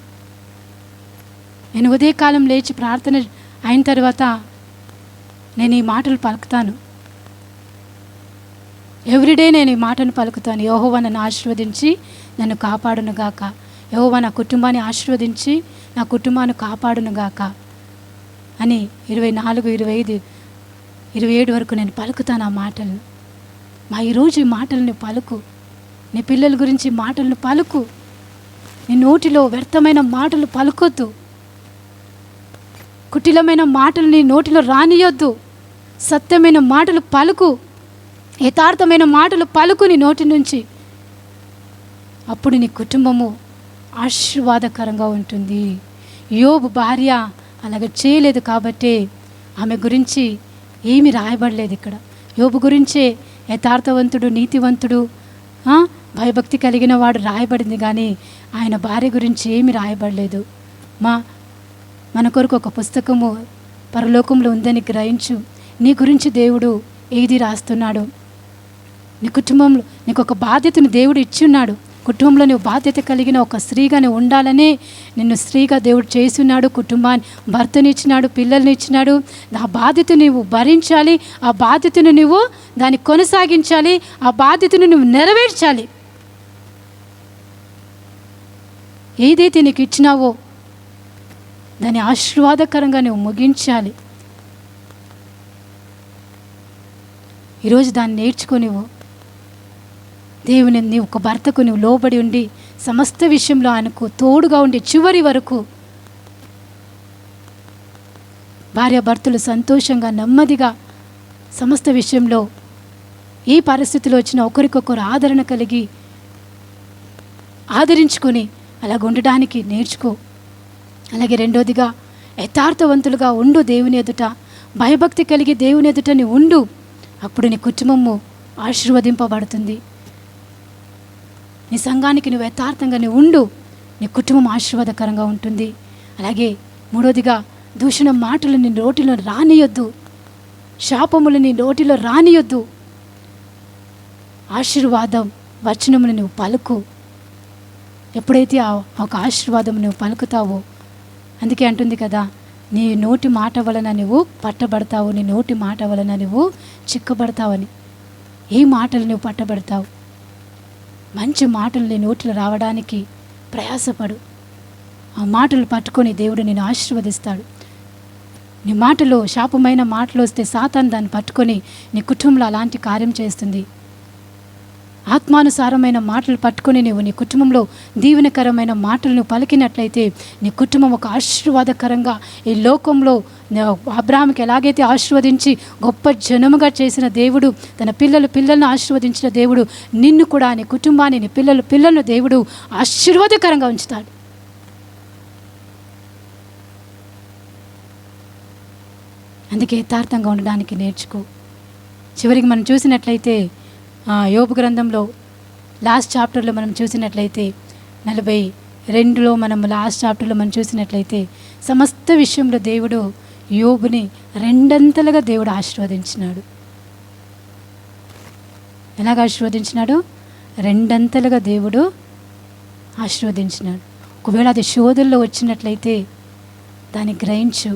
S4: నేను ఉదయకాలం లేచి ప్రార్థన అయిన తర్వాత నేను ఈ మాటలు పలుకుతాను. ఎవ్రీడే నేను ఈ మాటను పలుకుతాను. యెహోవా నన్ను ఆశీర్వదించి నన్ను కాపాడునుగాక, యెహోవా నా కుటుంబాన్ని ఆశీర్వదించి నా కుటుంబాన్ని కాపాడునుగాక అని 24, 25, 27 వరకు నేను పలుకుతాను ఆ మాటలు. ఈరోజు ఈ మాటలను పలుకు. నీ పిల్లల గురించి మాటలను పలుకు. నీ నోటిలో వ్యర్థమైన మాటలు పలుకొద్దు. కుటిలమైన మాటలు నీ నోటిలో రానియొద్దు. సత్యమైన మాటలు పలుకు. యథార్థమైన మాటలు పలుకు నీ నోటి నుంచి. అప్పుడు నీ కుటుంబము ఆశీర్వాదకరంగా ఉంటుంది. యోబు భార్య అలాగ చేయలేదు కాబట్టి ఆమె గురించి ఏమీ రాయబడలేదు. ఇక్కడ యోబు గురించే యథార్థవంతుడు, నీతివంతుడు, భయభక్తి కలిగిన వాడు రాయబడింది, కానీ ఆయన భార్య గురించి ఏమీ రాయబడలేదు. మన కొరకు ఒక పుస్తకము పరలోకంలో ఉందని గ్రహించు. నీ గురించి దేవుడు ఏది రాస్తున్నాడు? నీ కుటుంబంలో నీకు ఒక బాధ్యతను దేవుడు ఇచ్చి ఉన్నాడు. కుటుంబంలో నువ్వు బాధ్యత కలిగిన ఒక స్త్రీగా నువ్వు ఉండాలనే నిన్ను స్త్రీగా దేవుడు చేస్తున్నాడు. కుటుంబాన్ని, భర్తని ఇచ్చినాడు, పిల్లల్ని ఇచ్చినాడు. ఆ బాధ్యత నువ్వు భరించాలి. ఆ బాధ్యతను నువ్వు దాన్ని కొనసాగించాలి. ఆ బాధ్యతను నువ్వు నెరవేర్చాలి. ఏదైతే నీకు ఇచ్చినావో దాన్ని ఆశీర్వాదకరంగా నువ్వు ముగించాలి. ఈరోజు దాన్ని నేర్చుకోనివ్వు. దేవుని నీ ఒక భర్తకు నువ్వు లోబడి ఉండి సమస్త విషయంలో ఆయనకు తోడుగా ఉండి చివరి వరకు భార్యాభర్తలు సంతోషంగా, నెమ్మదిగా సమస్త విషయంలో ఏ పరిస్థితిలో వచ్చినా ఒకరికొకరు ఆదరణ కలిగి ఆదరించుకొని అలాగ ఉండడానికి నేర్చుకో. అలాగే రెండోదిగా యథార్థవంతులుగా ఉండు. దేవుని ఎదుట భయభక్తి కలిగి దేవుని ఎదుట నీ ఉండు. అప్పుడు నీ కుటుంబము ఆశీర్వదింపబడుతుంది. నీ సంఘానికి నువ్వు యథార్థంగా నువ్వు ఉండు. నీ కుటుంబం ఆశీర్వాదకరంగా ఉంటుంది. అలాగే మూడోదిగా దూషణ మాటలు నీ నోటిలో రానియొద్దు. శాపములు నీ నోటిలో రానియొద్దు. ఆశీర్వాదం వచనమును నువ్వు పలుకు. ఎప్పుడైతే ఒక ఆశీర్వాదం నువ్వు పలుకుతావో, అందుకే అంటుంది కదా, నీ నోటి మాట వలన నువ్వు పట్టబడతావు, నీ నోటి మాట వలన నువ్వు చిక్కబడతావని. ఏ మాటలు నువ్వు పట్టబడతావు? మంచి మాటలు నీ నోటిలో రావడానికి ప్రయాసపడు. ఆ మాటలు పట్టుకొని దేవుడు నిన్ను ఆశీర్వదిస్తాడు. నీ మాటలో శాపమైన మాటలు వస్తే సాతాను దాన్ని పట్టుకొని నీ కుటుంబంలో అలాంటి కార్యం చేస్తుంది. ఆత్మానుసారమైన మాటలు పట్టుకొని నువ్వు నీ కుటుంబంలో దీవెనకరమైన మాటలు నువ్వు పలికినట్లయితే నీ కుటుంబం ఒక ఆశీర్వాదకరంగా ఈ లోకంలో అబ్రాహాముకి ఎలాగైతే ఆశీర్వదించి గొప్ప జనముగా చేసిన దేవుడు, తన పిల్లలను ఆశీర్వదించిన దేవుడు, నిన్ను కూడా, నీ కుటుంబాన్ని, నీ పిల్లలను దేవుడు ఆశీర్వాదకరంగా ఉంచుతాడు. అందుకే యథార్థంగా ఉండడానికి నేర్చుకో. చివరికి మనం చూసినట్లయితే యోబు గ్రంథంలో లాస్ట్ చాప్టర్లో మనం చూసినట్లయితే 42లో మనం లాస్ట్ చాప్టర్లో మనం చూసినట్లయితే సమస్త విషయంలో దేవుడు యోబుని రెండంతలుగా దేవుడు ఆశీర్వదించినాడు. ఎలాగ ఆశీర్వదించినాడు? రెండంతలుగా దేవుడు ఆశీర్వదించినాడు. ఒకవేళ అది శోధనలో వచ్చినట్లయితే దాన్ని గ్రహించు.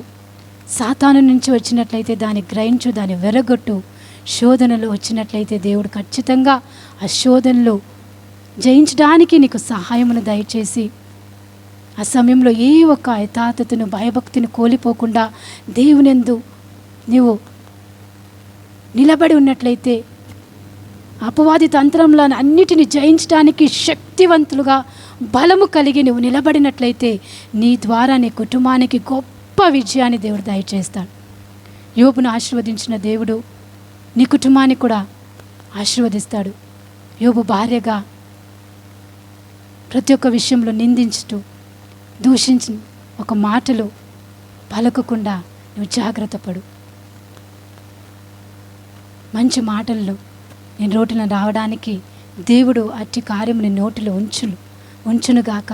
S4: సాతాను నుంచి వచ్చినట్లయితే దాన్ని గ్రహించు, దాన్ని వెరగొట్టు. శోధనలో వచ్చినట్లయితే దేవుడు ఖచ్చితంగా ఆ శోధనలో జయించడానికి నీకు సహాయమును దయచేసి ఆ సమయంలో ఏ ఒక్క యథార్థతను, భయభక్తిని కోల్పోకుండా దేవునియందు నీవు నిలబడి ఉన్నట్లయితే అపవాది తంత్రంలో అన్నిటిని జయించడానికి శక్తివంతులుగా బలము కలిగి నువ్వు నిలబడినట్లయితే నీ ద్వారా నీ కుటుంబానికి గొప్ప విజయాన్ని దేవుడు దయచేస్తాడు. యోబును ఆశీర్వదించిన దేవుడు నీ కుటుంబాన్ని కూడా ఆశీర్వదిస్తాడు. యోబు భార్యగా ప్రతి ఒక్క విషయంలో నిందించుతూ, దూషించి ఒక మాటలు పలకకుండా నువ్వు జాగ్రత్త పడు. మంచి మాటల్లో నీ నోటిలో రావడానికి దేవుడు అట్టి కార్యం నీ నోటిలో ఉంచునుగాక.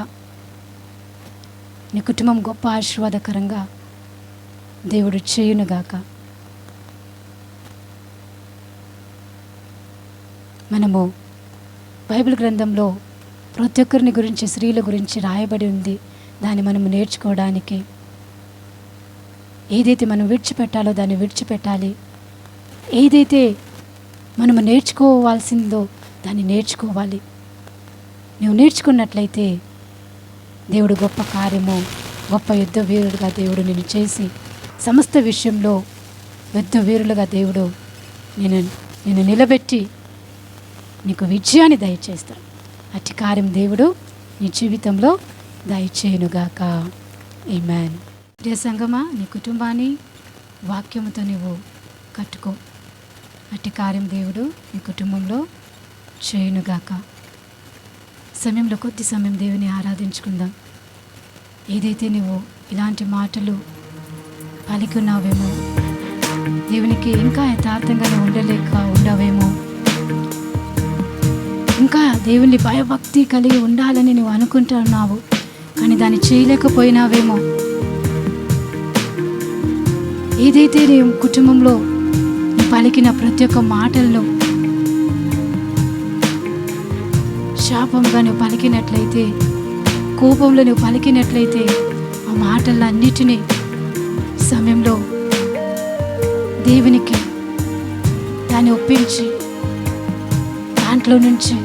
S4: నీ కుటుంబం గొప్ప ఆశీర్వాదకరంగా దేవుడు చేయునుగాక. మనము బైబిల్ గ్రంథంలో ప్రతి ఒక్కరిని గురించి, స్త్రీల గురించి రాయబడి ఉంది. దాన్ని మనము నేర్చుకోవడానికి ఏదైతే మనం విడిచిపెట్టాలో దాన్ని విడిచిపెట్టాలి. ఏదైతే మనము నేర్చుకోవాల్సిందో దాన్ని నేర్చుకోవాలి. నువ్వు నేర్చుకున్నట్లయితే దేవుడు గొప్ప కార్యము, గొప్ప యుద్ధ వీరుడుగా దేవుడు నిన్ను చేసి సమస్త విషయంలో యుద్ధ వీరులుగా దేవుడు నిన్ను నిలబెట్టి నీకు విజయాన్ని దయచేస్తాడు. అట్టి కార్యం దేవుడు నీ జీవితంలో దయచేయునుగాక. ఆమేన్. ప్రియ సంగమా, నీ కుటుంబాన్ని వాక్యముతో నువ్వు కట్టుకో. అట్టి కార్యం దేవుడు నీ కుటుంబంలో చేయునుగాక. సమయంలో కొద్ది సమయం దేవుని ఆరాధించుకుందాం. ఏదైతే నువ్వు ఇలాంటి మాటలు పలికున్నావేమో, దేవునికి ఇంకా యథార్థంగానే ఉండలేక ఉండవేమో, ఇంకా దేవుని భయభక్తి కలిగి ఉండాలని నువ్వు అనుకుంటున్నావు, కానీ దాన్ని చేయలేకపోయినావేమో. ఏదైతే నీ కుటుంబంలో నువ్వు పలికిన ప్రతి ఒక్క మాటల్లో శాపంగా నువ్వు పలికినట్లయితే, కోపంలో నువ్వు పలికినట్లయితే, ఆ మాటలన్నిటినీ సమయంలో దేవునికి దాన్ని ఒప్పించి దాంట్లో నుంచి,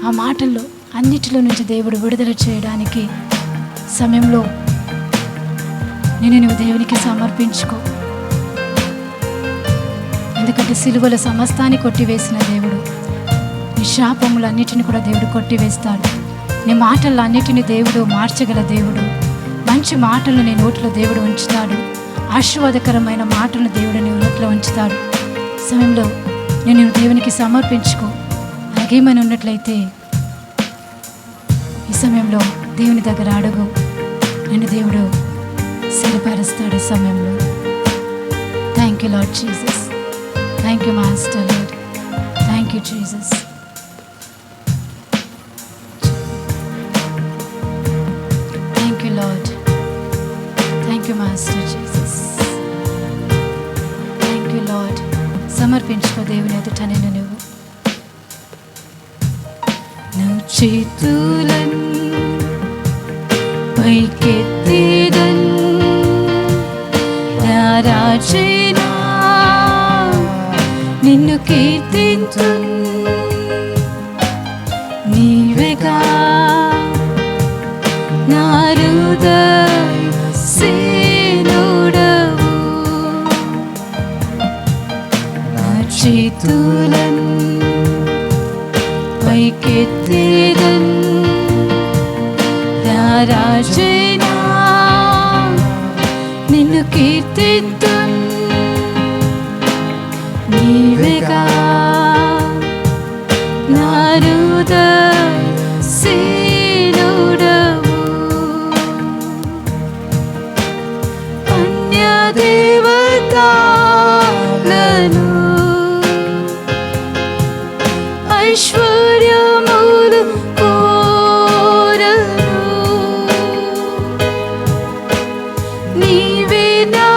S4: ఆ మాటల్లో అన్నిటిలో నుంచి దేవుడు విడుదల చేయడానికి సమయంలో నువ్వు దేవునికి సమర్పించుకో. ఎందుకంటే సిలువల సమస్తాన్ని కొట్టివేసిన దేవుడు నీ శాపములన్నిటిని కూడా దేవుడు కొట్టివేస్తాడు. నీ మాటలన్నిటిని దేవుడు మార్చగల దేవుడు. మంచి మాటలు నీ నోట్లో దేవుడు ఉంచుతాడు. ఆశీర్వాదకరమైన మాటలను దేవుడు నీ నోట్లో ఉంచుతాడు. సమయంలో నేను దేవునికి సమర్పించుకో. అలాగేమని ఉన్నట్లయితే ఈ సమయంలో దేవుని దగ్గర అడుగు. నిన్ను దేవుడు స్థిరపరుస్తాడు. ఈ సమయంలో thank you Lord Jesus. Thank you master Lord. Thank you Jesus. Thank you Lord. Thank you master Jesus. Thank you Lord. సమర్పించుకో దేవుని ఎదుట నిన్ను నువ్వు చేతులన్ పైకెత్తేదన్ నా రాజైనా నిన్ను కీర్తింతున్ నీవేగా నా హృదయ సేనుడవు నా చేతులన్ పైకెత్తేదన్ నా రాజైనా నిన్ను కీర్తింతున్ నీవేగా నా హృదయ సేనుడవు అన్య దేవతలను ఐశ్వర్యములు కోరను నీవే నా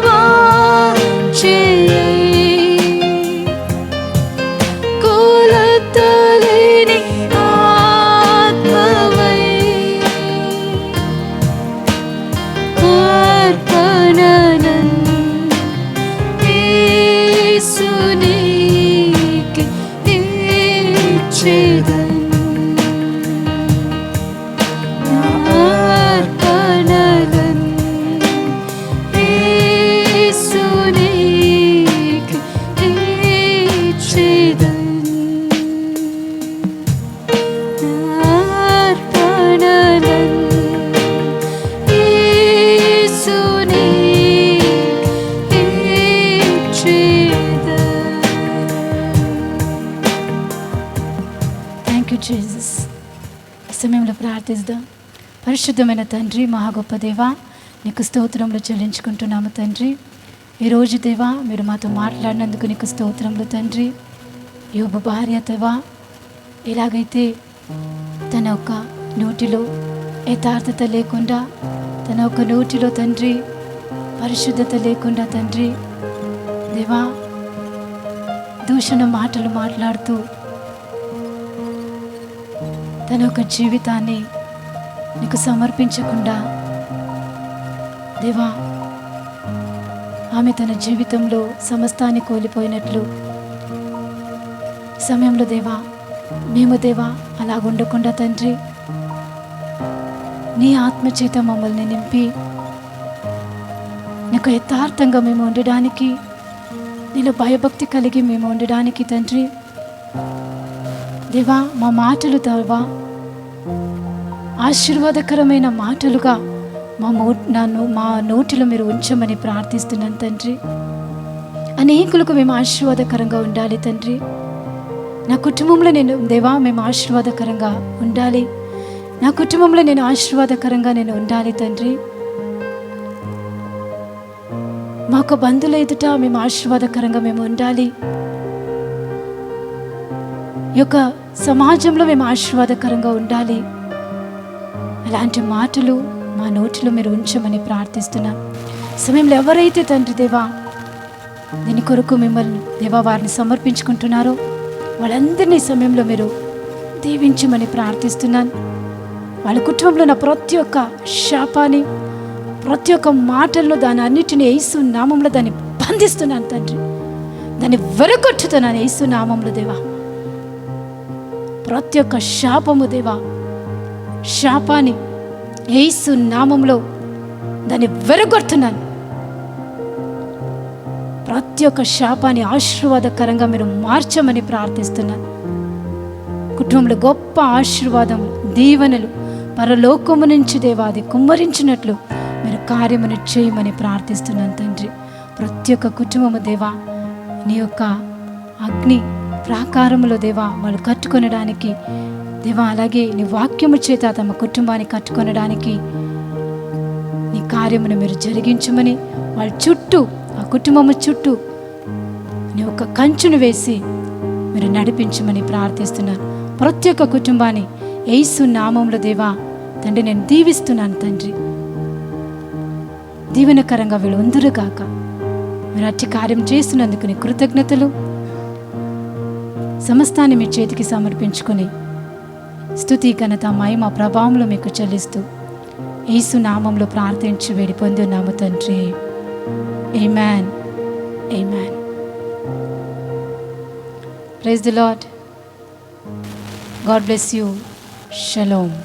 S4: వాంఛయై కొలతలేని ఆత్మవై అర్పణనన్ యేసునికి ఇచ్చేదన్ అర్పణనన్ యేసునికి ఇచ్చేదన్ అర్పణనన్ యేసునికి ఇచ్చేదన్. Thank you Jesus. ఈ సమయంలో ప్రార్థిద్దాం. పరిశుద్ధమైన తండ్రి, మహా గొప్ప దేవా, నీకు స్తోత్రములు చెల్లించుకుంటున్నాము తండ్రి. ఈరోజు దేవా మీరు మాతో మాట్లాడినందుకు నీకు స్తోత్రములు తండ్రి. యోబు భార్య దేవా ఎలాగైతే తన యొక్క నోటిలో యథార్థత లేకుండా, తన యొక్క నోటిలో తండ్రి పరిశుద్ధత లేకుండా తండ్రి దేవా దూషణ మాటలు మాట్లాడుతూ తన యొక్క జీవితాన్ని నీకు సమర్పించకుండా దేవా ఆమె తన జీవితంలో సమస్తాన్ని కోల్పోయినట్లు సమయంలో దేవా మేము దేవా అలాగుండకుండా తండ్రి నీ ఆత్మచేత మమ్మల్ని నింపి నీకు యథార్థంగా మేము ఉండడానికి, నీలో భయభక్తి కలిగి మేము ఉండడానికి తండ్రి దేవా మా మాటలు దేవా ఆశీర్వాదకరమైన మాటలుగా మా నోటిలో మీరు ఉంచమని ప్రార్థిస్తున్నాను తండ్రి. అనేకులకు మేము ఆశీర్వాదకరంగా ఉండాలి తండ్రి. నా కుటుంబంలో నేను దేవా మేము ఆశీర్వాదకరంగా ఉండాలి. నా కుటుంబంలో నేను ఆశీర్వాదకరంగా ఉండాలి తండ్రి. మాకు బంధువుల ఎదుట మేము ఆశీర్వాదకరంగా మేము ఉండాలి. ఈ యొక్క సమాజంలో మేము ఆశీర్వాదకరంగా ఉండాలి. అలాంటి మాటలు మా నోటిలో మీరు ఉంచమని ప్రార్థిస్తున్నాం. సమయంలో ఎవరైతే తండ్రి దేవా దీని కొరకు మిమ్మల్ని దేవా వారిని సమర్పించుకుంటున్నారో వాళ్ళందరినీ సమయంలో మీరు దీవించమని ప్రార్థిస్తున్నాను. వాళ్ళ కుటుంబంలో ఉన్న ప్రతి ఒక్క శాపాన్ని, ప్రతి ఒక్క మాటల్లో దాని అన్నిటిని యేసు నామంలో దాన్ని బంధిస్తున్నాను తండ్రి. దాన్ని వెరగొట్టుతున్నాను యేసు నామంలో దేవా. ప్రతి ఒక్క శాపము దేవా, శాపాన్ని యేసు నామంలో దాన్ని వెరగొడుతున్నాను. ప్రతి ఒక్క శాపాన్ని ఆశీర్వాదకరంగా మీరు మార్చమని ప్రార్థిస్తున్నాను. కుటుంబంలో గొప్ప ఆశీర్వాదం, దీవెనలు పరలోకము నుంచి దేవాది కుమ్మరించినట్లు మీరు కార్యమును చేయమని ప్రార్థిస్తున్నాను తండ్రి. ప్రతి ఒక్క కుటుంబము దేవా నీ యొక్క అగ్ని ప్రాకారములో దేవా వాళ్ళు కట్టుకొనడానికి దేవా, అలాగే నీ వాక్యము చేత తమ కుటుంబాన్ని కట్టుకొనడానికి నీ కార్యమును మీరు జరిగించమని, వాళ్ళ చుట్టూ ఆ కుటుంబము చుట్టూ నీ ఒక కంచును వేసి మీరు నడిపించమని ప్రార్థిస్తున్నాను. ప్రతి ఒక్క కుటుంబాన్ని యేసు నామంలో దేవా తండ్రి నేను దీవిస్తున్నాను తండ్రి. దీవెనకరంగా వీళ్ళు ఉందరుగాక. మీరు అట్టి కార్యం చేస్తున్నందుకు నీ కృతజ్ఞతలు. సమస్తాన్ని మీ చేతికి సమర్పించుకొని స్తుతి, ఘనత, మహిమ, ప్రభావంలో మీకు చెల్లిస్తూ యేసు నామంలో ప్రార్థించి వేడి పొంది ఉన్నాము తండ్రి. Amen. Amen. Praise the Lord. God bless you. Shalom.